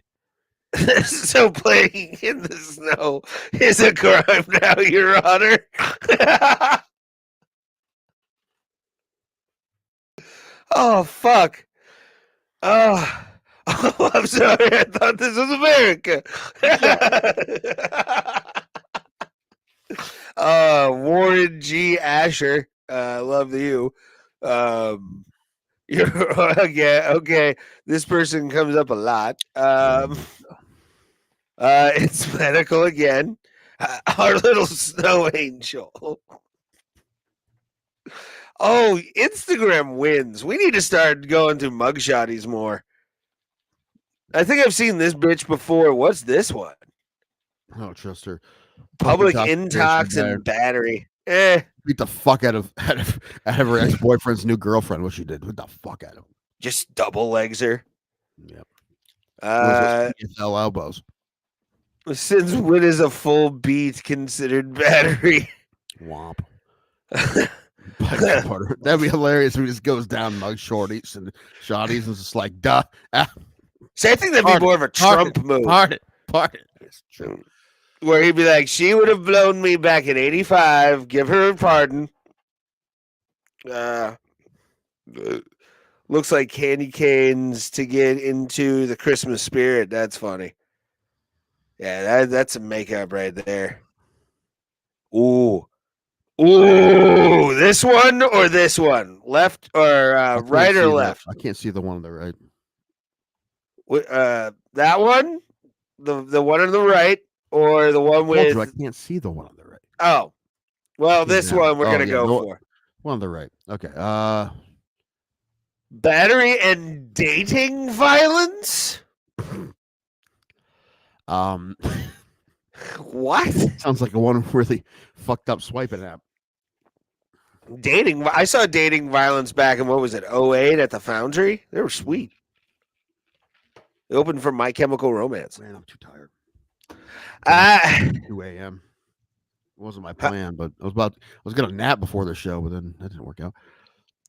[SPEAKER 1] So playing in the snow is a crime now, Your Honor. Oh, fuck. Oh, I'm sorry. I thought this was America. Warren G. Asher. Love you. You're okay. This person comes up a lot. It's medical again. Our little snow angel. Oh, Instagram wins. We need to start going to mugshotties more. I think I've seen this bitch before. What's this one?
[SPEAKER 2] Oh, trust her.
[SPEAKER 1] Public intox and battery.
[SPEAKER 2] Beat the fuck out of her ex-boyfriend's new girlfriend. What she did? What the fuck out of him?
[SPEAKER 1] Just double legs her.
[SPEAKER 2] Yep. Elbows.
[SPEAKER 1] Since when is a full beat considered battery?
[SPEAKER 2] Womp. That'd be hilarious if he just goes down mug shorties and shotties and just like duh.
[SPEAKER 1] See, I think that'd be more of a Trump move.
[SPEAKER 2] Pardon.
[SPEAKER 1] It's true. Where he'd be like, she would have blown me back in 85. Give her a pardon. Looks like candy canes to get into the Christmas spirit. That's funny. Yeah, that's some makeup right there. Ooh, this one or this one? Left or right or left?
[SPEAKER 2] I can't see the one on the right.
[SPEAKER 1] That one? The one on the right or the one with...
[SPEAKER 2] I can't see the one on the right.
[SPEAKER 1] Oh. Well, this one we're going to go for.
[SPEAKER 2] One on the right. Okay.
[SPEAKER 1] Battery and dating violence? What?
[SPEAKER 2] Sounds like a one really fucked up swiping app.
[SPEAKER 1] I saw dating violence back in, what was it, 08 at the Foundry? They were sweet. They opened for My Chemical Romance.
[SPEAKER 2] Man, I'm too tired.
[SPEAKER 1] 2
[SPEAKER 2] a.m. wasn't my plan, but I was gonna nap before the show, but then that didn't work out.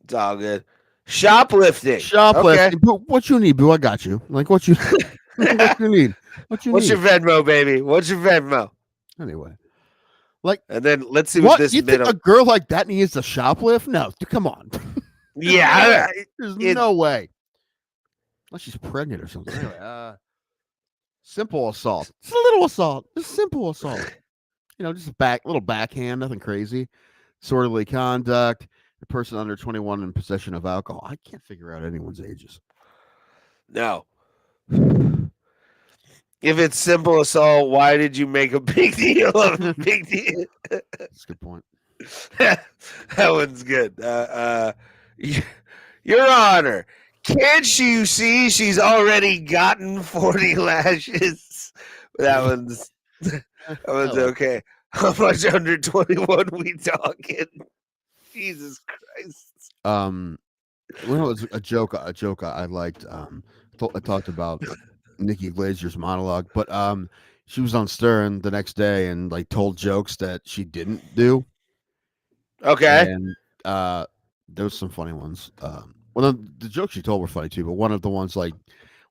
[SPEAKER 1] It's all good. Shoplifting.
[SPEAKER 2] Shoplifting. Boo, what you need, boo? I got you. Like what you what you need? What you
[SPEAKER 1] What's
[SPEAKER 2] need?
[SPEAKER 1] your Venmo, baby? What's your Venmo?
[SPEAKER 2] Anyway. Like,
[SPEAKER 1] and then let's see what this
[SPEAKER 2] you
[SPEAKER 1] middle.
[SPEAKER 2] think a girl like that needs to shoplift? No, come on.
[SPEAKER 1] Yeah,
[SPEAKER 2] there's no way. Unless she's pregnant or something. Anyway, simple assault. It's a little assault. Just simple assault. Just a little backhand, nothing crazy. Disorderly conduct. The person under 21 in possession of alcohol. I can't figure out anyone's ages.
[SPEAKER 1] No. If it's simple assault, why did you make a big deal of a big deal?
[SPEAKER 2] That's a good point.
[SPEAKER 1] That one's good. Your Honor, can't you see she's already gotten 40 lashes? That one's okay. How much under 21 we talking? Jesus Christ.
[SPEAKER 2] When it was a joke I liked. I talked about Nikki Glazer's monologue, but she was on Stern the next day and like told jokes that she didn't do.
[SPEAKER 1] Okay.
[SPEAKER 2] And there was some funny ones. Well, the jokes she told were funny too, but one of the ones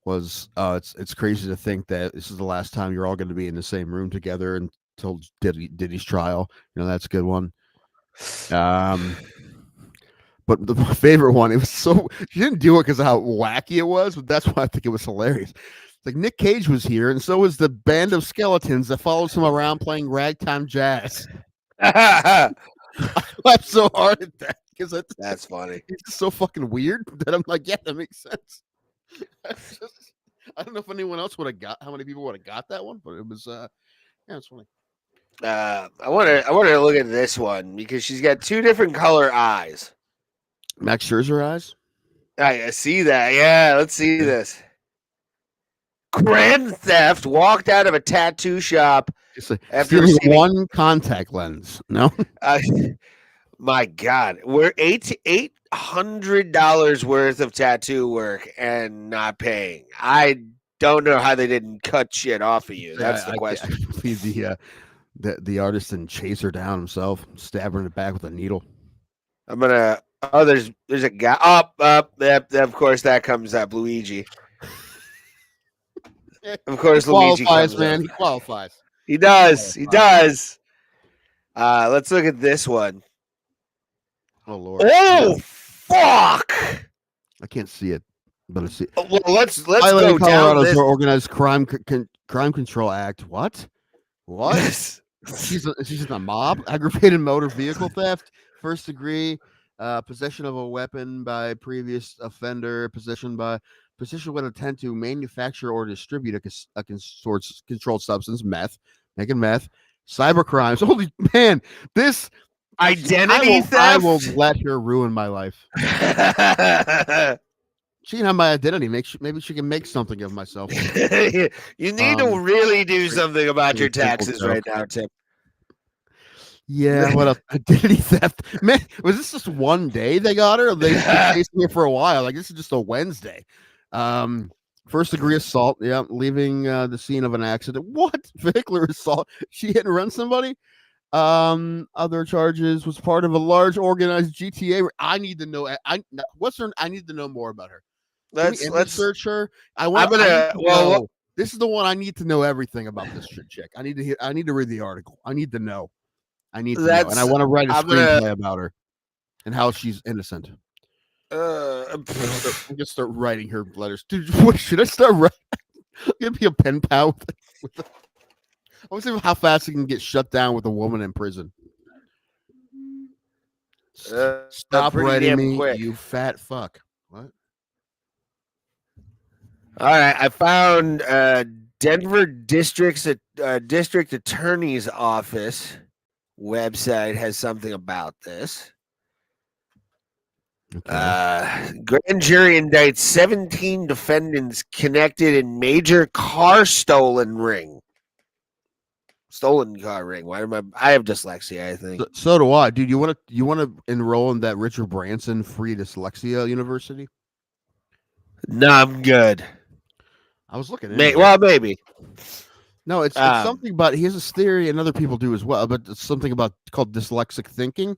[SPEAKER 2] was it's crazy to think that this is the last time you're all going to be in the same room together until Diddy's trial. That's a good one. But my favorite one, it was she didn't do it because of how wacky it was, but that's why I think it was hilarious. Like Nick Cage was here, and so was the band of skeletons that follows him around playing ragtime jazz. I laughed so hard at that because
[SPEAKER 1] that's funny.
[SPEAKER 2] It's just so fucking weird that I'm like, yeah, that makes sense. I don't know if anyone else would have got how many people would have got that one, but it was it's funny.
[SPEAKER 1] I want to look at this one because she's got two different color eyes.
[SPEAKER 2] Max Scherzer eyes.
[SPEAKER 1] I see that. Yeah, let's see this. Grand theft. Walked out of a tattoo shop
[SPEAKER 2] after receiving one contact lens. No.
[SPEAKER 1] My God, we're $800 worth of tattoo work and not paying. I don't know how they didn't cut shit off of you. That's the question.
[SPEAKER 2] I believe the artist didn't chase her down himself, stab her in the back with a needle.
[SPEAKER 1] I'm gonna. Oh, there's a guy. Up. Of course, that comes up. Luigi. Of course,
[SPEAKER 2] he
[SPEAKER 1] Luigi
[SPEAKER 2] qualifies,
[SPEAKER 1] comes
[SPEAKER 2] man.
[SPEAKER 1] up.
[SPEAKER 2] He qualifies.
[SPEAKER 1] He does. He does. Let's look at this one.
[SPEAKER 2] Oh Lord.
[SPEAKER 1] Oh fuck!
[SPEAKER 2] I can't see it, but I see.
[SPEAKER 1] Well, let's go down this.
[SPEAKER 2] Organized Crime Control Act. What? She's in a mob. Aggravated motor vehicle theft. First degree. Possession of a weapon by previous offender. Possession with intent to manufacture or distribute a controlled substance, making meth. Cyber crimes. Holy man, this
[SPEAKER 1] identity theft.
[SPEAKER 2] I will let her ruin my life. She can have my identity. Maybe she can make something of myself.
[SPEAKER 1] You need to really do something about your taxes right now, Tim.
[SPEAKER 2] Yeah, what else? Identity theft. Man, was this just one day they got her? Or they chasing her for a while. Like this is just a Wednesday. First degree assault. Yeah, leaving the scene of an accident. What? Vehicular assault. She hit and run somebody. Other charges was part of a large organized GTA. I need to know. What's her? I need to know more about her. Let's search her. This is the one I need to know everything about this chick. I need to read the article. I need to know. And I want to write a screenplay about her and how she's innocent. I'm gonna start writing her letters. Dude, what should I start writing? I'm gonna be a pen pal. I want to see how fast you can get shut down with a woman in prison. Stop writing me, quick. You fat fuck. What?
[SPEAKER 1] All right, I found Denver District Attorney's Office website has something about this. Okay. Grand jury indicts 17 defendants connected in major stolen car ring. Why am I have dyslexia, I think.
[SPEAKER 2] So do I. Dude, you want to enroll in that Richard Branson free dyslexia university?
[SPEAKER 1] No, I'm good.
[SPEAKER 2] I was looking at
[SPEAKER 1] maybe.
[SPEAKER 2] No, it's something about he has this theory, and other people do as well. But it's something about called dyslexic thinking,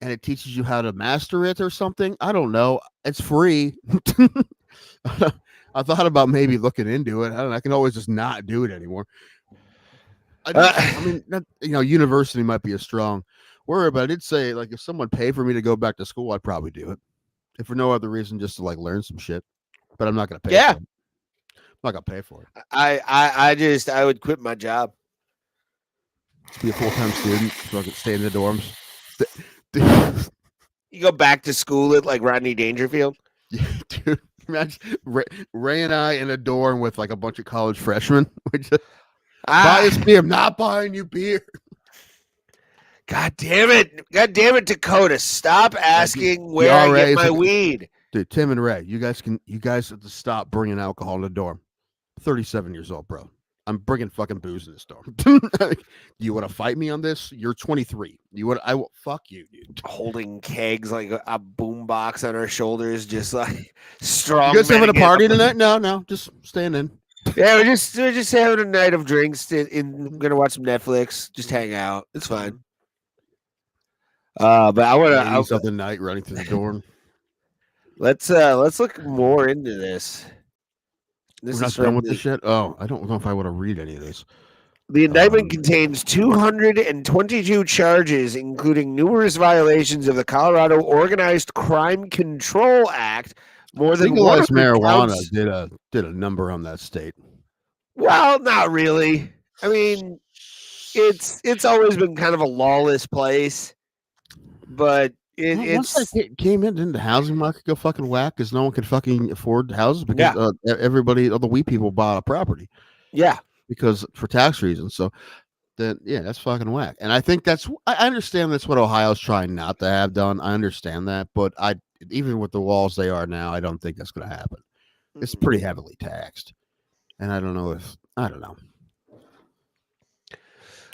[SPEAKER 2] and it teaches you how to master it or something. I don't know. It's free. I thought about maybe looking into it. I don't know. I can always just not do it anymore. I mean, university might be a strong word, but I did say, like, if someone paid for me to go back to school, I'd probably do it. If for no other reason, just to like learn some shit. But I'm not gonna pay.
[SPEAKER 1] Yeah.
[SPEAKER 2] For it. I'm not gonna pay for it.
[SPEAKER 1] I would quit my job.
[SPEAKER 2] Just be a full-time student. Fucking stay in the dorms.
[SPEAKER 1] You go back to school at like Rodney Dangerfield.
[SPEAKER 2] Yeah, dude. Imagine Ray and I in a dorm with like a bunch of college freshmen. We just buy us beer. I'm not buying you beer.
[SPEAKER 1] God damn it, Dakota! Stop asking where I get my weed.
[SPEAKER 2] Dude, Tim and Ray, you guys have to stop bringing alcohol in the dorm. 37 years old, bro. I'm bringing fucking booze in this dorm. You want to fight me on this? You're 23. I will fuck you, dude.
[SPEAKER 1] Holding kegs like a boombox on our shoulders, just like strong.
[SPEAKER 2] You guys having a party tonight? No, just staying in.
[SPEAKER 1] Yeah, we're just having a night of drinks. We're gonna watch some Netflix. Just hang out. It's fine. But I want to
[SPEAKER 2] Ladies of the night running through the dorm.
[SPEAKER 1] Let's look more into this.
[SPEAKER 2] We're not done with the shit. Oh, I don't know if I want to read any of this.
[SPEAKER 1] The indictment contains 222 charges, including numerous violations of the Colorado Organized Crime Control Act. More than
[SPEAKER 2] legalized marijuana did a number on that state.
[SPEAKER 1] Well, not really. I mean, it's always been kind of a lawless place, but
[SPEAKER 2] once that came in, didn't the housing market go fucking whack because no one could fucking afford houses because all the weed people bought a property.
[SPEAKER 1] Yeah,
[SPEAKER 2] because for tax reasons. So then, that's fucking whack. And I think I understand that's what Ohio's trying not to have done. I understand that, but even with the laws they are now, I don't think that's going to happen. Mm-hmm. It's pretty heavily taxed, and I don't know.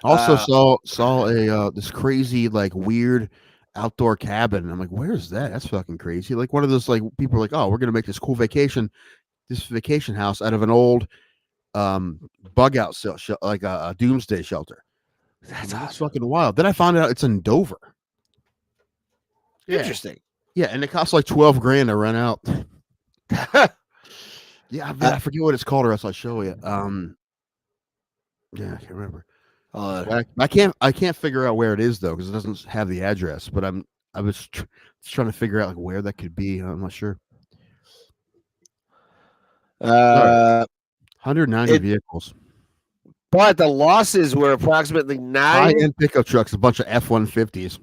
[SPEAKER 2] Also saw a this crazy like weird outdoor cabin. And I'm like, where's that? That's fucking crazy. Like one of those like people are like, oh, we're gonna make this cool vacation house out of an old bug out like a doomsday shelter. That's fucking wild. Then I found out it's in Dover.
[SPEAKER 1] Interesting.
[SPEAKER 2] Yeah, and it costs like $12,000 to rent out. Yeah, I forget what it's called, or else I'll show you. Yeah, I can't remember. I can't figure out where it is though, because it doesn't have the address. But I was trying to figure out like where that could be. I'm not sure. 190 vehicles.
[SPEAKER 1] But the losses were approximately
[SPEAKER 2] high-end pickup trucks, a bunch of F-150s.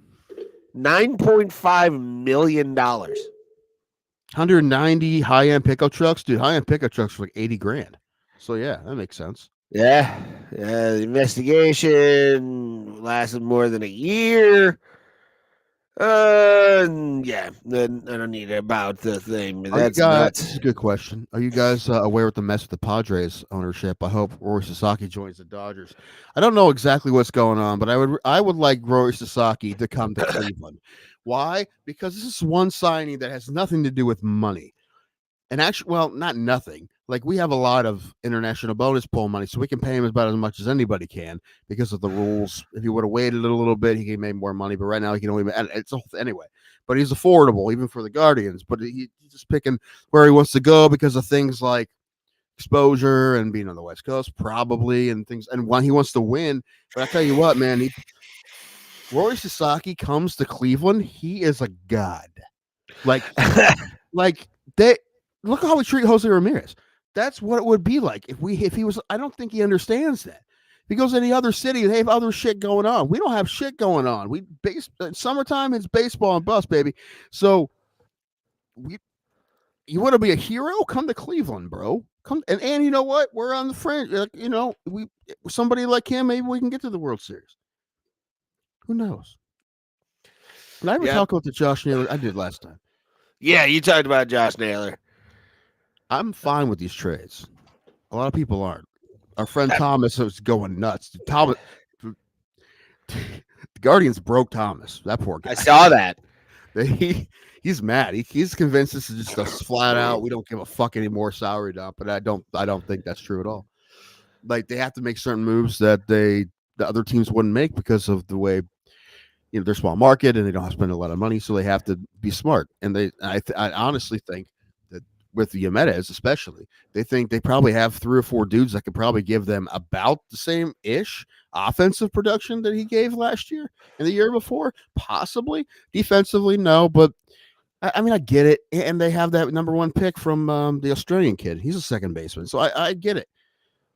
[SPEAKER 1] $9.5 million.
[SPEAKER 2] 190 high-end pickup trucks, dude. High-end pickup trucks for like $80,000. So yeah, that makes sense.
[SPEAKER 1] Yeah. The investigation lasted more than a year. Yeah. Then I don't need about the thing. That's
[SPEAKER 2] this is a good question. Are you guys aware of the mess with the Padres ownership? I hope Rory Sasaki joins the Dodgers. I don't know exactly what's going on, but I would like Rory Sasaki to come to Cleveland. Why? Because this is one signing that has nothing to do with money. And actually, well, not nothing. Like we have a lot of international bonus pool money, so we can pay him about as much as anybody can because of the rules. If he would have waited a little bit, he could make more money. But right now, he can only anyway. But he's affordable even for the Guardians. But he's just picking where he wants to go because of things like exposure and being on the West Coast, probably, and things. And when he wants to win, but I tell you what, man, Rory Sasaki comes to Cleveland, he is a god. Like they look how we treat Jose Ramirez. That's what it would be like if he was. I don't think he understands that. If he goes to any other city, they have other shit going on. We don't have shit going on. Summertime, it's baseball and bus, baby. So you want to be a hero? Come to Cleveland, bro. Come and you know what? We're on the fringe. Somebody like him, maybe we can get to the World Series. Who knows? Did I ever talk about the Josh Naylor? I did last time.
[SPEAKER 1] Yeah, you talked about Josh Naylor.
[SPEAKER 2] I'm fine with these trades. A lot of people aren't. Our friend Thomas was going nuts. Thomas, the Guardians broke Thomas. That poor guy.
[SPEAKER 1] I saw that.
[SPEAKER 2] He's mad. He's convinced this is just flat out. We don't give a fuck anymore salary dump. But I don't think that's true at all. like they have to make certain moves that the other teams wouldn't make because of the way they're small market and they don't have to spend a lot of money, so they have to be smart. And I honestly think that with the Jimenez especially, they think they probably have 3 or 4 dudes that could probably give them about the same ish offensive production that he gave last year and the year before, possibly. Defensively, no, but I mean, I get it. And they have that number 1 pick from the Australian kid. He's a second baseman, so I get it.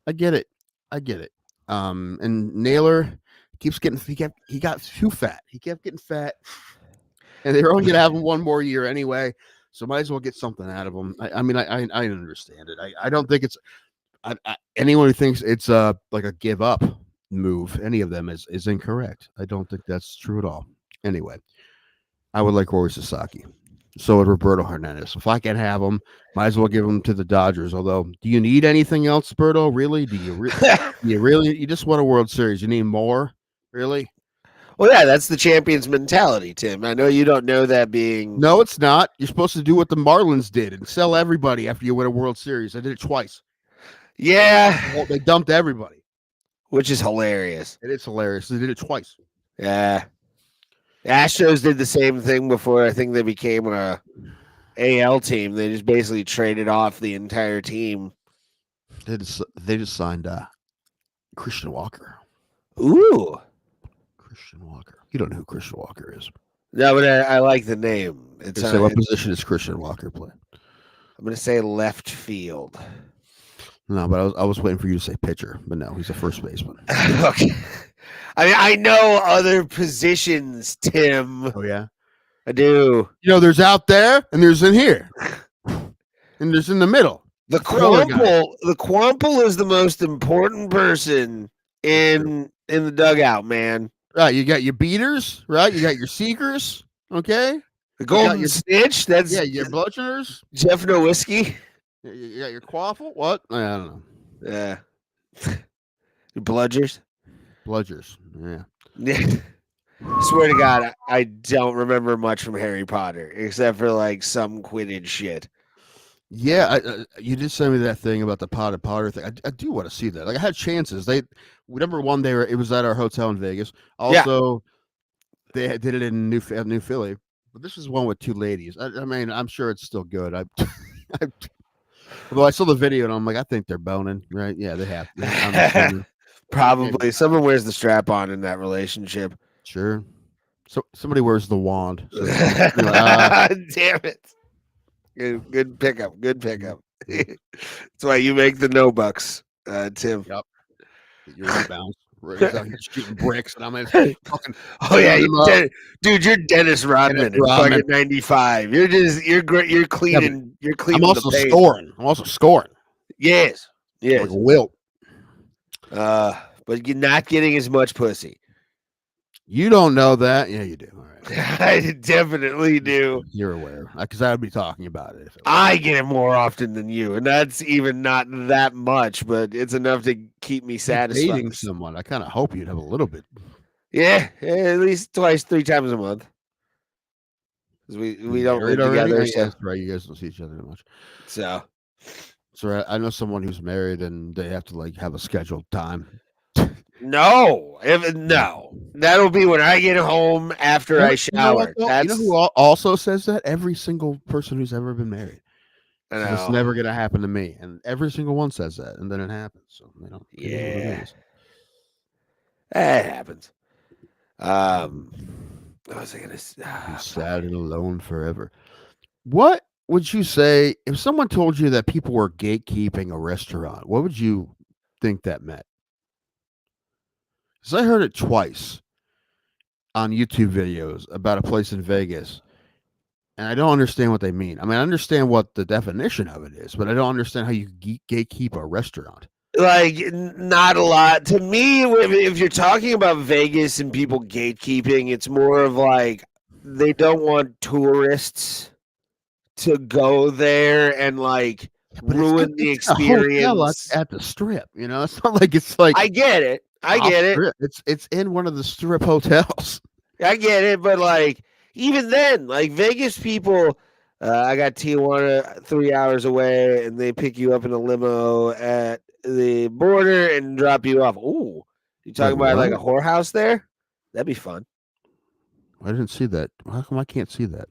[SPEAKER 2] I get it. And Naylor keeps getting he got too fat. He kept getting fat, and they're only gonna have him 1 more year anyway. So might as well get something out of him. I mean, I understand it. I don't think it's anyone who thinks it's like a give up move. Any of them is incorrect. I don't think that's true at all. Anyway, I would like Rory Sasaki. So would Roberto Hernandez. If I can have him, might as well give him to the Dodgers. Although, do you need anything else, Berto? Really? Do you really? You just won a World Series. You need more? Really?
[SPEAKER 1] Well, yeah, that's the champion's mentality, Tim. I know you don't know that being.
[SPEAKER 2] No, it's not. You're supposed to do what the Marlins did and sell everybody after you win a World Series. I did it twice.
[SPEAKER 1] Yeah.
[SPEAKER 2] They dumped everybody.
[SPEAKER 1] Which is hilarious.
[SPEAKER 2] It is hilarious. They did it twice.
[SPEAKER 1] Yeah. Astros did the same thing before I think they became a AL team. They just basically traded off the entire team.
[SPEAKER 2] They just signed Christian Walker.
[SPEAKER 1] Ooh.
[SPEAKER 2] Christian Walker. You don't know who Christian Walker is.
[SPEAKER 1] No, but I like the name. It's
[SPEAKER 2] what position does Christian Walker play?
[SPEAKER 1] I'm going to say left field.
[SPEAKER 2] No, but I was waiting for you to say pitcher, but no, he's a first baseman.
[SPEAKER 1] Okay. I mean, I know other positions, Tim.
[SPEAKER 2] Oh, yeah?
[SPEAKER 1] I do.
[SPEAKER 2] There's out there, and there's in here. And there's in the middle.
[SPEAKER 1] The Quample is the most important person in the dugout, man.
[SPEAKER 2] Right, you got your beaters, right? You got your seekers, okay?
[SPEAKER 1] The Golden Snitch, that's...
[SPEAKER 2] Yeah, your bludgeoners.
[SPEAKER 1] Jeff Nowinski.
[SPEAKER 2] You got your quaffle? What? I don't know.
[SPEAKER 1] Yeah. Your bludgers?
[SPEAKER 2] Bludgers, yeah.
[SPEAKER 1] Swear to God, I don't remember much from Harry Potter except for like some Quidditch shit.
[SPEAKER 2] Yeah, you did send me that thing about the Potter thing. I do want to see that. Like I had chances. Number one, it was at our hotel in Vegas. Also, they did it in New Philly. But this is one with 2 ladies. I mean, I'm sure it's still good. Although I saw the video and I'm like, I think they're boning, right? Yeah, they have.
[SPEAKER 1] Probably. Someone wears the strap on in that relationship.
[SPEAKER 2] Sure. So somebody wears the wand. So,
[SPEAKER 1] damn it. Good pickup. Good pickup. That's why you make the no bucks, Tim.
[SPEAKER 2] Yep. Your rebounds. You're shooting bricks, and I'm in fucking.
[SPEAKER 1] Oh yeah, dude, you're Dennis Rodman in fucking '95. You're cleaning. You're cleaning.
[SPEAKER 2] I'm also scoring.
[SPEAKER 1] Yes.
[SPEAKER 2] Like Wilt.
[SPEAKER 1] But you're not getting as much pussy.
[SPEAKER 2] You don't know that. Yeah, you do. All right.
[SPEAKER 1] I definitely do.
[SPEAKER 2] You're aware. Because I would be talking about it.
[SPEAKER 1] I get it more often than you. And that's even not that much, but it's enough to keep me satisfied.
[SPEAKER 2] Dating someone. I kind of hope you'd have a little bit.
[SPEAKER 1] Yeah, at least 3 times a month. Because we don't live together. So.
[SPEAKER 2] That's right. You guys don't see each other that much.
[SPEAKER 1] So
[SPEAKER 2] I know someone who's married and they have to have a scheduled time.
[SPEAKER 1] No, that'll be when I get home after I shower.
[SPEAKER 2] You know who also says that? Every single person who's ever been married. It's never gonna happen to me, and every single one says that, and then it happens. So they don't.
[SPEAKER 1] Yeah, that happens. What was I gonna say?
[SPEAKER 2] Be sad and alone forever. What would you say if someone told you that people were gatekeeping a restaurant? What would you think that meant? Because I heard it twice on YouTube videos about a place in Vegas, and I don't understand what they mean. I mean, I understand what the definition of it is, but I don't understand how you gatekeep a restaurant.
[SPEAKER 1] Like, not a lot. To me, if you're talking about Vegas and people gatekeeping, it's more of like they don't want tourists to go there and ruin the experience.
[SPEAKER 2] At the strip, it's not like it's like
[SPEAKER 1] I get it.
[SPEAKER 2] It's in one of the strip hotels.
[SPEAKER 1] I get it, but even then, Vegas people, I got Tijuana 3 hours away, and they pick you up in a limo at the border and drop you off. Ooh, you talking
[SPEAKER 2] Wait,
[SPEAKER 1] about like a
[SPEAKER 2] what?
[SPEAKER 1] whorehouse there? That'd be fun.
[SPEAKER 2] I didn't see that. How come I can't see that?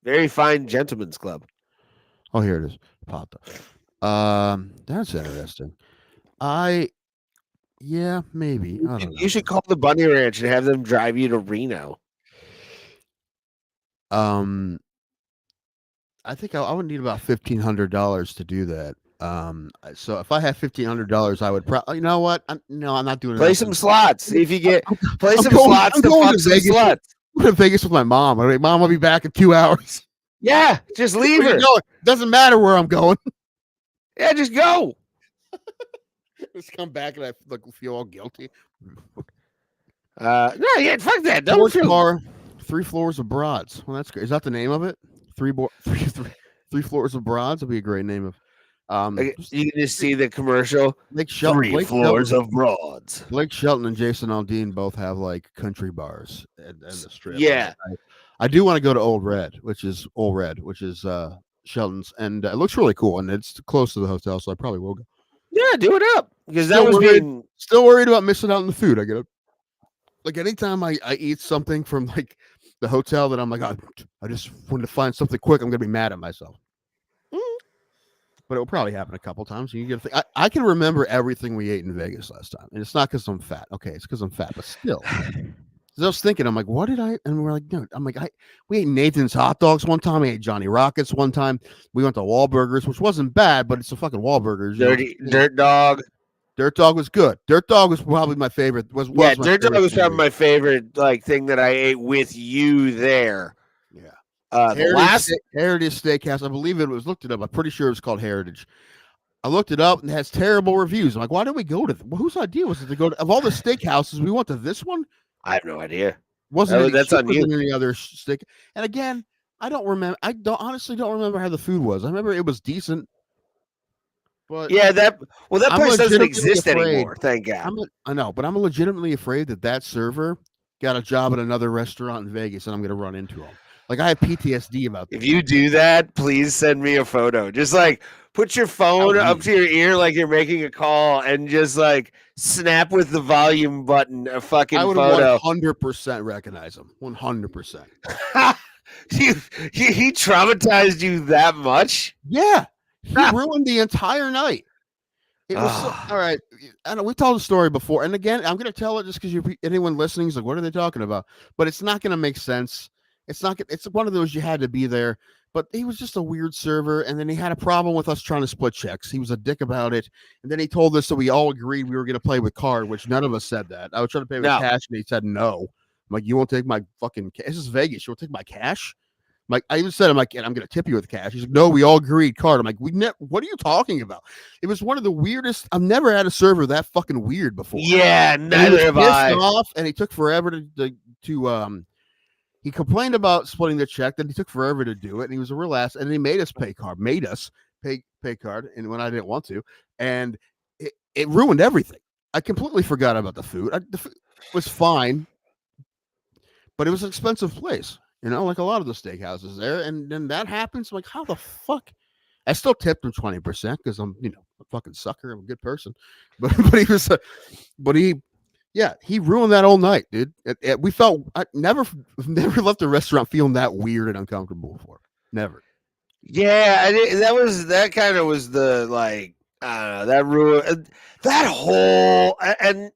[SPEAKER 1] Very fine gentleman's club.
[SPEAKER 2] Oh, here it is. Plata. That's interesting. Yeah, maybe. I don't know.
[SPEAKER 1] You should call the Bunny Ranch and have them drive you to Reno.
[SPEAKER 2] I think I would need about $1,500 to do that. So if I had $1,500, I would probably. You know what? I'm not doing it.
[SPEAKER 1] Play some slots. See if you get play some
[SPEAKER 2] going-
[SPEAKER 1] slots
[SPEAKER 2] I'm
[SPEAKER 1] to
[SPEAKER 2] going
[SPEAKER 1] fuck
[SPEAKER 2] to
[SPEAKER 1] some
[SPEAKER 2] Vegas.
[SPEAKER 1] sluts.
[SPEAKER 2] I'm going to Vegas with my mom. I'm like, Mom, I'll be back in 2 hours.
[SPEAKER 1] Yeah, just leave
[SPEAKER 2] Where
[SPEAKER 1] her.
[SPEAKER 2] you going? Doesn't matter where I'm going.
[SPEAKER 1] Yeah, just go.
[SPEAKER 2] Just come back and I feel all guilty.
[SPEAKER 1] No, yeah, fuck that. Don't
[SPEAKER 2] Fourth
[SPEAKER 1] feel.
[SPEAKER 2] floor, 3 floors of broads. Well, that's great. Is that the name of it? Three floors of broads would be a great name of.
[SPEAKER 1] You can just see the commercial.
[SPEAKER 2] Blake Shelton,
[SPEAKER 1] of broads.
[SPEAKER 2] Blake Shelton and Jason Aldean both have like country bars and the strip.
[SPEAKER 1] Yeah.
[SPEAKER 2] I do want to go to Old Red, which is Shelton's, and it looks really cool, and it's close to the hotel, so I probably will go.
[SPEAKER 1] Yeah, do it up because
[SPEAKER 2] Still
[SPEAKER 1] that was
[SPEAKER 2] worried-
[SPEAKER 1] being.
[SPEAKER 2] Still worried about missing out on the food. I get it. Like anytime I eat something from like the hotel that I'm like, I just wanted to find something quick, I'm gonna be mad at myself. But it will probably happen a couple times. You get I can remember everything we ate in Vegas last time, and it's not because I'm fat. Okay, it's because I'm fat, but still. I was thinking, I'm like, what did I? And we're like, no. I'm like, we ate Nathan's hot dogs one time. We ate Johnny Rockets one time. We went to Wahlburgers, which wasn't bad, but it's a fucking Wahlburgers.
[SPEAKER 1] Dirt Dog.
[SPEAKER 2] Dirt Dog was good. Dirt Dog was probably my favorite.
[SPEAKER 1] Yeah, Dirt Dog was probably my favorite thing that I ate with you there.
[SPEAKER 2] Yeah.
[SPEAKER 1] The last
[SPEAKER 2] Heritage Steakhouse, I believe it was looked it up. I'm pretty sure it was called Heritage. I looked it up and it has terrible reviews. I'm like, why did we go to? Whose idea was it to go to? Of all the steakhouses, we went to this one.
[SPEAKER 1] I have no idea.
[SPEAKER 2] That's on you. Than any other steak. And again, I don't remember. Honestly don't remember how the food was. I remember it was decent. But
[SPEAKER 1] yeah, that place doesn't exist anymore. Thank God.
[SPEAKER 2] I know, but I'm legitimately afraid that server got a job at another restaurant in Vegas, and I'm going to run into him. Like I have PTSD about that.
[SPEAKER 1] If you do that, please send me a photo. Just like put your phone up to your ear like you're making a call, and just like snap with the volume button a fucking photo.
[SPEAKER 2] I would 100% recognize him. 100%.
[SPEAKER 1] He traumatized you that much?
[SPEAKER 2] Yeah. He ruined the entire night. It was all right. I know we told the story before, and again, I'm going to tell it just because anyone listening is like, "What are they talking about?" But it's not going to make sense. It's not. It's one of those you had to be there. But he was just a weird server, and then he had a problem with us trying to split checks. He was a dick about it, and then he told us that we all agreed we were going to play with card, which none of us said that. I was trying to pay with cash, and he said no. I'm like, you won't take my fucking cash. This is Vegas. You won't take my cash. I'm like, I even said, I'm like, and I'm going to tip you with cash. He's like, no, we all agreed card. I'm like, what are you talking about? It was one of the weirdest. I've never had a server that fucking weird before.
[SPEAKER 1] Yeah, neither have I.
[SPEAKER 2] Off, and he took forever to he complained about splitting the check. Then he took forever to do it, and he was a real ass. And he made us pay card, pay card, and when I didn't want to, and it ruined everything. I completely forgot about the food. The food was fine, but it was an expensive place. You know, like a lot of the steakhouses there. And then that happens. I'm like, how the fuck? I still tipped him 20% because I'm, a fucking sucker. I'm a good person. But he ruined that whole night, dude. We felt I never left the restaurant feeling that weird and uncomfortable before. Never.
[SPEAKER 1] Yeah, that kind of was the like I don't know, that ruined that whole and.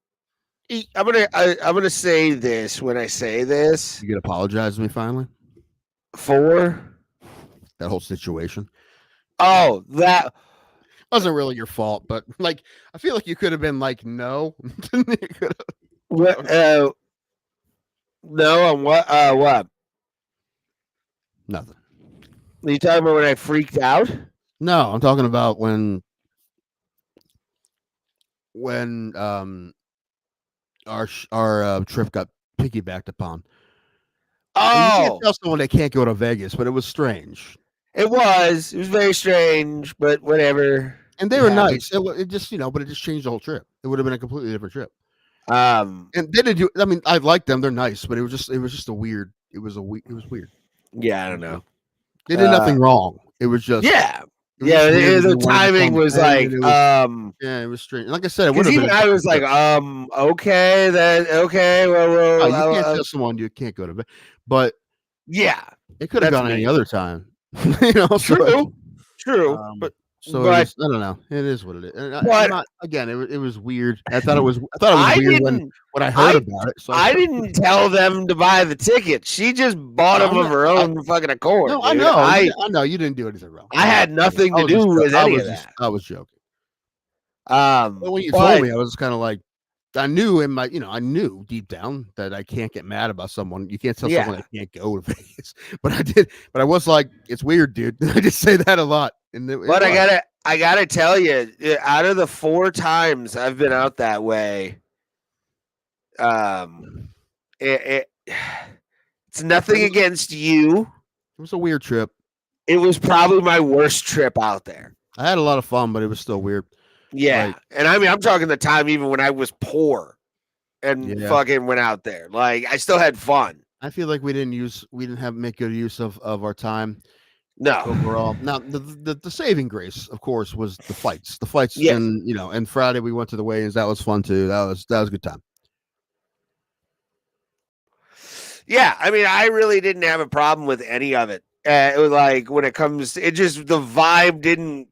[SPEAKER 1] I'm gonna say this when I say this.
[SPEAKER 2] You gonna apologize to me finally
[SPEAKER 1] for
[SPEAKER 2] that whole situation?
[SPEAKER 1] Oh, that
[SPEAKER 2] wasn't really your fault, but like I feel like you could have been like, no.
[SPEAKER 1] What? No, on what? What?
[SPEAKER 2] Nothing.
[SPEAKER 1] Are you talking about when I freaked out?
[SPEAKER 2] No, I'm talking about when our trip got piggybacked upon.
[SPEAKER 1] Oh,
[SPEAKER 2] you can't tell someone they can't go to Vegas, but it was strange.
[SPEAKER 1] It was very strange, but whatever.
[SPEAKER 2] And they were nice. It just, but it just changed the whole trip. It would have been a completely different trip. And they didn't do. I mean, I like them; they're nice, but it was just a weird. It was weird.
[SPEAKER 1] Yeah, I don't know.
[SPEAKER 2] They did nothing wrong. It was just
[SPEAKER 1] Yeah.
[SPEAKER 2] It was just weird that they
[SPEAKER 1] The
[SPEAKER 2] wanted to
[SPEAKER 1] timing
[SPEAKER 2] come
[SPEAKER 1] was
[SPEAKER 2] in,
[SPEAKER 1] like,
[SPEAKER 2] and yeah, it was strange. Like I said, it would
[SPEAKER 1] because
[SPEAKER 2] have been
[SPEAKER 1] even
[SPEAKER 2] a
[SPEAKER 1] I
[SPEAKER 2] different
[SPEAKER 1] was like,
[SPEAKER 2] trip.
[SPEAKER 1] okay, then okay,
[SPEAKER 2] No,
[SPEAKER 1] well,
[SPEAKER 2] you can't tell someone you can't go to bed, but
[SPEAKER 1] yeah,
[SPEAKER 2] it could have
[SPEAKER 1] that's
[SPEAKER 2] gone any
[SPEAKER 1] me.
[SPEAKER 2] other time, you know.
[SPEAKER 1] True,
[SPEAKER 2] So it
[SPEAKER 1] but
[SPEAKER 2] was. I don't know. It is what it is. And I'm
[SPEAKER 1] but
[SPEAKER 2] not. Again, it was weird. I thought it was. I thought it was
[SPEAKER 1] I
[SPEAKER 2] weird
[SPEAKER 1] didn't.
[SPEAKER 2] when I heard
[SPEAKER 1] I
[SPEAKER 2] about it. So
[SPEAKER 1] I didn't tell them to buy the ticket. She just bought them
[SPEAKER 2] I'm
[SPEAKER 1] of
[SPEAKER 2] not,
[SPEAKER 1] her own fucking accord,
[SPEAKER 2] no, I
[SPEAKER 1] dude.
[SPEAKER 2] know. I know you didn't do anything wrong.
[SPEAKER 1] I had nothing to do with any of that.
[SPEAKER 2] I was joking. But when you told
[SPEAKER 1] But
[SPEAKER 2] me, I was kind of like, I knew in my, I knew deep down that I can't get mad about someone. You can't tell someone
[SPEAKER 1] yeah,
[SPEAKER 2] they can't go to Vegas. But I did. But I was like, it's weird, dude. I just say that a lot, and it
[SPEAKER 1] but
[SPEAKER 2] was.
[SPEAKER 1] I gotta tell you, out of the 4 times I've been out that way, it it's nothing against you.
[SPEAKER 2] It was a weird trip.
[SPEAKER 1] It was probably my worst trip out there.
[SPEAKER 2] I had a lot of fun, but it was still weird.
[SPEAKER 1] Yeah,
[SPEAKER 2] Like,
[SPEAKER 1] and I mean, I'm talking the time even when I was poor and
[SPEAKER 2] yeah.
[SPEAKER 1] fucking went out there. Like, I still had fun.
[SPEAKER 2] I feel like we didn't have make good use of our time
[SPEAKER 1] No,
[SPEAKER 2] overall. Now the saving grace, of course, was the fights. The fights,
[SPEAKER 1] yeah,
[SPEAKER 2] and Friday we went to the weigh-ins. That was fun too. That was a good time.
[SPEAKER 1] yeah. I mean, I really didn't have a problem with any of it. It was like when it comes, it just the vibe didn't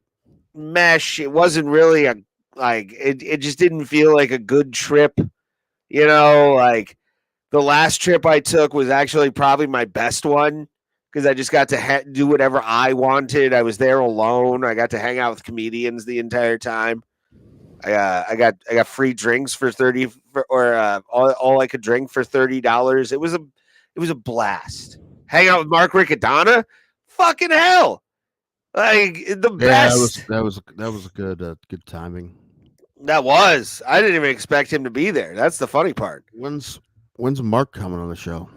[SPEAKER 1] mesh. It wasn't really it just didn't feel like a good trip. Like the last trip I took was actually probably my best one because I just got to do whatever I wanted. I was there alone. I got to hang out with comedians the entire time. I got free drinks for 30 or all I could drink for $30. It was a blast. Hang out with Mark Riccadonna, fucking hell, like the best.
[SPEAKER 2] That was a good timing.
[SPEAKER 1] That was. I didn't even expect him to be there. That's the funny part.
[SPEAKER 2] When's Mark coming on the show?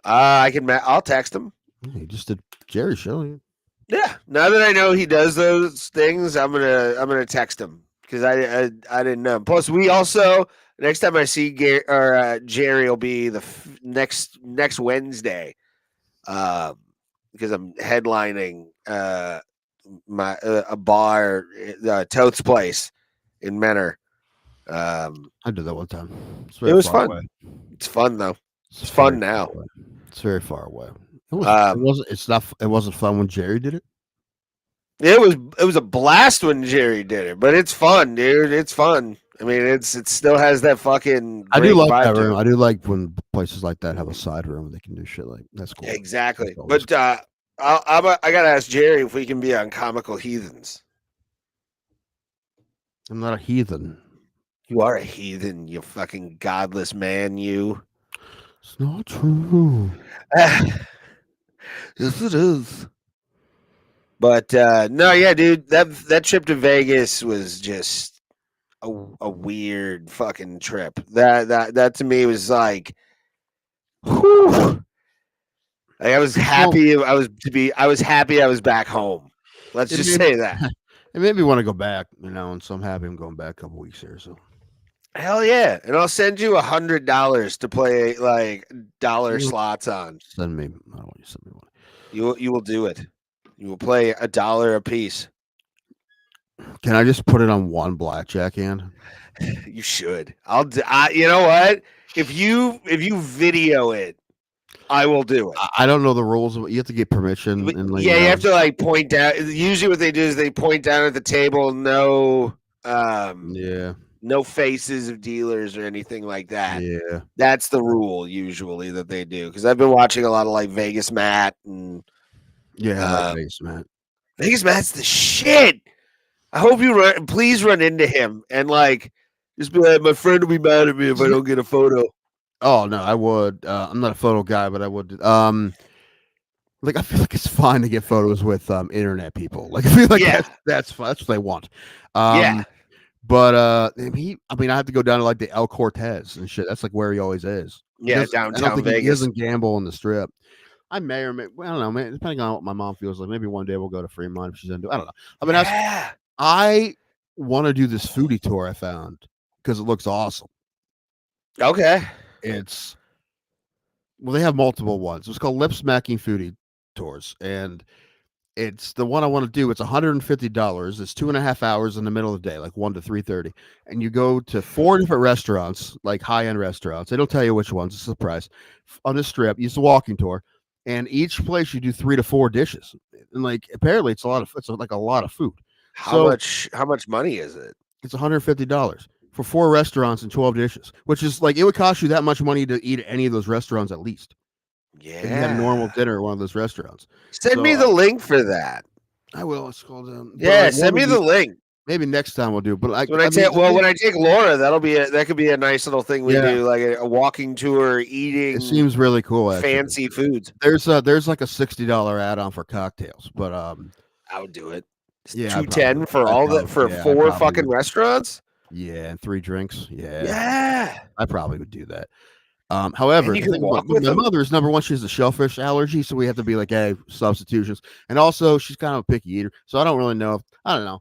[SPEAKER 1] I'll text him.
[SPEAKER 2] He just did Jerry's show.
[SPEAKER 1] Yeah. Now that I know he does those things, I'm gonna text him because I didn't know. Plus, we also next time I see Jerry will be the next Wednesday, because I'm headlining my a bar, Toth's Place in Menor.
[SPEAKER 2] I did that one time.
[SPEAKER 1] It was fun. Away. It's fun though. It's fun now.
[SPEAKER 2] It's very far away. It wasn't fun when Jerry did it.
[SPEAKER 1] It was a blast when Jerry did it, but it's fun, dude. It's fun. I mean, it still has that fucking.
[SPEAKER 2] I do like that room. I do like when places like that have a side room they can do shit like that's cool.
[SPEAKER 1] Exactly. But I gotta ask Jerry if we can be on Comical Heathens.
[SPEAKER 2] I'm not a heathen.
[SPEAKER 1] You are a heathen, you fucking godless man. You.
[SPEAKER 2] It's not true.
[SPEAKER 1] Yes, it is. But no, yeah, dude, that trip to Vegas was just a weird fucking trip. That to me was like, whew. Like, I was happy. I was happy. I was back home. Let's just say that.
[SPEAKER 2] It made me want to go back, and so I'm happy I'm going back a couple weeks here. So.
[SPEAKER 1] Hell yeah. And I'll send you $100 to play like dollar slots on.
[SPEAKER 2] Send me. I don't want you to send me one.
[SPEAKER 1] You will do it. You will play $1 a piece.
[SPEAKER 2] Can I just put it on one blackjack hand?
[SPEAKER 1] You should. You know what? If you video it, I will do it.
[SPEAKER 2] I don't know the rules. You have to get permission.
[SPEAKER 1] You have to like point down. Usually what they do is they point down at the table. No. No faces of dealers or anything like that.
[SPEAKER 2] Yeah.
[SPEAKER 1] That's the rule usually that they do. Because I've been watching a lot of like Vegas Matt and
[SPEAKER 2] Vegas Matt.
[SPEAKER 1] Vegas Matt's the shit. I hope you please run into him and like just be like, my friend will be mad at me if I don't get a photo.
[SPEAKER 2] Oh no, I would. I'm not a photo guy, but I would. Like I feel like it's fine to get photos with internet people. Like I feel like that's fun. That's what they want. But I have to go down to like the El Cortez and shit. That's like where he always is.
[SPEAKER 1] Downtown
[SPEAKER 2] I don't think
[SPEAKER 1] Vegas.
[SPEAKER 2] He doesn't gamble on the strip. I may or may. Well, I don't know, man. Depending on what my mom feels like, maybe one day we'll go to Fremont if she's into. I don't know. I mean, I want to do this foodie tour I found because it looks awesome.
[SPEAKER 1] Okay.
[SPEAKER 2] They have multiple ones. It's called Lip Smacking Foodie. tours, and it's the one I want to do. It's $150. It's 2.5 hours in the middle of the day, like 1 to 3:30, and you go to 4 different restaurants, like high-end restaurants. They don't tell you which ones. It's a surprise. On the strip, it's a walking tour, and each place you do 3 to 4 dishes, and like apparently it's a lot of like a lot of food.
[SPEAKER 1] How much money is it?
[SPEAKER 2] It's $150 for 4 restaurants and 12 dishes, which is like it would cost you that much money to eat at any of those restaurants at least.
[SPEAKER 1] Yeah.
[SPEAKER 2] If you had a normal dinner at one of those restaurants.
[SPEAKER 1] Send me the link for that.
[SPEAKER 2] I will. It's called.
[SPEAKER 1] Yeah, send me the link.
[SPEAKER 2] Maybe next time we'll do. But
[SPEAKER 1] when I take Laura, that could be a nice little thing we do, like a walking tour, eating.
[SPEAKER 2] It seems really cool. Actually.
[SPEAKER 1] Fancy foods.
[SPEAKER 2] There's like a $60 add-on for cocktails, but
[SPEAKER 1] I would do it.
[SPEAKER 2] Yeah,
[SPEAKER 1] $210 for all that for 4 fucking restaurants.
[SPEAKER 2] Yeah, and 3 drinks.
[SPEAKER 1] Yeah.
[SPEAKER 2] I probably would do that. However, my mother's number one. She has a shellfish allergy, so we have to be like, hey, substitutions. And also, she's kind of a picky eater, so I don't really know. I don't know.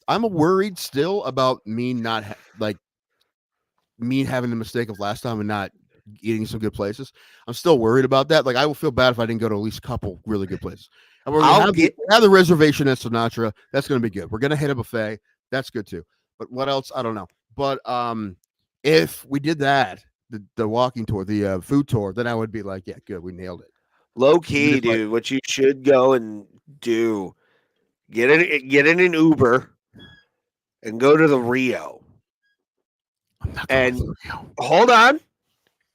[SPEAKER 2] I'm worried still about me not me having the mistake of last time and not eating some good places. I'm still worried about that. Like, I will feel bad if I didn't go to at least a couple really good places. And we're gonna have the reservation at Sinatra. That's going to be good. We're going to hit a buffet. That's good too. But what else? I don't know. But if we did that, the walking tour, the food tour, then I would be like, yeah, good. We nailed it.
[SPEAKER 1] Low key, dude. What you should go and do, get in an Uber and go to the Rio. And hold on.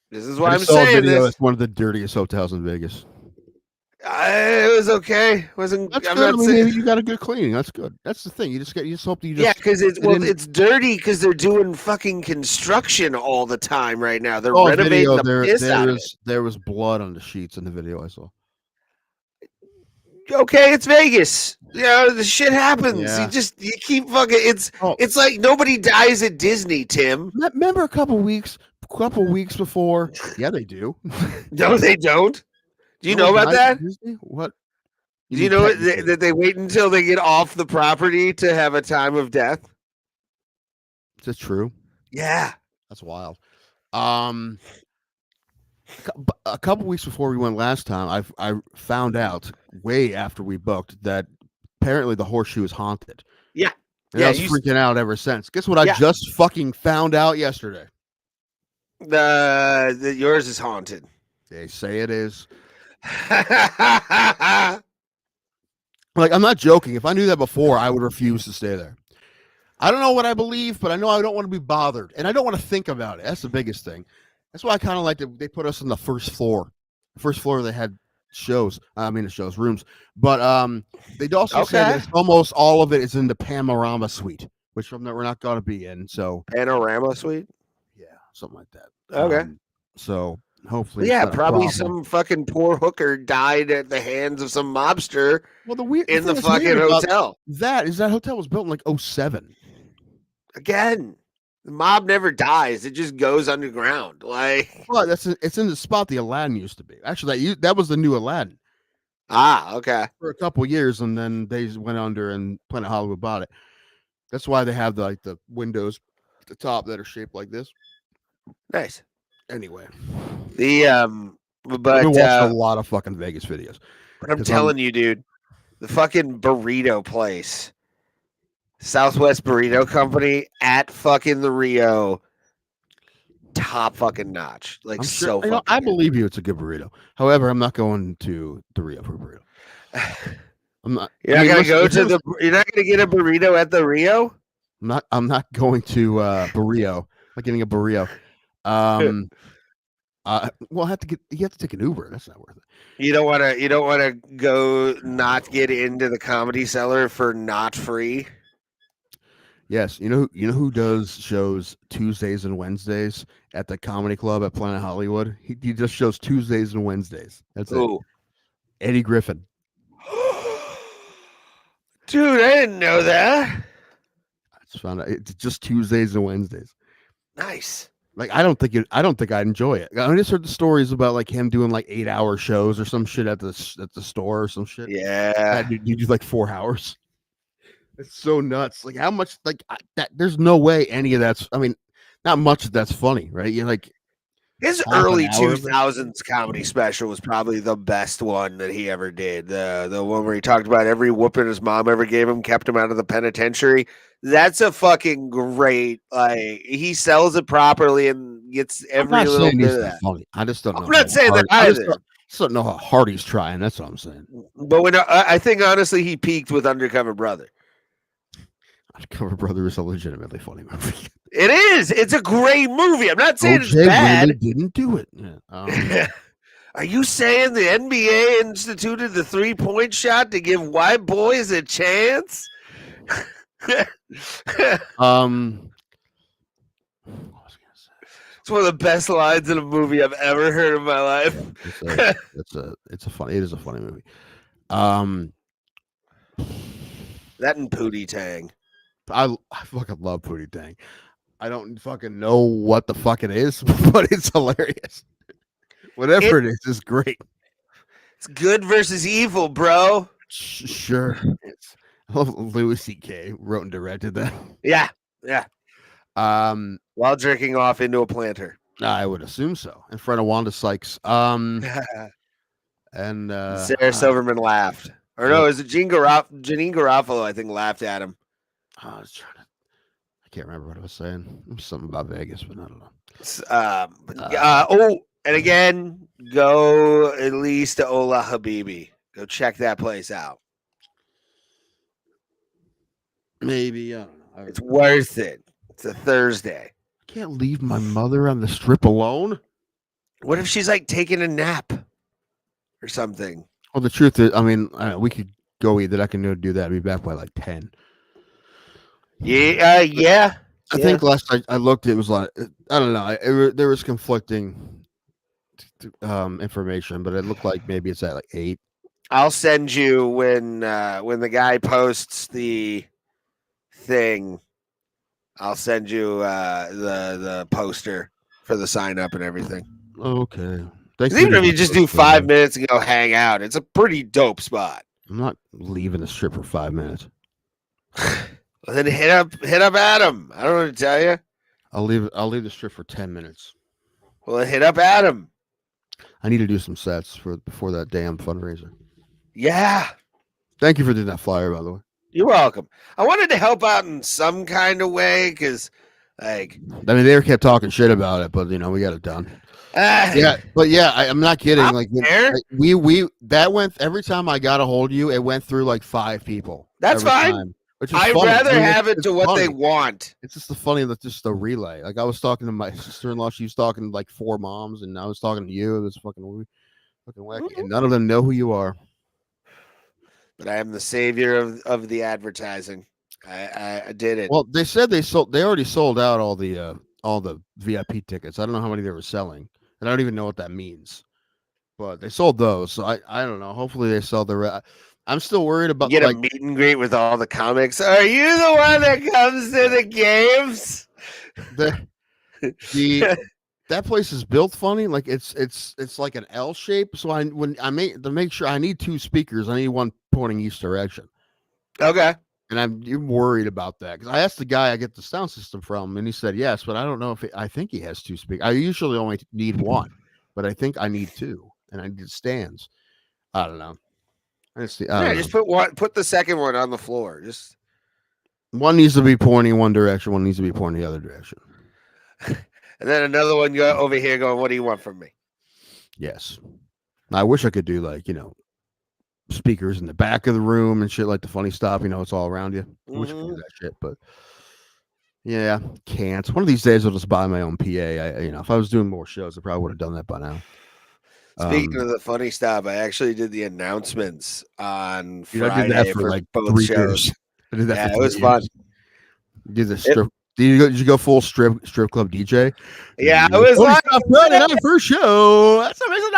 [SPEAKER 1] This is what I'm saying.
[SPEAKER 2] It's one of the dirtiest hotels in Vegas.
[SPEAKER 1] It was okay. Wasn't.
[SPEAKER 2] That's good. Maybe you got a good cleaning. That's good. That's the thing. You just hope that you just.
[SPEAKER 1] Yeah, because it's dirty because they're doing fucking construction all the time right now. They're renovating the piss out of it.
[SPEAKER 2] There was blood on the sheets in the video I saw.
[SPEAKER 1] Okay, it's Vegas. You know, the shit happens.
[SPEAKER 2] Yeah.
[SPEAKER 1] You keep fucking. It's like nobody dies at Disney, Tim.
[SPEAKER 2] Remember a couple weeks before? Yeah, they do.
[SPEAKER 1] No, they don't. Do you know about that?
[SPEAKER 2] What?
[SPEAKER 1] Do you know that they wait until they get off the property to have a time of death?
[SPEAKER 2] Is that true?
[SPEAKER 1] Yeah,
[SPEAKER 2] that's wild. A couple weeks before we went last time, I found out way after we booked that apparently the horseshoe is haunted.
[SPEAKER 1] Yeah,
[SPEAKER 2] and I was freaking out ever since. Guess what? I just fucking found out yesterday.
[SPEAKER 1] Yours is haunted.
[SPEAKER 2] They say it is. Like, I'm not joking. If I knew that before, I would refuse to stay there. I don't know what I believe, but I know I don't want to be bothered, and I don't want to think about it. That's the biggest thing. That's why I kind of like they put us on the first floor. First floor, they had rooms, but they also said it's almost all of it is in the panorama suite, which we're not going to be in. So
[SPEAKER 1] panorama suite,
[SPEAKER 2] yeah, something like that.
[SPEAKER 1] Okay,
[SPEAKER 2] so hopefully,
[SPEAKER 1] probably some fucking poor hooker died at the hands of some mobster.
[SPEAKER 2] Well,
[SPEAKER 1] in the fucking hotel.
[SPEAKER 2] That hotel was built in like 2007.
[SPEAKER 1] Again, the mob never dies; it just goes underground. Like,
[SPEAKER 2] well, it's in the spot the Aladdin used to be. Actually, that was the new Aladdin.
[SPEAKER 1] Ah, okay.
[SPEAKER 2] For a couple of years, and then they went under, and Planet Hollywood bought it. That's why they have the windows at the top that are shaped like this.
[SPEAKER 1] Nice.
[SPEAKER 2] Anyway,
[SPEAKER 1] but
[SPEAKER 2] we watched a lot of fucking Vegas videos.
[SPEAKER 1] But I'm telling you, dude, the fucking burrito place, Southwest Burrito Company at fucking the Rio, top fucking notch. Like,
[SPEAKER 2] I'm sure, I believe you. It's a good burrito. However, I'm not going to the Rio for a burrito. I'm not.
[SPEAKER 1] You're not gonna get a burrito at the Rio.
[SPEAKER 2] I'm not going to burrito. I'm not getting a burrito. Well, you have to take an Uber. That's not worth it.
[SPEAKER 1] You don't want to go not get into the Comedy Cellar for not free.
[SPEAKER 2] Yes, you know who does shows Tuesdays and Wednesdays at the Comedy Club at Planet Hollywood. He just shows Tuesdays and Wednesdays. That's it. Eddie Griffin.
[SPEAKER 1] Dude, I didn't know that.
[SPEAKER 2] I just found out it's just Tuesdays and Wednesdays.
[SPEAKER 1] Nice.
[SPEAKER 2] Like, I don't think I'd enjoy it. I just heard the stories about like him doing like 8-hour shows or some shit at the store or some shit.
[SPEAKER 1] Yeah,
[SPEAKER 2] you do like 4 hours. It's so nuts. Like, how much that? There's no way any of that's. I mean, not much of that's funny, right? You're like,
[SPEAKER 1] His
[SPEAKER 2] half an
[SPEAKER 1] early
[SPEAKER 2] hour of it.
[SPEAKER 1] 2000s comedy special was probably the best one that he ever did. The one where he talked about every whooping his mom ever gave him, kept him out of the penitentiary. That's a fucking great. Like he sells it properly and gets
[SPEAKER 2] I'm
[SPEAKER 1] every
[SPEAKER 2] not
[SPEAKER 1] little
[SPEAKER 2] saying
[SPEAKER 1] bit
[SPEAKER 2] he's
[SPEAKER 1] of
[SPEAKER 2] not
[SPEAKER 1] that.
[SPEAKER 2] funny. I just don't know.
[SPEAKER 1] I'm not saying that
[SPEAKER 2] I
[SPEAKER 1] either.
[SPEAKER 2] just don't know how hard he's trying. That's what I'm saying.
[SPEAKER 1] But when I think honestly, he peaked with Undercover Brother.
[SPEAKER 2] Undercover Brother is a legitimately funny movie.
[SPEAKER 1] It is. It's a great movie. I'm not saying it's
[SPEAKER 2] OJ
[SPEAKER 1] bad.
[SPEAKER 2] really didn't do it. Yeah.
[SPEAKER 1] Are you saying the NBA instituted the 3-point shot to give white boys a chance?
[SPEAKER 2] What was I gonna say?
[SPEAKER 1] It's one of the best lines in a movie I've ever heard in my life.
[SPEAKER 2] Yeah, it is a funny movie.
[SPEAKER 1] That and Pootie Tang.
[SPEAKER 2] I fucking love Pootie Tang. I don't fucking know what the fuck it is, but it's hilarious. Whatever it is great.
[SPEAKER 1] It's good versus evil, bro.
[SPEAKER 2] Sure. I love Louis C.K. wrote and directed that.
[SPEAKER 1] Yeah.
[SPEAKER 2] While
[SPEAKER 1] jerking off into a planter.
[SPEAKER 2] I would assume so. In front of Wanda Sykes. And
[SPEAKER 1] Sarah Silverman laughed. Or no, is it Janine Garofalo, I think, laughed at him.
[SPEAKER 2] I can't remember what I was saying. It was something about Vegas, but I don't
[SPEAKER 1] know. And again, go at least to Ola Habibi. Go check that place out.
[SPEAKER 2] Maybe, I don't know.
[SPEAKER 1] It's worth it. It's a Thursday.
[SPEAKER 2] I can't leave my mother on the strip alone.
[SPEAKER 1] What if she's like taking a nap or something?
[SPEAKER 2] Well, the truth is, I mean, we could go either. I can do that. I'd be back by like 10.
[SPEAKER 1] Yeah.
[SPEAKER 2] I think last I looked, it was like, I don't know. There was conflicting information, but it looked like maybe it's at like 8.
[SPEAKER 1] I'll send you when the guy posts the thing. I'll send you the poster for the sign up and everything.
[SPEAKER 2] Okay.
[SPEAKER 1] Even if you just do 5 minutes and go hang out, it's a pretty dope spot.
[SPEAKER 2] I'm not leaving the strip for 5 minutes.
[SPEAKER 1] Well, then hit up Adam. I don't know what to tell you.
[SPEAKER 2] I'll leave the strip for 10 minutes.
[SPEAKER 1] Well, then hit up Adam.
[SPEAKER 2] I need to do some sets before that damn fundraiser.
[SPEAKER 1] Yeah.
[SPEAKER 2] Thank you for doing that flyer, by the way.
[SPEAKER 1] You're welcome. I wanted to help out in some kind of way because, like,
[SPEAKER 2] I mean, they kept talking shit about it, but we got it done. Yeah, but yeah, I'm not kidding. We that went every time I got a hold of you, it went through like 5 people.
[SPEAKER 1] That's fine.
[SPEAKER 2] Time, which is
[SPEAKER 1] I'd
[SPEAKER 2] funny.
[SPEAKER 1] rather have it to what
[SPEAKER 2] funny.
[SPEAKER 1] they want.
[SPEAKER 2] It's just just the relay. Like I was talking to my sister-in-law, she was talking to like 4 moms, and I was talking to you. It was fucking wacky, and none of them know who you are.
[SPEAKER 1] But I am the savior of the advertising. I did it.
[SPEAKER 2] Well, they said they already sold out all the VIP tickets. I don't know how many they were selling, and I don't even know what that means. But they sold those, so I don't know. Hopefully they sell the rest. I'm still worried about
[SPEAKER 1] a meet and greet with all the comics. Are you the one that comes to the games?
[SPEAKER 2] That place is built funny. Like it's like an L shape. So to make sure I need 2 speakers. I need one pointing each direction.
[SPEAKER 1] Okay.
[SPEAKER 2] And I'm worried about that because I asked the guy I get the sound system from, and he said yes, but I don't know if I think he has 2 speakers. I usually only need 1, but I think I need 2, and I need stands. I don't know. Just
[SPEAKER 1] put the second one on the floor. Just
[SPEAKER 2] one needs to be pointing one direction, one needs to be pointing the other direction.
[SPEAKER 1] And then another one go over here going, what do you want from me?
[SPEAKER 2] Yes. I wish I could do speakers in the back of the room and shit like the funny stuff. It's all around you. I wish I could do that shit, but yeah, can't. One of these days I'll just buy my own PA. If I was doing more shows, I probably would have done that by now.
[SPEAKER 1] Speaking of the funny stuff, I actually did the announcements on Friday.
[SPEAKER 2] I did that for like both 3 shows. I did that.
[SPEAKER 1] Yeah, it was fun.
[SPEAKER 2] Did the strip? Did you go full strip club DJ?
[SPEAKER 1] Yeah, it was like
[SPEAKER 2] Friday night first show. That's amazing.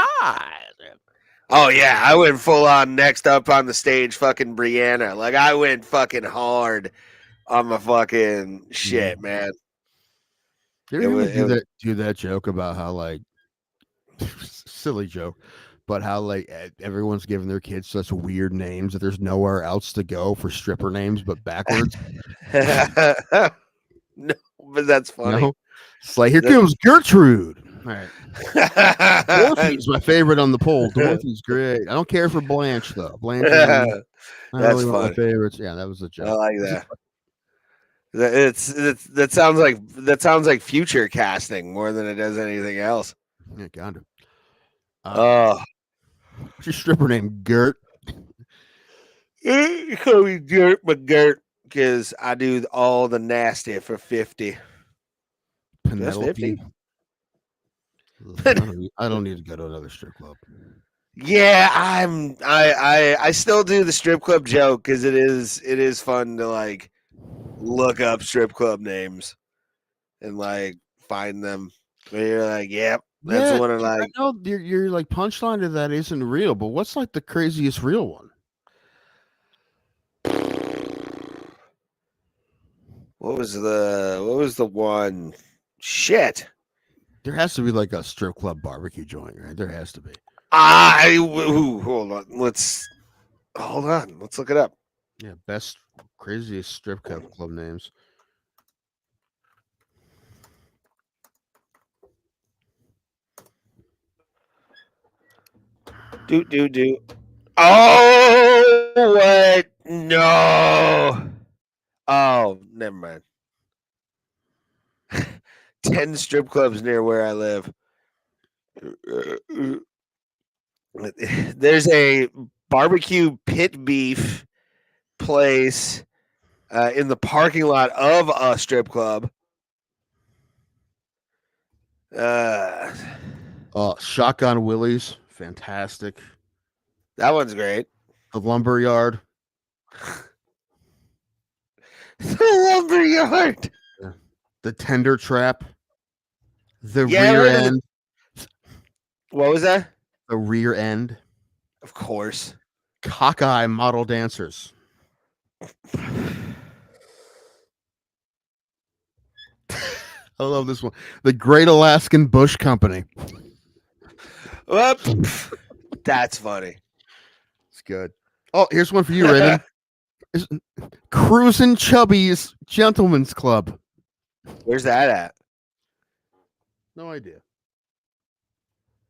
[SPEAKER 1] Oh yeah, I went full on next up on the stage, fucking Brianna. Like I went fucking hard on my fucking shit, man.
[SPEAKER 2] Did you ever do that joke about how like silly joke, but how like everyone's giving their kids such weird names that there's nowhere else to go for stripper names but backwards?
[SPEAKER 1] No, but that's funny.
[SPEAKER 2] It's like here comes Gertrude. All right. Dorothy's my favorite on the poll. Dorothy's great. I don't care for Blanche though. Blanche is not
[SPEAKER 1] That's
[SPEAKER 2] really one of my
[SPEAKER 1] funny.
[SPEAKER 2] favorites. Yeah, that was a
[SPEAKER 1] I
[SPEAKER 2] joke.
[SPEAKER 1] like that. That sounds like future casting more than it does anything else.
[SPEAKER 2] Yeah, got it.
[SPEAKER 1] Oh,
[SPEAKER 2] What's your stripper name? Gert.
[SPEAKER 1] you call me Gert McGirt because I do all the nasty for 50. Just 50?
[SPEAKER 2] Penelope. I don't need to go to another strip club.
[SPEAKER 1] Yeah, I still do the strip club joke because it is fun to like look up strip club names and like find them. And you're like, yep, that's the one I like.
[SPEAKER 2] I know your like punchline to that isn't real, but what's like the craziest real one?
[SPEAKER 1] What was the one? Shit.
[SPEAKER 2] There has to be like a strip club barbecue joint, right? There has to be.
[SPEAKER 1] Hold on. Let's look it up.
[SPEAKER 2] Yeah, best craziest strip club names.
[SPEAKER 1] Do. Oh, what? No. Oh, never mind. 10 strip clubs near where I live. There's a barbecue pit beef place in the parking lot of a strip club.
[SPEAKER 2] Shotgun Willie's, fantastic.
[SPEAKER 1] That one's great.
[SPEAKER 2] The Lumberyard.
[SPEAKER 1] The Lumberyard.
[SPEAKER 2] Yeah. The Tender Trap. The
[SPEAKER 1] Yeah,
[SPEAKER 2] Rear End.
[SPEAKER 1] What was that?
[SPEAKER 2] The Rear End.
[SPEAKER 1] Of course.
[SPEAKER 2] Cockeye Model Dancers. I love this one. The Great Alaskan Bush Company.
[SPEAKER 1] Whoop. That's funny.
[SPEAKER 2] It's good. Oh, here's one for you, Raymond. Cruisin' Chubby's Gentlemen's Club.
[SPEAKER 1] Where's that at?
[SPEAKER 2] No idea.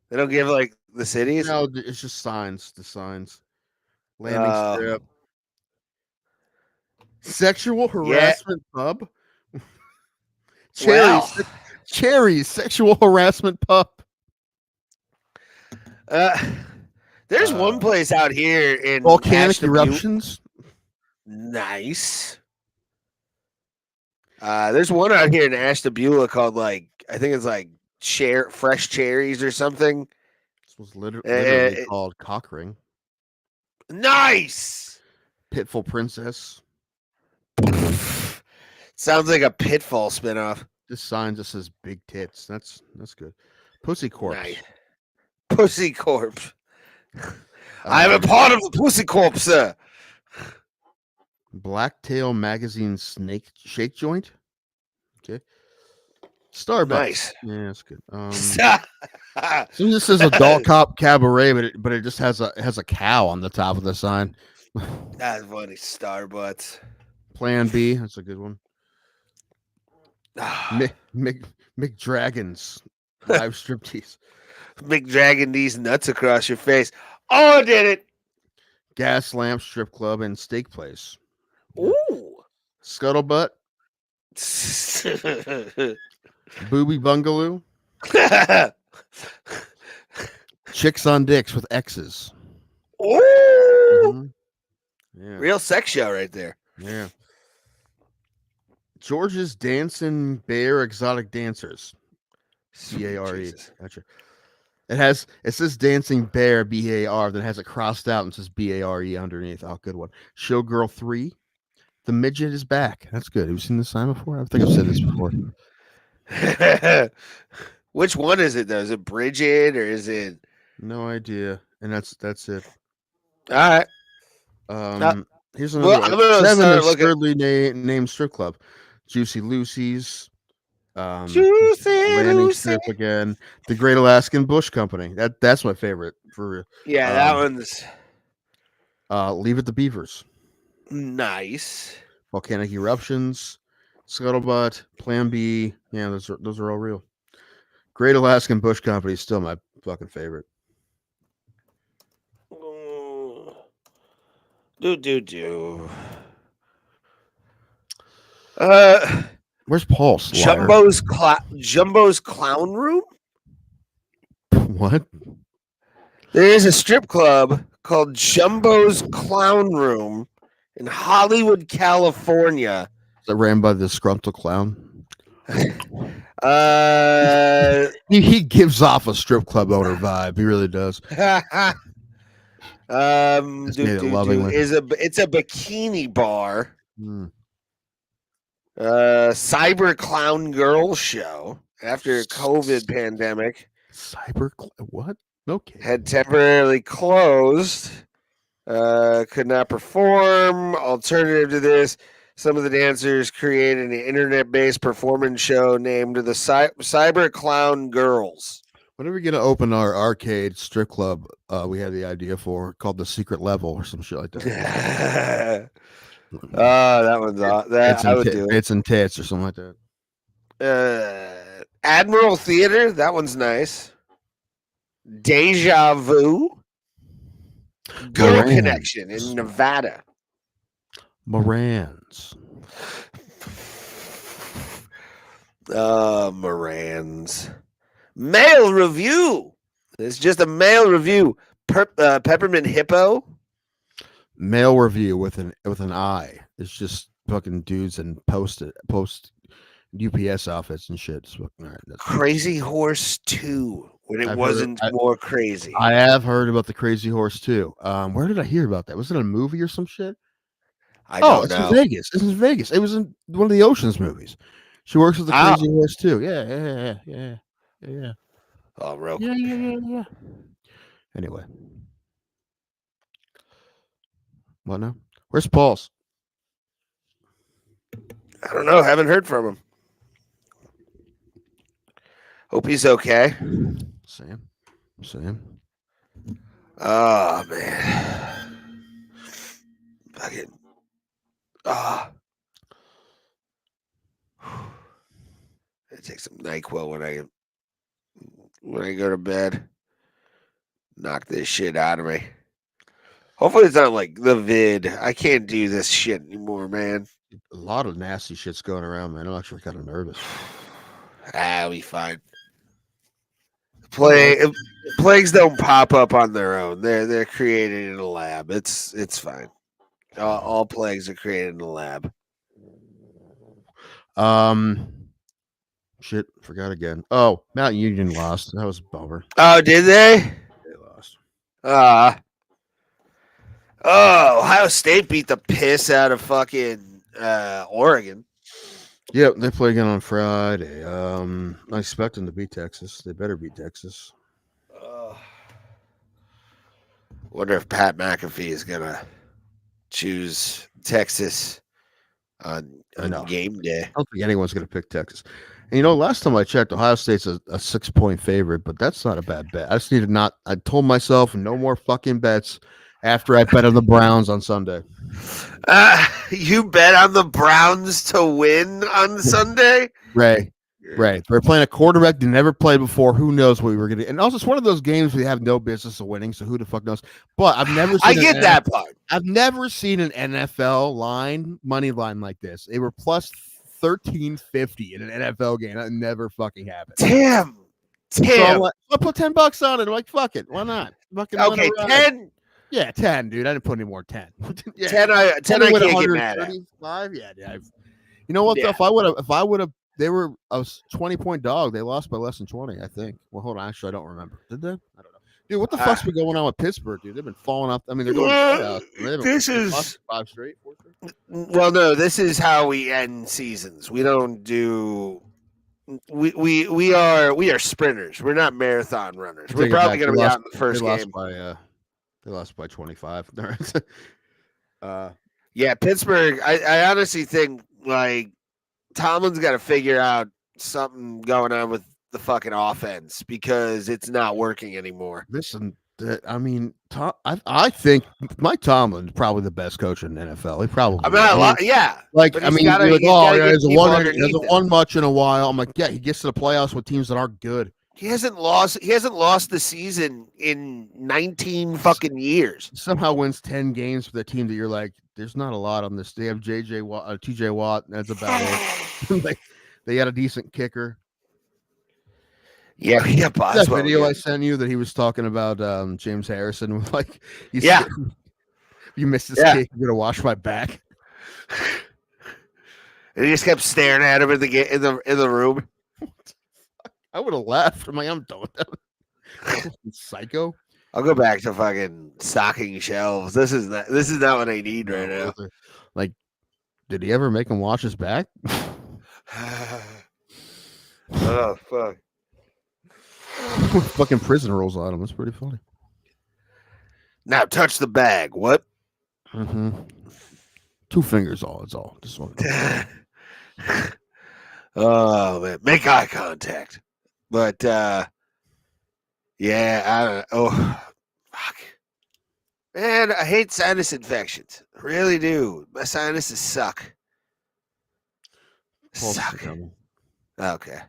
[SPEAKER 1] They don't give like the cities?
[SPEAKER 2] No, it's just signs. The signs. Landing strip. Sexual harassment pub. Cherries sexual harassment pub.
[SPEAKER 1] There's one place out here in
[SPEAKER 2] Volcanic Eruptions.
[SPEAKER 1] Nice. There's one out here in Ashtabula called like I think it's like fresh cherries or something.
[SPEAKER 2] This was literally called Cockring.
[SPEAKER 1] Nice.
[SPEAKER 2] Pitfall Princess.
[SPEAKER 1] Sounds like a Pitfall spinoff.
[SPEAKER 2] This sign just says big tits. That's good. Pussy Corpse.
[SPEAKER 1] Nice. Pussy Corpse. I'm a part of the Pussy Corpse, sir.
[SPEAKER 2] Blacktail Magazine Shake Joint. Okay. Starbucks.
[SPEAKER 1] Nice.
[SPEAKER 2] Yeah, that's good. So this is Adult Cop Cabaret, but it just has a cow on the top of the sign.
[SPEAKER 1] That's funny. Starbucks.
[SPEAKER 2] Plan B. That's a good one. McDragon's live striptease.
[SPEAKER 1] McDragon these nuts across your face. Oh, I did it.
[SPEAKER 2] Gas Lamp Strip Club and Steak Place.
[SPEAKER 1] Ooh.
[SPEAKER 2] Scuttlebutt. Booby Bungaloo. Chicks on Dicks with X's.
[SPEAKER 1] Ooh.
[SPEAKER 2] Yeah.
[SPEAKER 1] Real sex show right there.
[SPEAKER 2] Yeah. George's Dancing Bear Exotic Dancers. B-A-R-E. Gotcha. It says Dancing Bear B-A-R, then has it crossed out and says B-A-R-E underneath. Oh, good one. Showgirl 3. The Midget is Back. That's good. Have you seen this sign before? I think I've said this before.
[SPEAKER 1] Which one is it though? Is it Bridget or is it?
[SPEAKER 2] No idea. And that's it.
[SPEAKER 1] All right.
[SPEAKER 2] Here's another one. 7 absurdly named strip club. Juicy Lucy's.
[SPEAKER 1] Juicy
[SPEAKER 2] Landing
[SPEAKER 1] Lucy.
[SPEAKER 2] Strip again. The Great Alaskan Bush Company. That's my favorite for real.
[SPEAKER 1] Yeah, that one's.
[SPEAKER 2] Leave It to Beavers.
[SPEAKER 1] Nice.
[SPEAKER 2] Volcanic Eruptions. Scuttlebutt. Plan B. Yeah, those are all real. Great Alaskan Bush Company is still my fucking favorite.
[SPEAKER 1] Do.
[SPEAKER 2] Where's Pulse?
[SPEAKER 1] Jumbo's Clown Room.
[SPEAKER 2] What?
[SPEAKER 1] There is a strip club called Jumbo's Clown Room in Hollywood, California.
[SPEAKER 2] Is that ran by the disgruntled clown? He gives off a strip club owner vibe. He really does.
[SPEAKER 1] It's a bikini bar. Cyber Clown Girl Show after COVID pandemic.
[SPEAKER 2] What? Okay.
[SPEAKER 1] Had temporarily closed. Could not perform. Alternative to this, some of the dancers created an internet-based performance show named the Cyber Clown Girls.
[SPEAKER 2] When are we going to open our arcade strip club we had the idea for, called The Secret Level or some shit like that?
[SPEAKER 1] That one's that I would do it.
[SPEAKER 2] It's in tits or something like
[SPEAKER 1] that. Admiral Theater, that one's nice. Deja Vu. Girl Connection in Nevada.
[SPEAKER 2] Moran's.
[SPEAKER 1] Moran's. Male Review. It's just a male review. Peppermint Hippo.
[SPEAKER 2] Male Review with an I. It's just fucking dudes and post UPS outfits and shit.
[SPEAKER 1] Crazy Horse 2. When it wasn't more crazy.
[SPEAKER 2] I have heard about the Crazy Horse too. Where did I hear about that? Was it a movie or some shit?
[SPEAKER 1] I don't
[SPEAKER 2] know.
[SPEAKER 1] It's
[SPEAKER 2] in Vegas. It's in Vegas. It was in one of the Ocean's movies. She works with the Crazy Horse too. Yeah.
[SPEAKER 1] Oh, real
[SPEAKER 2] quick. Yeah. Anyway. What now? Where's Paul's?
[SPEAKER 1] I don't know. Haven't heard from him. Hope he's okay.
[SPEAKER 2] Sam.
[SPEAKER 1] Oh, man. Fucking. I take some NyQuil when I go to bed. Knock this shit out of me. Hopefully it's not like the vid. I can't do this shit anymore, man.
[SPEAKER 2] A lot of nasty shit's going around, man. I'm actually kind of nervous.
[SPEAKER 1] I'll be fine. Plagues don't pop up on their own. They're created in a lab. It's fine. All plagues are created in a lab.
[SPEAKER 2] Shit, forgot again. Oh, Mount Union lost. That was a bummer.
[SPEAKER 1] Oh, did they?
[SPEAKER 2] They lost.
[SPEAKER 1] Ohio State beat the piss out of fucking Oregon.
[SPEAKER 2] Yep, they play again on Friday. I expect them to beat Texas. They better beat Texas.
[SPEAKER 1] Wonder if Pat McAfee is gonna choose Texas on game day.
[SPEAKER 2] I don't think anyone's gonna pick Texas. And last time I checked, Ohio State's a 6-point favorite, but that's not a bad bet. I just need to not. I told myself no more fucking bets after I bet on the Browns on Sunday.
[SPEAKER 1] You bet on the Browns to win on Sunday?
[SPEAKER 2] Right. We're playing a quarterback they never played before. Who knows what we were going to do? And also, it's one of those games we have no business of winning, so who the fuck knows? But I've never seen
[SPEAKER 1] that part.
[SPEAKER 2] I've never seen an NFL money line like this. They were plus 1350 in an NFL game. That never fucking happened.
[SPEAKER 1] Damn.
[SPEAKER 2] So I'll put $10 on it. I'm like, fuck it. Why not?
[SPEAKER 1] Okay, 10.
[SPEAKER 2] Yeah, 10, dude. I didn't put any more 10.
[SPEAKER 1] Yeah. 10 I can't get mad at.
[SPEAKER 2] Yeah. You know what, though? If I would have, they were a 20-point dog. They lost by less than 20, I think. Well, hold on. Actually, I don't remember. Did they? I don't know. Dude, what the fuck's been going on with Pittsburgh, dude? They've been falling off. I mean, they're going
[SPEAKER 1] this is
[SPEAKER 2] 5 straight, 4 straight.
[SPEAKER 1] Well, no, this is how we end seasons. We don't do. We are sprinters. We're not marathon runners. We're probably going to be out in the first game.
[SPEAKER 2] They lost by 25.
[SPEAKER 1] Yeah, Pittsburgh. I honestly think like Tomlin's got to figure out something going on with the fucking offense because it's not working anymore.
[SPEAKER 2] Listen, I mean, I think Mike Tomlin's probably the best coach in the NFL. He probably.
[SPEAKER 1] Yeah.
[SPEAKER 2] Like, I mean, there's a one much in a while. I'm like, yeah, he gets to the playoffs with teams that aren't good.
[SPEAKER 1] He hasn't lost the season in 19 fucking years.
[SPEAKER 2] Somehow wins 10 games for the team that you're like, there's not a lot on this. They have TJ Watt. And that's about it. they had a decent kicker.
[SPEAKER 1] Yeah,
[SPEAKER 2] That
[SPEAKER 1] Boswell.
[SPEAKER 2] video
[SPEAKER 1] Yeah.
[SPEAKER 2] I sent you that he was talking about James Harrison. Like,
[SPEAKER 1] Yeah.
[SPEAKER 2] You missed this kick. You're gonna wash my back.
[SPEAKER 1] And he just kept staring at him in the room.
[SPEAKER 2] I would have laughed. I'm like, I'm done with that. Psycho.
[SPEAKER 1] I'll go back to fucking stocking shelves. This is not what I need right now.
[SPEAKER 2] Like, did he ever make him wash his back?
[SPEAKER 1] Oh fuck!
[SPEAKER 2] Fucking prison rolls on him. That's pretty funny.
[SPEAKER 1] Now touch the bag. What?
[SPEAKER 2] Mm-hmm. 2 fingers. It's all. Just one.
[SPEAKER 1] Oh man, make eye contact. But yeah, I don't. Oh fuck, man, I hate sinus infections. I really do. My sinuses suck. Suck. Okay.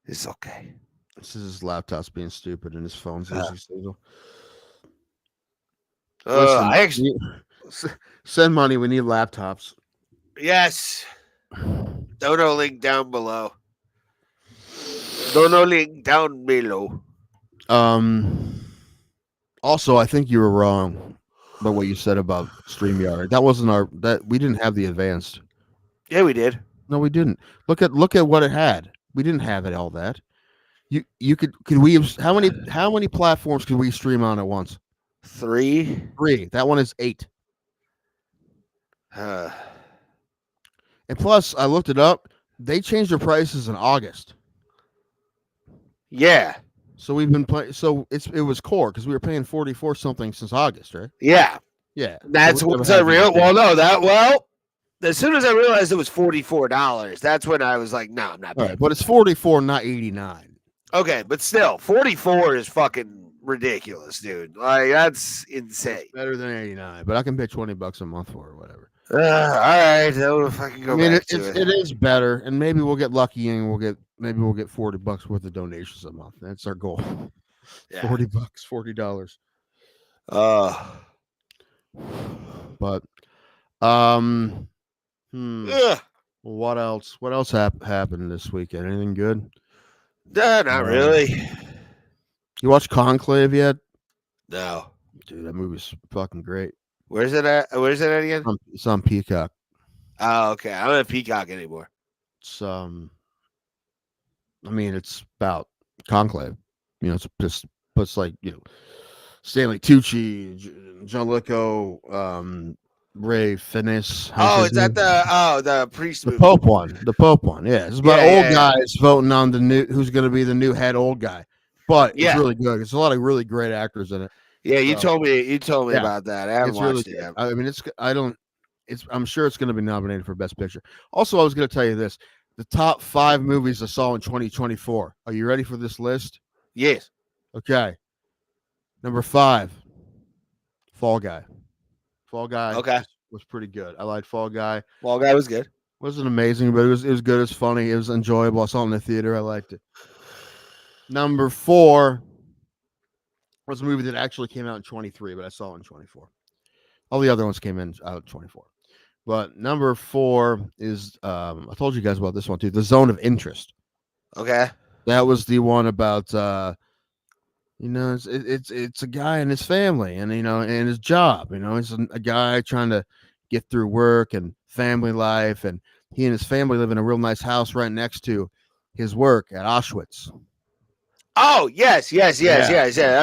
[SPEAKER 1] It's okay.
[SPEAKER 2] This is his laptop's being stupid and his phone's losing signal. Send money. We need laptops.
[SPEAKER 1] Yes. Dono link down below. Dono link down below.
[SPEAKER 2] Also, I think you were wrong about what you said about StreamYard. That wasn't we didn't have the advanced.
[SPEAKER 1] Yeah, we did.
[SPEAKER 2] No, we didn't. Look at what it had. We didn't have all that. You could we have how many platforms could we stream on at once?
[SPEAKER 1] 3.
[SPEAKER 2] That one is 8. And plus, I looked it up. They changed their prices in August.
[SPEAKER 1] Yeah.
[SPEAKER 2] So we've been playing. So it was core because we were paying 44 something since August, right?
[SPEAKER 1] Yeah.
[SPEAKER 2] Yeah.
[SPEAKER 1] That's what's a real. Well, no, as soon as I realized it was $44, that's when I was like, no, I'm not.
[SPEAKER 2] All right, but it's 44, not 89.
[SPEAKER 1] Okay, but still, 44 is fucking ridiculous, dude. Like that's insane.
[SPEAKER 2] It's better than 89, but I can pay $20 a month for it, or whatever.
[SPEAKER 1] All right, if I can go back to it.
[SPEAKER 2] It is better, and maybe we'll get lucky and we'll get $40 worth of donations a month. That's our goal. Yeah. $40, $40. But what else? What else happened this weekend? Anything good?
[SPEAKER 1] Not really.
[SPEAKER 2] You watched Conclave yet?
[SPEAKER 1] No.
[SPEAKER 2] Dude, that movie's fucking great.
[SPEAKER 1] Where's it at? Where's it at again?
[SPEAKER 2] It's on Peacock.
[SPEAKER 1] Oh, okay. I don't have Peacock anymore.
[SPEAKER 2] It's it's about Conclave. It's like, Stanley Tucci, John Lithgow, Ray Fiennes.
[SPEAKER 1] Oh, it's at the priest movie.
[SPEAKER 2] The Pope one. Yeah, it's about old guys voting on who's going to be the new head old guy. But it's really good. There's a lot of really great actors in it.
[SPEAKER 1] Yeah, you told me about that. I haven't watched it yet.
[SPEAKER 2] I mean, I'm sure it's going to be nominated for Best Picture. Also, I was going to tell you this: the top 5 movies I saw in 2024. Are you ready for this list?
[SPEAKER 1] Yes.
[SPEAKER 2] Okay. Number 5, Fall Guy. Fall Guy.
[SPEAKER 1] Okay.
[SPEAKER 2] Was pretty good. I liked Fall Guy.
[SPEAKER 1] Fall Guy was good.
[SPEAKER 2] Wasn't amazing, but it was good. It was funny. It was enjoyable. I saw it in the theater. I liked it. Number 4 was a movie that actually came out in 23, but I saw it in 24. All the other ones came out in 24. But number 4 is I told you guys about this one too. The Zone of Interest.
[SPEAKER 1] Okay.
[SPEAKER 2] That was the one about it's a guy and his family and and his job. He's a guy trying to get through work and family life, and he and his family live in a real nice house right next to his work at Auschwitz.
[SPEAKER 1] Oh, yes. I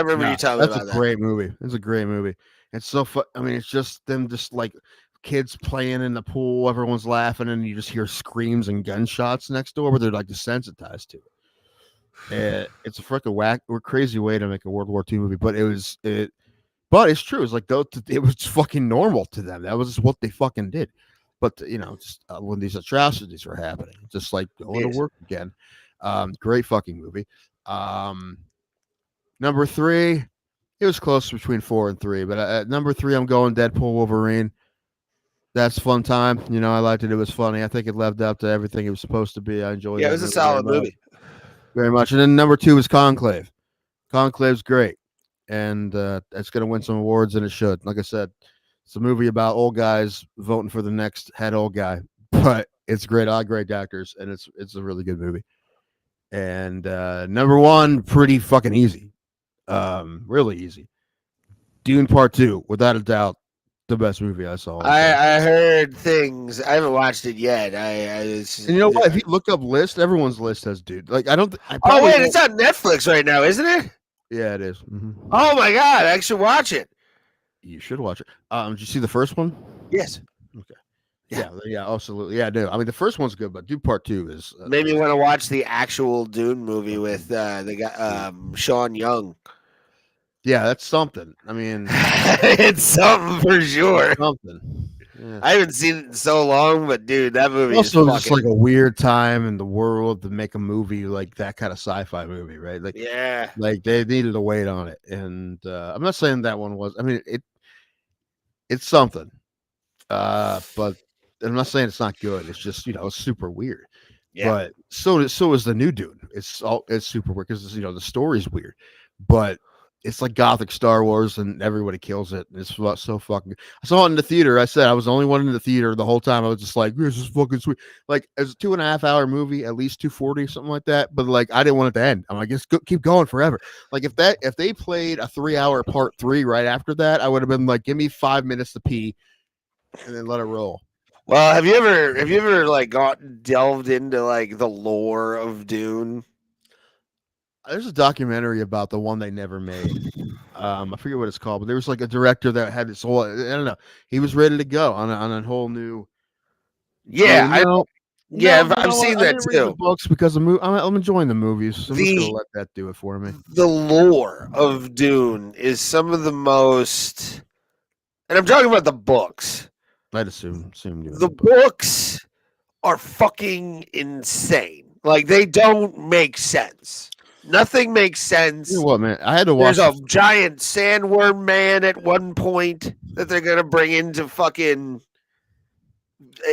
[SPEAKER 1] remember you telling me about that.
[SPEAKER 2] That's a great movie. It's a great movie. It's so fun. I mean, it's just them just like kids playing in the pool. Everyone's laughing, and you just hear screams and gunshots next door, but they're like desensitized to it. It's a freaking crazy way to make a World War II movie, but but it's true. It's like it was fucking normal to them. That was what they fucking did. But when these atrocities were happening, just like going to work again. Great fucking movie. Number 3, it was close between 4 and 3, but at number 3, I'm going Deadpool Wolverine. That's fun time. I liked it. It was funny. I think it lived up to everything it was supposed to be. I enjoyed it.
[SPEAKER 1] Yeah, it was a solid movie.
[SPEAKER 2] Very much. And then number 2 is Conclave. Conclave's great, and it's going to win some awards, and it should. Like I said, it's a movie about old guys voting for the next head old guy, but it's great. All great actors, and it's a really good movie. And number 1, pretty fucking easy, really easy. Dune Part 2, without a doubt, the best movie I saw.
[SPEAKER 1] I heard things. I haven't watched it yet.
[SPEAKER 2] And you know what? If you look up list, everyone's list has Dude. Like I don't.
[SPEAKER 1] Oh wait, it's on Netflix right now, isn't it?
[SPEAKER 2] Yeah, it is. Mm-hmm.
[SPEAKER 1] Oh my god, I should watch it.
[SPEAKER 2] You should watch it. Did you see the first one?
[SPEAKER 1] Yes.
[SPEAKER 2] Okay. Yeah, absolutely. Yeah, I do. I mean, the first one's good, but Dune Part 2 is.
[SPEAKER 1] Maybe want to watch the actual Dune movie with the guy Sean Young.
[SPEAKER 2] Yeah, that's something. I mean,
[SPEAKER 1] it's something for sure.
[SPEAKER 2] Something. Yeah.
[SPEAKER 1] I haven't seen it in so long, but dude, that movie
[SPEAKER 2] also
[SPEAKER 1] is
[SPEAKER 2] just like a weird time in the world to make a movie like that kind of sci-fi movie, right? Like,
[SPEAKER 1] yeah,
[SPEAKER 2] like they needed to wait on it, and I'm not saying that one was. I mean, it's something, but I'm not saying it's not good. It's just it's super weird. Yeah. But so is the new Dune. It's super weird because the story's weird, but it's like gothic Star Wars and everybody kills it. It's so fucking. I saw it in the theater. I said I was the only one in the theater the whole time. I was just like, this is fucking sweet. Like it's a 2.5 hour movie, at least 240, something like that. But like I didn't want it to end. I'm like, just keep going forever. Like if they played a 3-hour part 3 right after that, I would have been like, give me 5 minutes to pee, and then let it roll.
[SPEAKER 1] Well, have you ever like delved into like the lore of Dune?
[SPEAKER 2] There's a documentary about the one they never made. I forget what it's called, but there was like a director that had this whole. I don't know. He was ready to go on a whole new.
[SPEAKER 1] Yeah, I've seen that too.
[SPEAKER 2] Read the books because I'm enjoying the movies. So I'm just gonna let that do it for me.
[SPEAKER 1] The lore of Dune is some of the most, and I'm talking about the books.
[SPEAKER 2] I'd assume
[SPEAKER 1] the books are fucking insane. Like they don't make sense. Nothing makes sense.
[SPEAKER 2] You know what, man? I had to watch.
[SPEAKER 1] There's a giant sandworm man at one point that they're gonna bring into fucking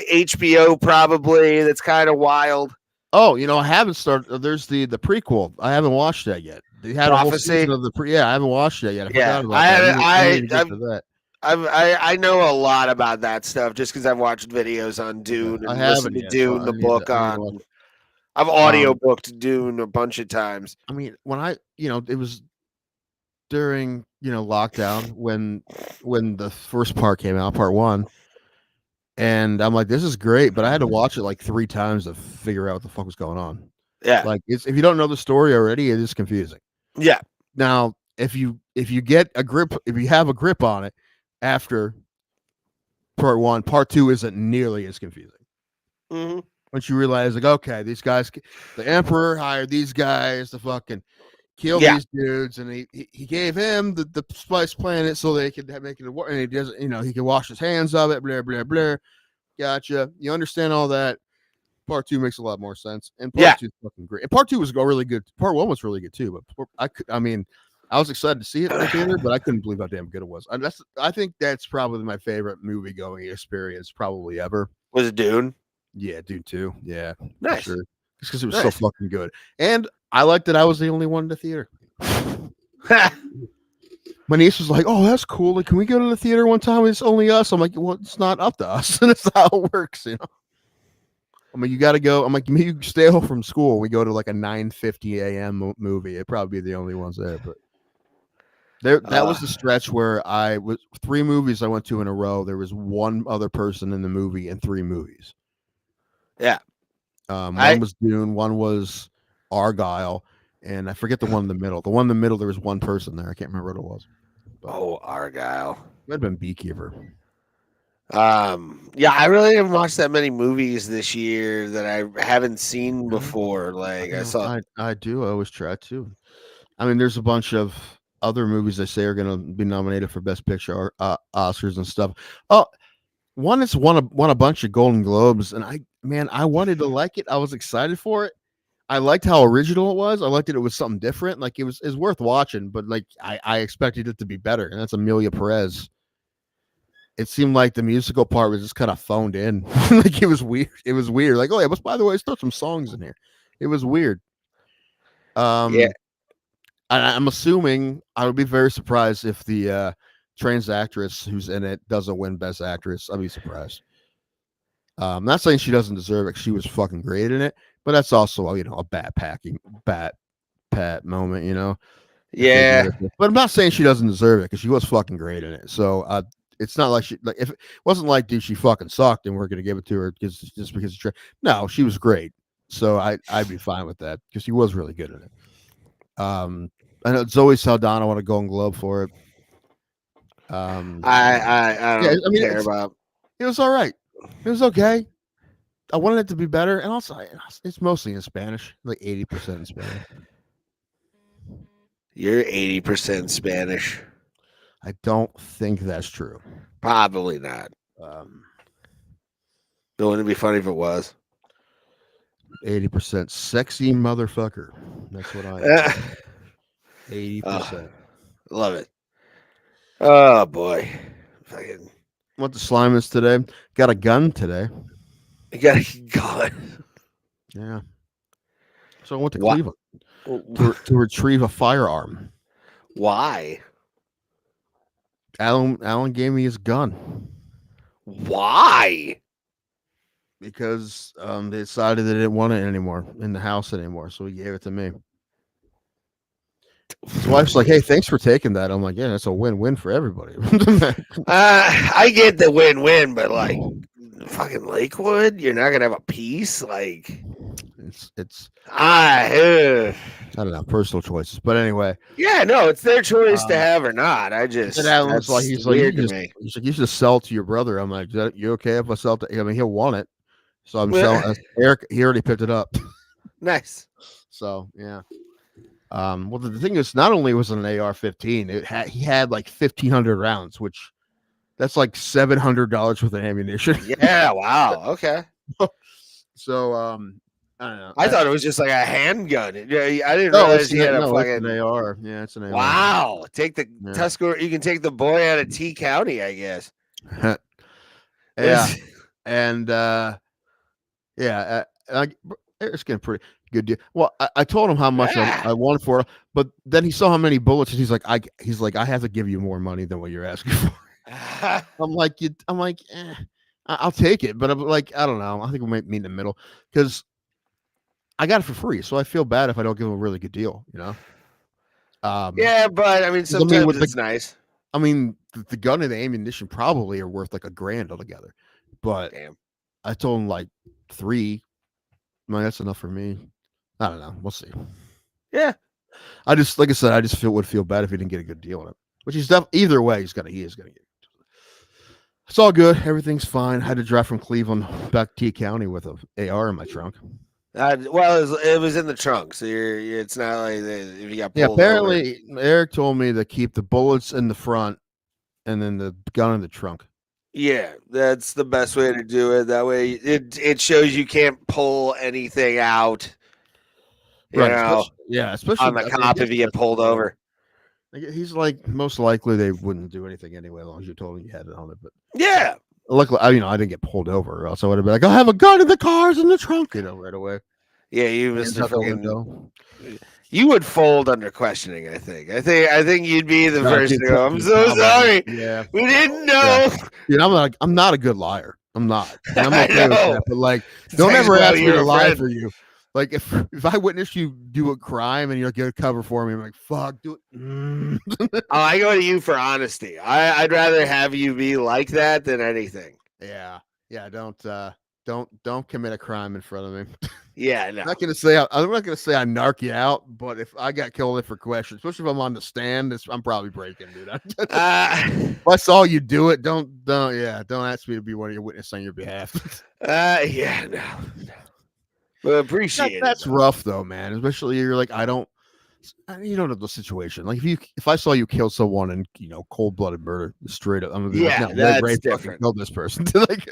[SPEAKER 1] HBO probably. That's kind of wild.
[SPEAKER 2] Oh, I haven't started. There's the prequel. I haven't watched that yet. They had a whole season of I haven't watched that yet.
[SPEAKER 1] I know a lot about that stuff just because I've watched videos on Dune and listened to Dune, the book on. I've audiobooked Dune a bunch of times.
[SPEAKER 2] I mean, when it was during lockdown when the first part came out, part 1, and I'm like, this is great, but I had to watch it like 3 times to figure out what the fuck was going on.
[SPEAKER 1] Yeah,
[SPEAKER 2] like if you don't know the story already, it is confusing.
[SPEAKER 1] Yeah.
[SPEAKER 2] Now, if you get a grip, if you have a grip on it after part 1, part 2 isn't nearly as confusing.
[SPEAKER 1] Mm-hmm.
[SPEAKER 2] Once you realize, like, okay, these guys, the Emperor hired these guys to fucking kill these dudes, and he gave him the Spice Planet so they could make it work, and he doesn't, he can wash his hands of it, blah blah blah. Gotcha. You understand all that. Part 2 makes a lot more sense, and part 2 is fucking great. And part 2 was really good. Part 1 was really good too, but I was excited to see it in the theater, but I couldn't believe how damn good it was. I think that's probably my favorite movie going experience probably ever.
[SPEAKER 1] Was it Dune?
[SPEAKER 2] Yeah, Dune 2. Yeah,
[SPEAKER 1] nice.
[SPEAKER 2] Sure. Just because it was so fucking good, and I liked that I was the only one in the theater. My niece was like, "Oh, that's cool. Like, can we go to the theater one time? It's only us." I'm like, "Well, it's not up to us, and that's how it works, I'm like, "You got to go." I'm like, "Maybe you stay home from school. We go to like a 9:50 a.m. movie. It'd probably be the only ones there." But that was the stretch where I was 3 movies I went to in a row. There was one other person in the movie and 3 movies.
[SPEAKER 1] Yeah.
[SPEAKER 2] One was Dune, one was Argyle, and I forget the one in the middle. The one in the middle, there was one person there. I can't remember what it was.
[SPEAKER 1] But
[SPEAKER 2] It
[SPEAKER 1] Argyle.
[SPEAKER 2] might have been Beekeeper.
[SPEAKER 1] Yeah, I really haven't watched that many movies this year that I haven't seen before. Like
[SPEAKER 2] I do. I always try to. I mean, there's a bunch of other movies they say are going to be nominated for Best Picture or Oscars and stuff. Oh, one has won a bunch of Golden Globes, and I wanted to like it. I was excited for it. I liked how original it was. I liked it. It was something different. Like it was worth watching, but like I expected it to be better. And that's Amelia Perez. It seemed like the musical part was just kind of phoned in. Like it was weird. It was weird. Like, oh yeah, but by the way, let's throw some songs in here. It was weird.
[SPEAKER 1] Yeah.
[SPEAKER 2] I'm assuming I would be very surprised if the trans actress who's in it doesn't win Best Actress. I'd be surprised. I'm not saying she doesn't deserve it. She was fucking great in it, but that's also a bat pat moment, if they
[SPEAKER 1] Yeah.
[SPEAKER 2] give it. But I'm not saying she doesn't deserve it because she was fucking great in it. So it's not like if it wasn't like dude she fucking sucked and we're gonna give it to her just because no, she was great. So I'd be fine with that because she was really good in it. I know Zoe Saldana won a Golden Globe for it.
[SPEAKER 1] I
[SPEAKER 2] Yeah,
[SPEAKER 1] don't
[SPEAKER 2] I mean
[SPEAKER 1] care about.
[SPEAKER 2] it was all right. It was okay. I wanted it to be better, and also it's mostly in Spanish, like 80% in Spanish.
[SPEAKER 1] You're 80% Spanish.
[SPEAKER 2] I don't think that's true.
[SPEAKER 1] Probably not. It wouldn't be funny if it was.
[SPEAKER 2] 80% sexy motherfucker. That's what I am. 80%.
[SPEAKER 1] Love it. Oh boy. Fucking
[SPEAKER 2] Went to Slimus today. Got a gun today.
[SPEAKER 1] you gotta keep going.
[SPEAKER 2] Yeah. So I went to
[SPEAKER 1] What?
[SPEAKER 2] Cleveland to retrieve a firearm.
[SPEAKER 1] Why?
[SPEAKER 2] Alan gave me his gun.
[SPEAKER 1] Why?
[SPEAKER 2] Because they decided they didn't want it anymore in the house anymore, so he gave it to me. His wife's like, "Hey, thanks for taking that." I'm like, "Yeah, that's a win-win for everybody."
[SPEAKER 1] I get the win-win, but like fucking Lakewood, you're not gonna have a piece. Like
[SPEAKER 2] it's
[SPEAKER 1] I
[SPEAKER 2] don't know, personal choices, but anyway.
[SPEAKER 1] yeah, no, it's their choice to have or not. I just
[SPEAKER 2] And Alan's
[SPEAKER 1] that's
[SPEAKER 2] like, he's
[SPEAKER 1] weird
[SPEAKER 2] like,
[SPEAKER 1] to me.
[SPEAKER 2] he's like, you should sell to your brother. I'm like, you okay if I sell to? I mean, he'll want it, so I'm selling. Eric, he already picked it up.
[SPEAKER 1] Nice.
[SPEAKER 2] So yeah. Well, the thing is, not only was it an AR-15, he had like 1,500 rounds, which that's like $700 worth of ammunition.
[SPEAKER 1] Yeah. Wow. Okay.
[SPEAKER 2] So I don't know.
[SPEAKER 1] I thought it was just like a handgun. Yeah, I didn't
[SPEAKER 2] No,
[SPEAKER 1] realize he had a
[SPEAKER 2] it's
[SPEAKER 1] fucking
[SPEAKER 2] an AR. Yeah, it's an AR.
[SPEAKER 1] wow. Take the
[SPEAKER 2] Yeah.
[SPEAKER 1] Tuscarora. You can take the boy out of T County, I guess.
[SPEAKER 2] Yeah, and it's getting pretty good deal. Well, I told him how much I wanted for it, but then he saw how many bullets, and he's like, I have to give you more money than what you're asking for. I'm like, I'll take it, but I'm like, I don't know. I think we might meet in the middle because I got it for free, so I feel bad if I don't give him a really good deal,
[SPEAKER 1] Yeah, but I mean, sometimes it's nice.
[SPEAKER 2] I mean, the gun and the ammunition probably are worth like $1,000 altogether, but
[SPEAKER 1] damn.
[SPEAKER 2] I told him like 3. Man, that's enough for me. I don't know. We'll see.
[SPEAKER 1] Yeah.
[SPEAKER 2] Like I said, I just would feel bad if he didn't get a good deal on it. Which he's either way, he is gonna get. It's all good. Everything's fine. I had to drive from Cleveland back to T County with an AR in my trunk.
[SPEAKER 1] Well, it was in the trunk, so it's not like if you got pulled
[SPEAKER 2] apparently
[SPEAKER 1] over.
[SPEAKER 2] Eric told me to keep the bullets in the front and then the gun in the trunk.
[SPEAKER 1] Yeah, that's the best way to do it. That way, it shows you can't pull anything out.
[SPEAKER 2] Right.
[SPEAKER 1] Especially on the cop if you get pulled over.
[SPEAKER 2] He's like, most likely they wouldn't do anything anyway, as long as you told him you had it on it. But
[SPEAKER 1] yeah,
[SPEAKER 2] luckily, I didn't get pulled over, or else I would have been like, I'll have a gun in the cars in the trunk, right away.
[SPEAKER 1] Yeah, you would fold under questioning. I think you'd be the first to go. I'm so sorry.
[SPEAKER 2] Yeah,
[SPEAKER 1] we didn't know.
[SPEAKER 2] Yeah. I'm not a good liar. I'm not. And I'm okay with that. But like, don't ever ask me to lie for you. Like if I witness you do a crime and you're like, get cover for me, I'm like, fuck, do it.
[SPEAKER 1] I go to you for honesty. I'd rather have you be like that than anything.
[SPEAKER 2] Yeah. Don't commit a crime in front of me.
[SPEAKER 1] Yeah, no.
[SPEAKER 2] I'm not gonna say I narc you out, but if I got killed in for questions, especially if I'm on the stand, I'm probably breaking, dude. If I saw you do it, don't ask me to be one of your witnesses on your behalf.
[SPEAKER 1] Yeah, no. But appreciate
[SPEAKER 2] that's rough though, man. Especially you're like, you don't know the situation. Like if I saw you kill someone and cold-blooded murder, straight up, I'm gonna be like, no,
[SPEAKER 1] that's different.
[SPEAKER 2] Kill this person. Like,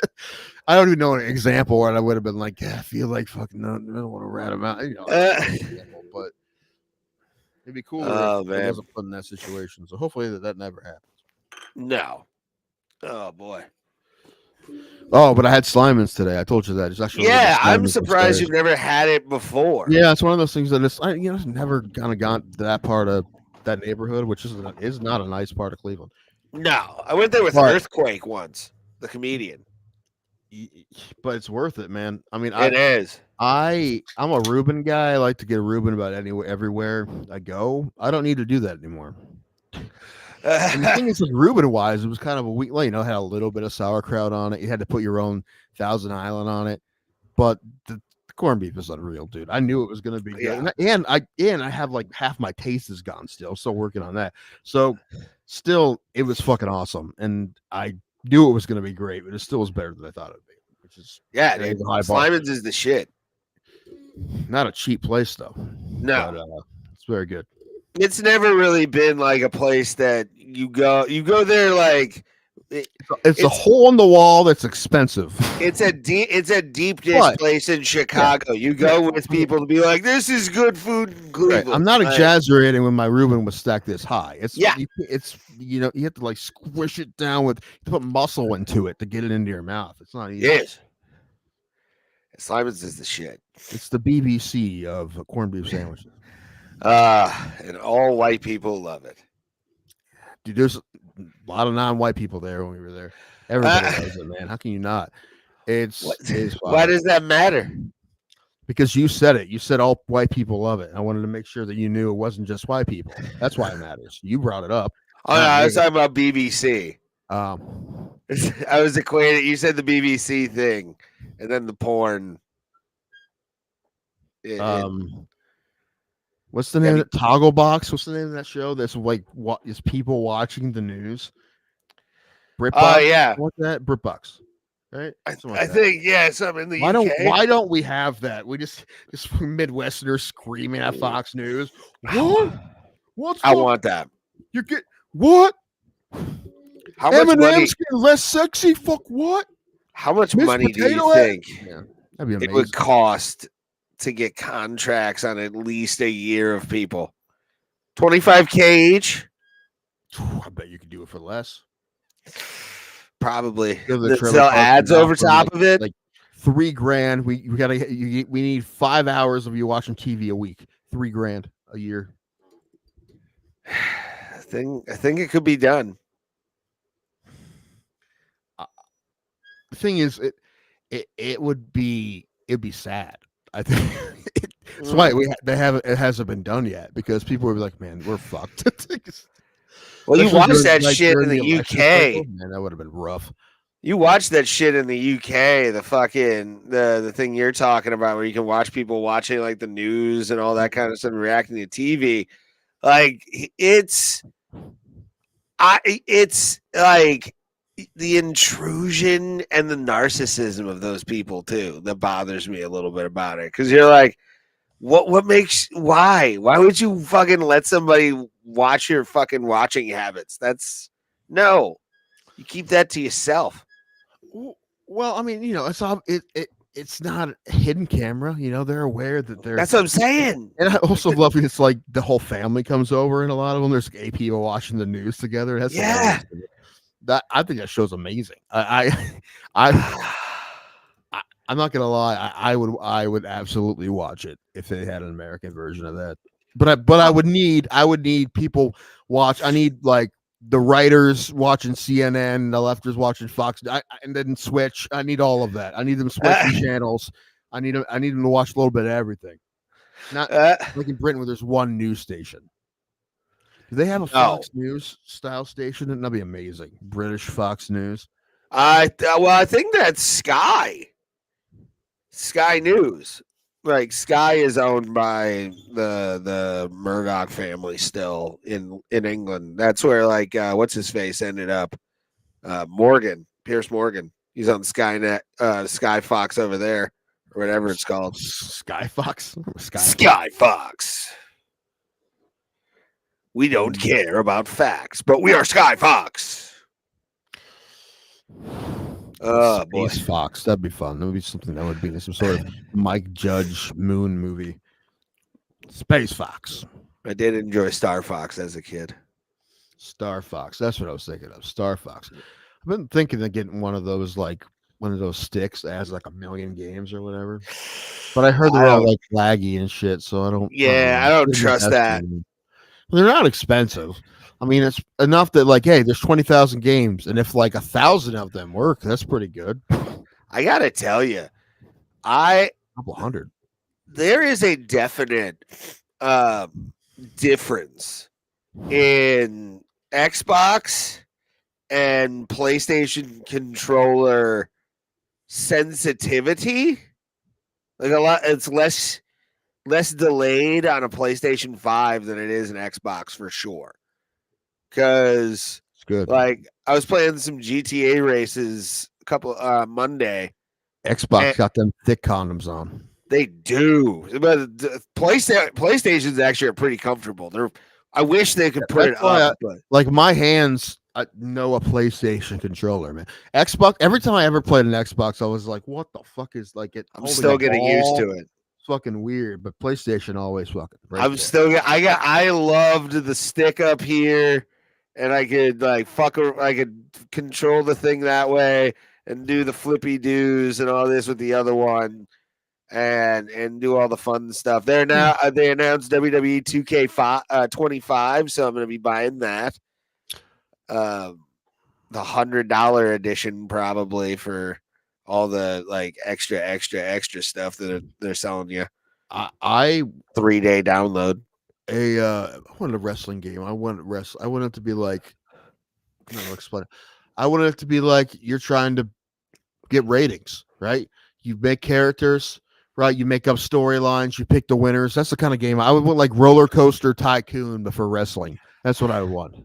[SPEAKER 2] I don't even know an example where I would have been like, yeah, I feel like fucking no, I don't want to rat him out. But it'd be cool if I wasn't put in that situation. So hopefully that never happens.
[SPEAKER 1] No. Oh boy.
[SPEAKER 2] Oh, but I had Slimans today. I told you that. It's actually
[SPEAKER 1] Yeah, I'm
[SPEAKER 2] Slimans
[SPEAKER 1] surprised
[SPEAKER 2] upstairs.
[SPEAKER 1] you've never had it before.
[SPEAKER 2] Yeah, it's one of those things that it's never kind of gone to that part of that neighborhood, which is not a nice part of Cleveland.
[SPEAKER 1] No, I went there with
[SPEAKER 2] But
[SPEAKER 1] Earthquake once, the comedian.
[SPEAKER 2] but it's worth it, man. I mean,
[SPEAKER 1] It is.
[SPEAKER 2] I'm a Reuben guy. I like to get a Reuben about everywhere I go. I don't need to do that anymore. And the thing is, with Reuben wise, it was kind of a weak. It had a little bit of sauerkraut on it. You had to put your own Thousand Island on it, but the corned beef is unreal, dude. I knew it was going to be good, and I have like half my taste is gone still. Still working on that. So, still, it was fucking awesome, and I knew it was going to be great, but it still was better than I thought it would be. Which is
[SPEAKER 1] dude. Slimans is the shit.
[SPEAKER 2] Not a cheap place though.
[SPEAKER 1] No,
[SPEAKER 2] but, it's very good.
[SPEAKER 1] It's never really been like a place that you go there like
[SPEAKER 2] it's a hole in the wall that's expensive.
[SPEAKER 1] It's a deep dish place in Chicago. You go with people to be like, this is good food in Cleveland.
[SPEAKER 2] Right. I'm not exaggerating when my Reuben was stacked this high. You have to like squish it down you put muscle into it to get it into your mouth. It's not easy.
[SPEAKER 1] Yes. Slimans is the shit.
[SPEAKER 2] It's the BBC of corned beef sandwiches.
[SPEAKER 1] And all white people love it.
[SPEAKER 2] Dude, there's a lot of non-white people there when we were there. Everybody loves it, man. How can you not?
[SPEAKER 1] Why does that matter?
[SPEAKER 2] Because you said it. You said all white people love it. I wanted to make sure that you knew it wasn't just white people. That's why it matters. You brought it up.
[SPEAKER 1] Oh, no, I was talking about BBC.
[SPEAKER 2] I
[SPEAKER 1] was equating. You said the BBC thing, and then the porn.
[SPEAKER 2] What's the name of it? Toggle Box? What's the name of that show? That's like what is people watching the news?
[SPEAKER 1] BritBox? Oh yeah.
[SPEAKER 2] What's that? BritBox. Right?
[SPEAKER 1] I think something in the
[SPEAKER 2] UK. Why don't we have that? We just Midwesterners screaming at Fox News. What?
[SPEAKER 1] I want that.
[SPEAKER 2] You get what?
[SPEAKER 1] How much money?
[SPEAKER 2] Getting less sexy? Fuck what?
[SPEAKER 1] How much money do you think it would cost to get contracts on at least a year of people? $25,000 each?
[SPEAKER 2] I bet you could do it for less.
[SPEAKER 1] Probably. Sell ads over top of it.
[SPEAKER 2] Like $3,000. We need 5 hours of you watching TV a week. $3,000 a year.
[SPEAKER 1] I think it could be done.
[SPEAKER 2] The thing is, it'd be sad. I think that's why it hasn't been done yet, because people would be like, "Man, we're fucked."
[SPEAKER 1] Well, you watched that shit in the UK.
[SPEAKER 2] Man, that would have been rough.
[SPEAKER 1] You watched that shit in the UK. The fucking the thing you're talking about, where you can watch people watching like the news and all that kind of stuff, and reacting to TV. Like it's like the intrusion and the narcissism of those people too that bothers me a little bit about it, because you're like, why would you fucking let somebody watch your fucking watching habits? No, you keep that to yourself.
[SPEAKER 2] Well, I mean, it's not a hidden camera. They're aware that they're.
[SPEAKER 1] That's what I'm saying.
[SPEAKER 2] And I also love it's like the whole family comes over, and a lot of them there's 8 people watching the news together. I think that show's amazing. I'm not gonna lie. I would absolutely watch it if they had an American version of that. But I would need people watch. I need like the writers watching CNN, the lefters watching Fox, and then switch. I need all of that. I need them switching channels. I need them to watch a little bit of everything. Not like in Britain where there's one news station. Do they have a Fox News style station? That'd be amazing. British Fox News.
[SPEAKER 1] I think that's Sky News. Like Sky is owned by the Murdoch family still in England. That's where like what's his face ended up. Piers Morgan. He's on Skynet, Sky Fox over there, or whatever it's called.
[SPEAKER 2] Sky Fox.
[SPEAKER 1] Sky Fox. We don't care about facts, but we are Sky Fox. Oh, boy.
[SPEAKER 2] Fox. That'd be fun. That would be something that would be some sort of Mike Judge Moon movie. Space Fox.
[SPEAKER 1] I did enjoy Star Fox as a kid.
[SPEAKER 2] Star Fox. That's what I was thinking of. Star Fox. I've been thinking of getting one of those like one of those sticks that has like 1 million games or whatever. But I heard they're all like laggy and shit, so I don't.
[SPEAKER 1] Yeah, I don't trust that.
[SPEAKER 2] They're not expensive. I mean, it's enough that like, hey, there's 20,000 games, and if like 1,000 of them work, that's pretty good.
[SPEAKER 1] I gotta tell you,
[SPEAKER 2] Couple hundred.
[SPEAKER 1] There is a definite difference in Xbox and PlayStation controller sensitivity. Like a lot, it's less delayed on a PlayStation 5 than it is an Xbox for sure. Because
[SPEAKER 2] it's good.
[SPEAKER 1] Like I was playing some GTA races a couple Monday.
[SPEAKER 2] Xbox got them thick condoms on.
[SPEAKER 1] They do, but PlayStation's actually are pretty comfortable. I wish they could put it up. But
[SPEAKER 2] like my hands know a PlayStation controller, man. Xbox. Every time I ever played an Xbox, I was like, "What the fuck is like it?"
[SPEAKER 1] I'm still getting used to it.
[SPEAKER 2] It's fucking weird, but PlayStation always fucking.
[SPEAKER 1] I loved the stick up here, and I could I could control the thing that way and do the flippy doos and all this with the other one. And do all the fun stuff. They announced WWE 2K25, so I'm going to be buying that. The $100 edition probably for all the like extra stuff that they're selling you.
[SPEAKER 2] I
[SPEAKER 1] 3-day download.
[SPEAKER 2] I wanted a wrestling game. I wanted it to be like. I'll explain it. I wanted it to be like you're trying to get ratings, right? You make characters. Right, you make up storylines, you pick the winners. That's the kind of game I would want, like Roller Coaster Tycoon, but for wrestling. That's what I would want.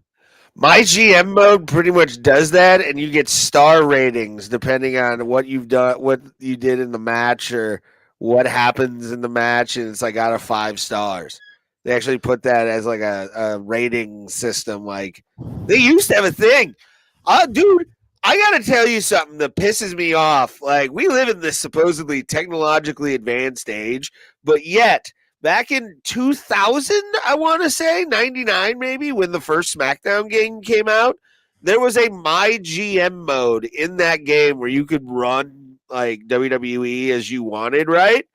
[SPEAKER 1] My GM mode pretty much does that, and you get star ratings depending on what you've done, what you did in the match, or what happens in the match, and it's like out of 5 stars. They actually put that as like a rating system. Like they used to have a thing. Dude, I gotta tell you something that pisses me off. Like, we live in this supposedly technologically advanced age, but yet back in 2000, I want to say 99 maybe, when the first SmackDown game came out, there was a My GM mode in that game where you could run like WWE as you wanted, right?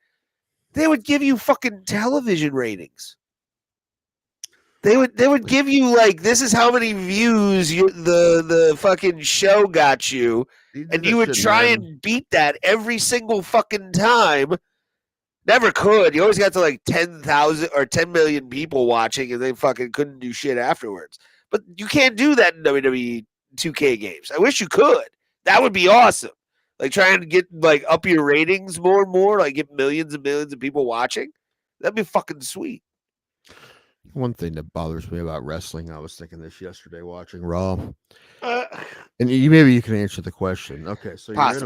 [SPEAKER 1] They would give you fucking television ratings. They would give you like, this is how many views the fucking show got you, and you would try and beat that every single fucking time. Never could. You always got to like 10,000 or 10 million people watching, and they fucking couldn't do shit afterwards. But you can't do that in WWE 2K games. I wish you could. That would be awesome. Like trying to get like up your ratings more and more, like get millions and millions of people watching. That'd be fucking sweet.
[SPEAKER 2] One thing that bothers me about wrestling, I was thinking this yesterday watching Raw, and maybe you can answer the question. Okay, so you're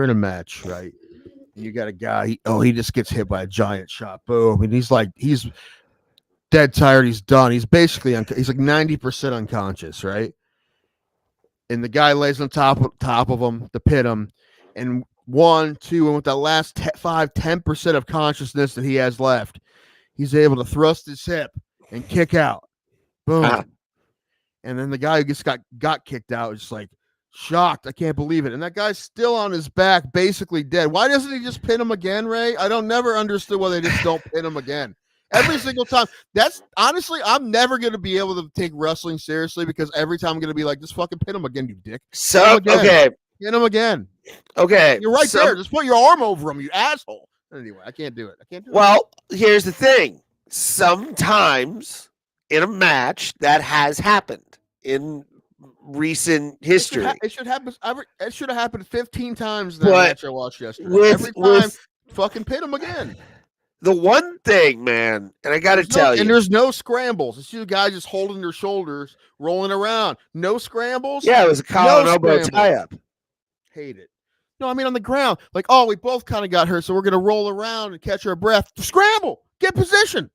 [SPEAKER 2] in a match, right? And you got a guy. He just gets hit by a giant shot. Boom, and he's dead tired. He's done. He's basically he's like 90% unconscious, right? And the guy lays on top of him to pin him, and 1, 2, and with that last 10% of consciousness that he has left, he's able to thrust his hip and kick out. Boom. And then the guy who just got kicked out is just like shocked. I can't believe it. And that guy's still on his back, basically dead. Why doesn't he just pin him again, Ray? I never understood why they just don't pin him again. Every single time. That's honestly, I'm never going to be able to take wrestling seriously because every time I'm going to be like, just fucking pin him again, you dick.
[SPEAKER 1] Okay.
[SPEAKER 2] Pin him again.
[SPEAKER 1] Okay.
[SPEAKER 2] You're right there. Just put your arm over him, you asshole. Anyway, I can't do it.
[SPEAKER 1] Well, here's the thing. Sometimes in a match that has happened in recent history.
[SPEAKER 2] It should happen. It should have happened 15 times in that match I watched yesterday. Every time, fucking pin him again.
[SPEAKER 1] The one thing, man, and I got to tell you.
[SPEAKER 2] And there's no scrambles. It's you guys just holding their shoulders, rolling around. No scrambles.
[SPEAKER 1] Yeah, it was a collar and elbow tie-up.
[SPEAKER 2] Hate it. No, I mean on the ground. Like, we both kind of got hurt, so we're going to roll around and catch our breath. Scramble. Get position.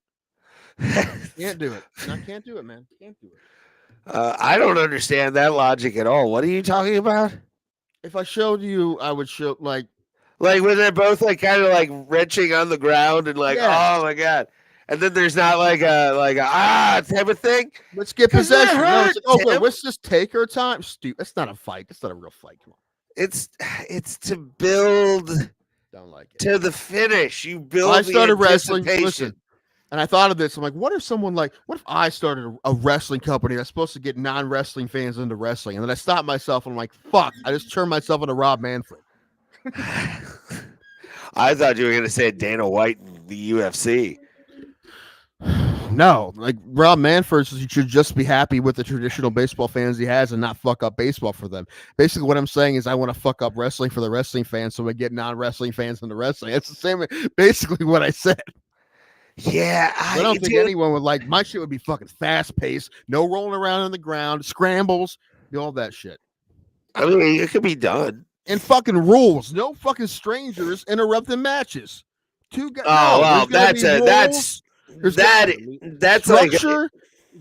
[SPEAKER 2] Can't do it. I can't do it, man. Can't do it.
[SPEAKER 1] I don't understand that logic at all. What are you talking about?
[SPEAKER 2] If I showed you, I would show like
[SPEAKER 1] when they're both like kind of like wrenching on the ground and like, oh my god, and then there's not like a type of thing.
[SPEAKER 2] Let's get possession. No, let's just take our time. Stupid. That's not a fight. That's not a real fight. Come on.
[SPEAKER 1] It's to build
[SPEAKER 2] Don't like it.
[SPEAKER 1] to the finish. You build
[SPEAKER 2] I
[SPEAKER 1] the
[SPEAKER 2] started wrestling.
[SPEAKER 1] anticipation.
[SPEAKER 2] Listen, and I thought of this. I'm like, what if I started a wrestling company that's supposed to get non-wrestling fans into wrestling? And then I stopped myself and I'm like, fuck, I just turned myself into Rob Manfred.
[SPEAKER 1] I thought you were going to say Dana White in the UFC.
[SPEAKER 2] No, like Rob Manfred should just be happy with the traditional baseball fans he has and not fuck up baseball for them. Basically, what I'm saying is I want to fuck up wrestling for the wrestling fans so we get non-wrestling fans into wrestling. That's the same, basically what I said.
[SPEAKER 1] Yeah,
[SPEAKER 2] I don't think anyone would like my shit would be fucking fast paced, no rolling around on the ground, scrambles, all that shit.
[SPEAKER 1] I mean, it could be done.
[SPEAKER 2] And fucking rules. No fucking strangers interrupting matches. Two guys.
[SPEAKER 1] Oh, well, that's
[SPEAKER 2] structure,
[SPEAKER 1] like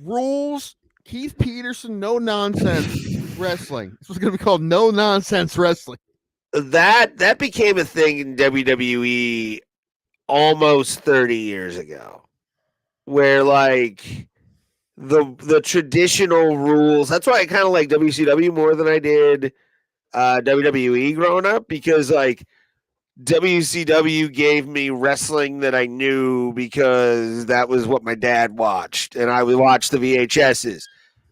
[SPEAKER 2] rules. Keith Peterson, no nonsense wrestling. This was gonna be called no nonsense wrestling.
[SPEAKER 1] That became a thing in WWE almost 30 years ago, where like the traditional rules. That's why I kind of like WCW more than I did WWE growing up, because like WCW gave me wrestling that I knew because that was what my dad watched, and I would watch the VHSs.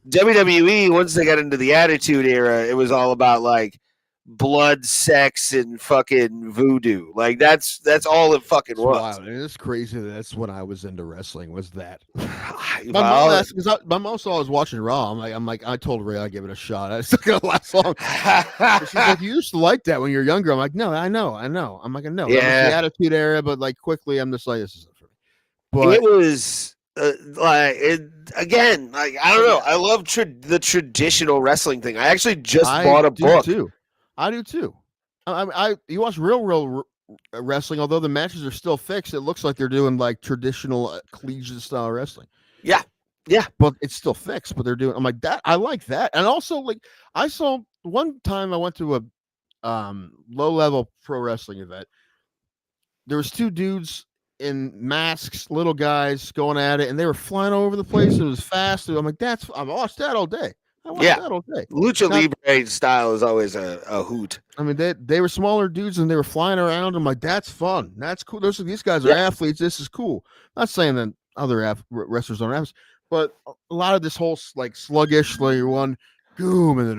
[SPEAKER 1] WWE, once they got into the Attitude Era, it was all about like blood, sex, and fucking voodoo. Like that's all it fucking was.
[SPEAKER 2] Wow, it's crazy. That's when I was into wrestling. Was that? My
[SPEAKER 1] Well,
[SPEAKER 2] mom asked because my mom saw I was watching Raw. I'm like, I told Ray I'd give it a shot. It's not gonna last long. She's like, you used to like that when you were younger. I'm like, no, I know. I'm like, no,
[SPEAKER 1] Yeah.
[SPEAKER 2] that was the Attitude Era, but like quickly, I'm just like, this isn't for me. But
[SPEAKER 1] it was again, like I don't know. I love the traditional wrestling thing. I actually just bought a book.
[SPEAKER 2] I do too. You watch real wrestling, although the matches are still fixed. It looks like they're doing like traditional collegiate style wrestling.
[SPEAKER 1] Yeah,
[SPEAKER 2] but it's still fixed. But they're doing. I'm like that. I like that, and also like I saw one time I went to a low level pro wrestling event. There was two dudes in masks, little guys going at it, and they were flying all over the place. It was fast. I'm like, I watched that all day. I watched that all day.
[SPEAKER 1] Lucha Libre style is always a hoot.
[SPEAKER 2] I mean, they were smaller dudes and they were flying around. I'm like, that's fun. That's cool. These guys are athletes. This is cool. I'm not saying that other wrestlers aren't athletes, but a lot of this whole like sluggish, like one boom and then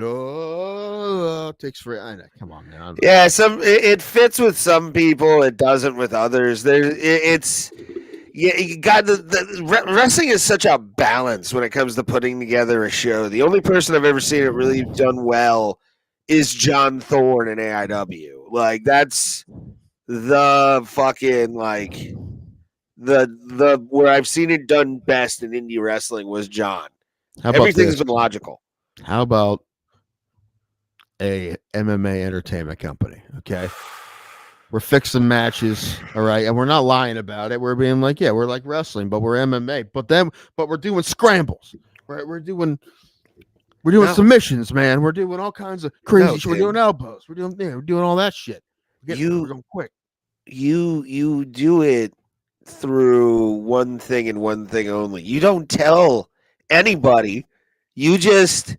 [SPEAKER 2] takes for I know. Come on, man.
[SPEAKER 1] Yeah, it fits with some people. It doesn't with others. You got the wrestling is such a balance when it comes to putting together a show. The only person I've ever seen it really done well is John Thorne in AIW. Like that's the fucking like the where I've seen it done best in indie wrestling was John. Everything's been logical.
[SPEAKER 2] How about a MMA entertainment company? Okay. We're fixing matches, all right, and we're not lying about it. We're being like, yeah, we're like wrestling, but we're MMA. But we're doing scrambles, right? We're doing submissions, man. We're doing all kinds of crazy shit. We're doing elbows. We're doing all that shit. We're going quick.
[SPEAKER 1] You do it through one thing and one thing only. You don't tell anybody. You just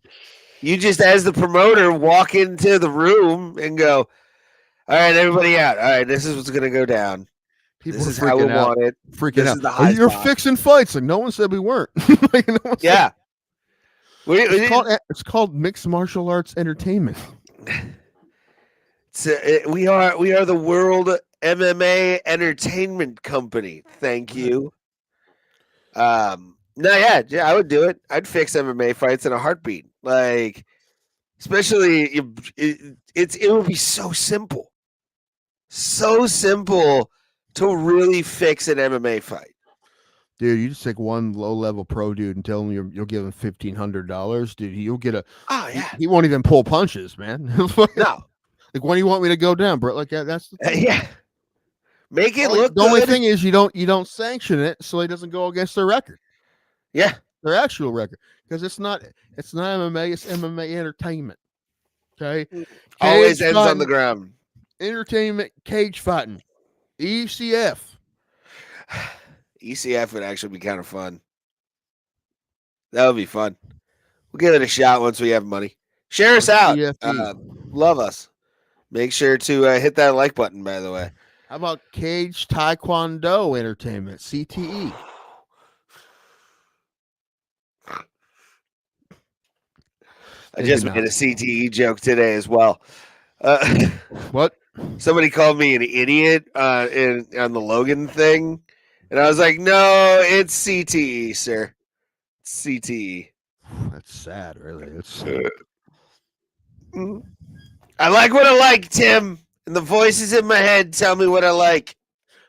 [SPEAKER 1] as the promoter walk into the room and go, all right, everybody out. All right, this is what's going to go down.
[SPEAKER 2] People this is how we want it. Freaking out. You're fixing fights. Like no one said we weren't. Like,
[SPEAKER 1] yeah.
[SPEAKER 2] It's called mixed martial arts entertainment.
[SPEAKER 1] We are the world MMA entertainment company. Thank you. I would do it. I'd fix MMA fights in a heartbeat. Like, especially it would be so simple. So simple to really fix an MMA fight.
[SPEAKER 2] Dude, you just take one low-level pro dude and tell him you'll give him $1,500, dude. You'll get a. Oh yeah. He won't even pull punches, man.
[SPEAKER 1] No.
[SPEAKER 2] Like, when do you want me to go down, bro? Like that's the thing.
[SPEAKER 1] Yeah. Make it look.
[SPEAKER 2] The only thing is you don't sanction it, so he doesn't go against their record.
[SPEAKER 1] Yeah,
[SPEAKER 2] their actual record, because it's not MMA. It's MMA entertainment. Okay.
[SPEAKER 1] Always ends on the ground.
[SPEAKER 2] Entertainment cage fighting. ECF.
[SPEAKER 1] ECF would actually be kind of fun. That would be fun. We'll give it a shot once we have money. Share us out. Love us. Make sure to hit that like button, by the way.
[SPEAKER 2] How about Cage Taekwondo Entertainment, CTE?
[SPEAKER 1] I just made a CTE joke today as well.
[SPEAKER 2] What?
[SPEAKER 1] Somebody called me an idiot on the Logan thing, and I was like, "No, it's CTE, sir. It's CTE."
[SPEAKER 2] That's sad, really. It's
[SPEAKER 1] I like what I like, Tim, and the voices in my head tell me what I like.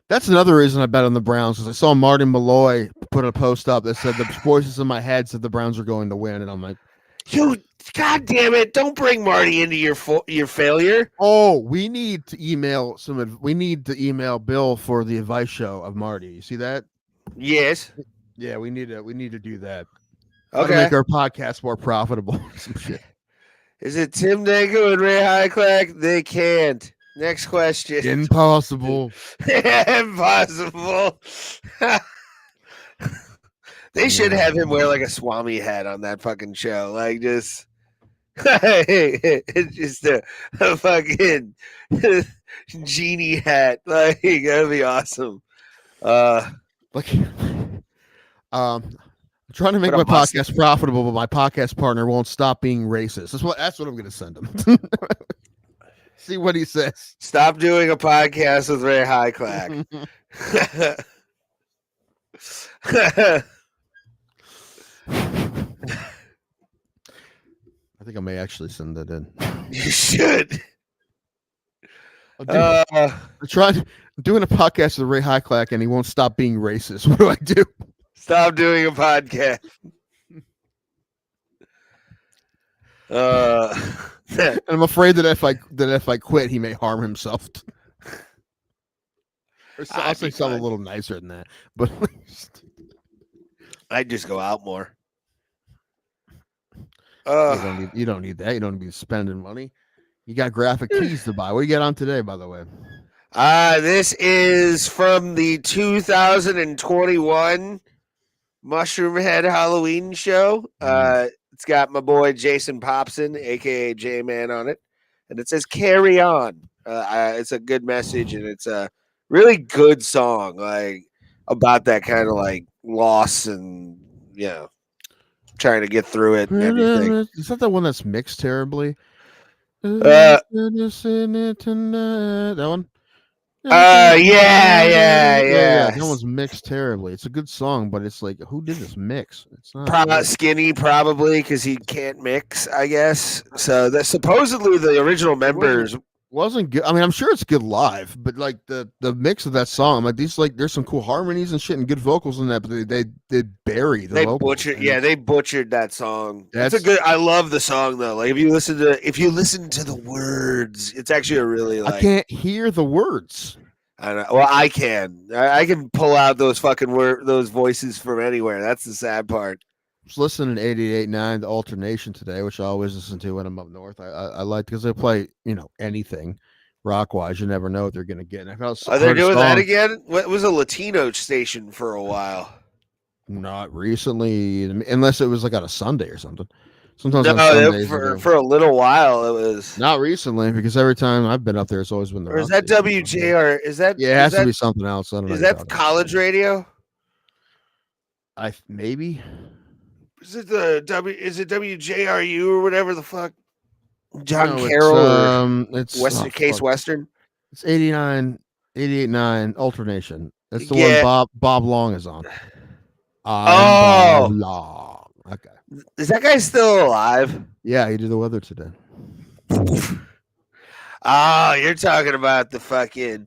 [SPEAKER 2] That's another reason I bet on the Browns, because I saw Martin Malloy put a post up that said the voices in my head said the Browns are going to win, and I'm like,
[SPEAKER 1] You, God damn it! Don't bring Marty into your failure.
[SPEAKER 2] oh, we need to email we need to email Bill for the advice show of Marty. You see that?
[SPEAKER 1] Yes.
[SPEAKER 2] Yeah, we need to do that.
[SPEAKER 1] Okay.
[SPEAKER 2] To make our podcast more profitable. Some shit.
[SPEAKER 1] Is it Tim Danko and Ray Highclack? They can't. Next question.
[SPEAKER 2] Impossible.
[SPEAKER 1] Impossible. They should have him wear like a Swami hat on that fucking show. Like just it's just a fucking genie hat. Like that'd be awesome.
[SPEAKER 2] I'm trying to make my podcast profitable, but my podcast partner won't stop being racist. That's what I'm gonna send him. See what he says.
[SPEAKER 1] Stop doing a podcast with Ray Highclack.
[SPEAKER 2] I think I may actually send that in.
[SPEAKER 1] You should.
[SPEAKER 2] I'm doing a podcast with Ray Highclack, and he won't stop being racist. What do I do?
[SPEAKER 1] Stop doing a podcast.
[SPEAKER 2] And I'm afraid that if I quit, he may harm himself. I'll say something a little nicer than that, but
[SPEAKER 1] I'd just go out more.
[SPEAKER 2] You don't need that. You don't need to be spending money. You got graphic tees to buy. What do you get on today, by the way?
[SPEAKER 1] This is from the 2021 Mushroom Head Halloween show. It's got my boy Jason Popson, aka J-Man, on it, and it says "Carry On." It's a good message, and it's a really good song, like about that kind of like loss and trying to get through it and everything.
[SPEAKER 2] Is that the one that's mixed terribly?
[SPEAKER 1] That
[SPEAKER 2] one?
[SPEAKER 1] Yeah.
[SPEAKER 2] That one's mixed terribly. It's a good song, but it's like, who did this mix? It's not
[SPEAKER 1] Skinny, probably, because he can't mix, I guess. So that supposedly the original members
[SPEAKER 2] wasn't good. I mean, I'm sure it's good live, but like the mix of that song, like there's some cool harmonies and shit and good vocals in that, but they bury the vocals.
[SPEAKER 1] Butchered. Yeah, they butchered that song. That's a good. I love the song though. Like if you listen to the words, it's actually a really like.
[SPEAKER 2] I can't hear the words.
[SPEAKER 1] I don't know. Well, I can. I can pull out those fucking those voices from anywhere. That's the sad part.
[SPEAKER 2] I was listening to 88.9 the alternation today, which I always listen to when I'm up north. I like because they play anything rock wise. You never know what they're gonna get. And I felt
[SPEAKER 1] Are they doing that again? What was a Latino station for a while?
[SPEAKER 2] Not recently, unless it was like on a Sunday or something. Sometimes
[SPEAKER 1] for a little while it was.
[SPEAKER 2] Not recently, because every time I've been up there, it's always been the.
[SPEAKER 1] Or is that WJR? Is that?
[SPEAKER 2] Yeah, it has to be something else. I don't know.
[SPEAKER 1] Is that college radio?
[SPEAKER 2] Maybe.
[SPEAKER 1] Is it Is it WJRU or whatever the fuck? John Carroll.
[SPEAKER 2] It's
[SPEAKER 1] Western Case Western.
[SPEAKER 2] It's 88.9 alternation. That's the one Bob Long is on. Bob Long. Okay.
[SPEAKER 1] Is that guy still alive?
[SPEAKER 2] Yeah, he did the weather today.
[SPEAKER 1] Oh, you're talking about the fucking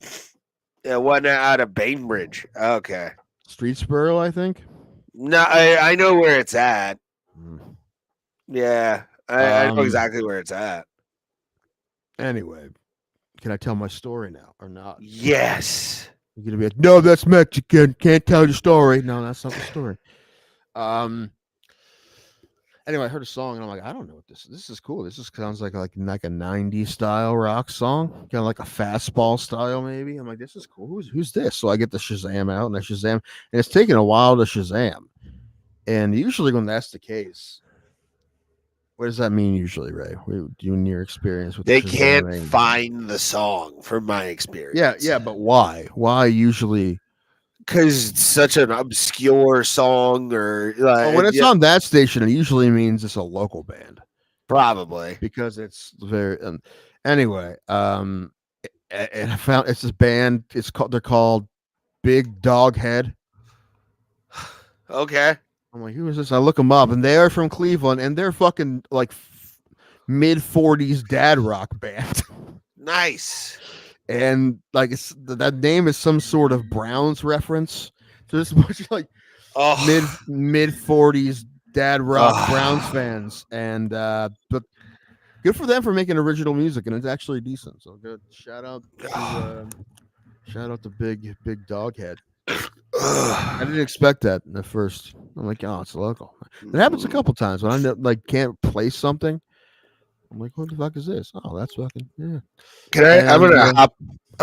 [SPEAKER 1] one out of Bainbridge. Okay.
[SPEAKER 2] Streetsboro, I think.
[SPEAKER 1] No, I know where it's at. Yeah, I know exactly where it's at.
[SPEAKER 2] Anyway, can I tell my story now or not?
[SPEAKER 1] Yes.
[SPEAKER 2] You're gonna be like, no, that's Mexican. Can't tell your story. No, that's not the story. Anyway, I heard a song and I'm like, I don't know what this is. This is cool. This just sounds like a 90s style rock song, kind of like a fastball style, maybe. I'm like, this is cool. Who's this? So I get the Shazam out and I Shazam, and it's taking a while to Shazam. And usually when that's the case, What does that mean usually, Ray? You in your experience with
[SPEAKER 1] They can't
[SPEAKER 2] Shazamming?
[SPEAKER 1] find the song, from my experience.
[SPEAKER 2] Yeah, but why? Why usually?
[SPEAKER 1] Because it's such an obscure song, or
[SPEAKER 2] Well, when it's on that station, it usually means it's a local band
[SPEAKER 1] probably.
[SPEAKER 2] because it's very. Anyway, and I found it's this band. They're called Big Dog Head.
[SPEAKER 1] Okay.
[SPEAKER 2] I'm like, who is this? I look them up, and they are from Cleveland, and they're fucking like mid 40s dad rock band.
[SPEAKER 1] Nice.
[SPEAKER 2] And like that name is some sort of Browns reference. So it's a bunch of like mid 40s dad rock Browns fans, and but good for them for making original music, and it's actually decent. So good. Shout out to Big Dog Head. I didn't expect that at first. I'm like, oh, it's local. It happens a couple times when I like can't place something. I'm like, what the fuck is this? Oh, that's fucking yeah.
[SPEAKER 1] Can I? I'm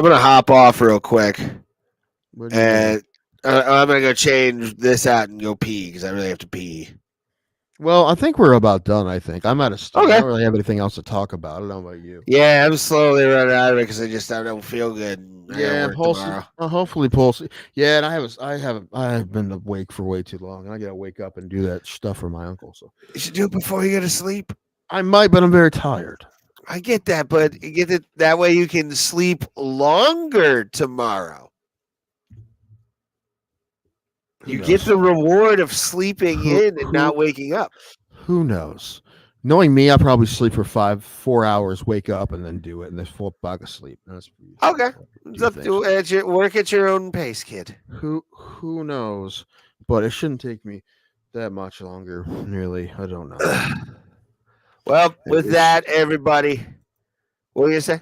[SPEAKER 1] gonna hop off real quick, and I'm gonna go change this out and go pee because I really have to pee.
[SPEAKER 2] Well, I think we're about done. I think I'm out of steam.
[SPEAKER 1] Okay.
[SPEAKER 2] I don't really have anything else to talk about. I don't know about you.
[SPEAKER 1] Yeah, I'm slowly running out of it because I don't feel good.
[SPEAKER 2] Yeah, hopefully Pulse. Yeah, and I have been awake for way too long, and I gotta wake up and do that stuff for my uncle. So
[SPEAKER 1] you should do it before you go to sleep.
[SPEAKER 2] I might, but I'm very tired.
[SPEAKER 1] I get that, but you get it that way you can sleep longer tomorrow. You get the reward of sleeping in and not waking up.
[SPEAKER 2] Who knows? Knowing me, I'll probably sleep for 4 hours, wake up, and then do it, and then fall back asleep. That's
[SPEAKER 1] okay. It's up to work at your own pace, kid.
[SPEAKER 2] Who knows? But it shouldn't take me that much longer. Nearly, I don't know.
[SPEAKER 1] Well, with that, everybody, what were you say?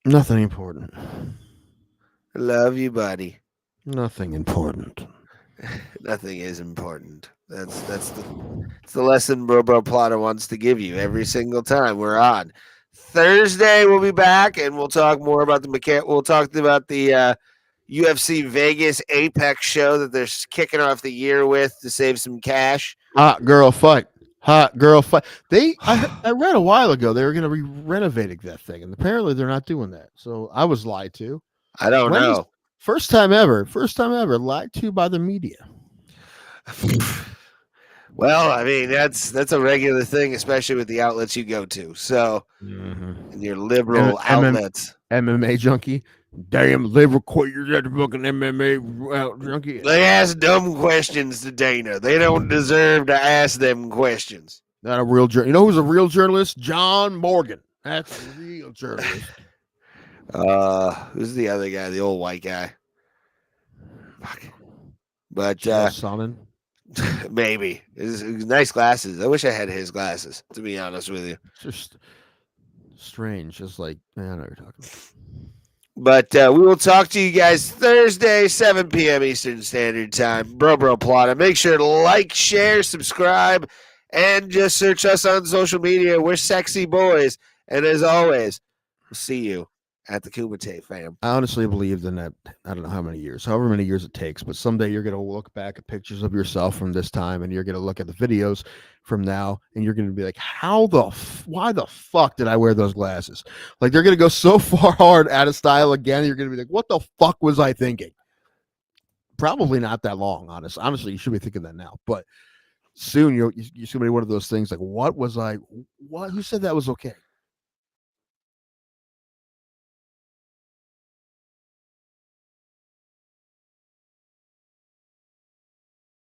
[SPEAKER 2] Nothing important.
[SPEAKER 1] I love you, buddy.
[SPEAKER 2] Nothing important.
[SPEAKER 1] Nothing is important. That's the lesson Bro Bro Plata wants to give you every single time we're on. Thursday we'll be back and we'll talk more about we'll talk about the UFC Vegas Apex show that they're kicking off the year with to save some cash.
[SPEAKER 2] Hot girl fight. I read a while ago they were going to be renovating that thing, and apparently they're not doing that. So I was lied to.
[SPEAKER 1] I don't know.
[SPEAKER 2] First time ever lied to by the media.
[SPEAKER 1] Well, I mean that's a regular thing, especially with the outlets you go to. So, and your liberal outlets,
[SPEAKER 2] MMA junkie, damn liberal queers at the fucking MMA junkie.
[SPEAKER 1] They ask dumb questions to Dana. They don't deserve to ask them questions.
[SPEAKER 2] Not a real journalist. You know who's a real journalist? John Morgan. That's a real journalist.
[SPEAKER 1] Who's the other guy? The old white guy. Fuck. But
[SPEAKER 2] Sonnen.
[SPEAKER 1] Maybe it's nice glasses. I wish I had his glasses, to be honest with you.
[SPEAKER 2] It's just strange. Just like I know what you're talking about.
[SPEAKER 1] But we will talk to you guys Thursday, 7 p.m. Eastern Standard Time. Bro Bro Plata. Make sure to like, share, subscribe, and just search us on social media. We're sexy boys. And as always, we'll see you at the Kumite, fam.
[SPEAKER 2] I honestly believe in that. I don't know how many years, however many years it takes, but someday you're going to look back at pictures of yourself from this time, and you're going to look at the videos from now, and you're going to be like, why the fuck did I wear those glasses? Like, they're going to go so far hard out of style again. You're going to be like, what the fuck was I thinking? Probably not that long, honestly, you should be thinking that now, but soon you're going to be one of those things like, who said that was okay?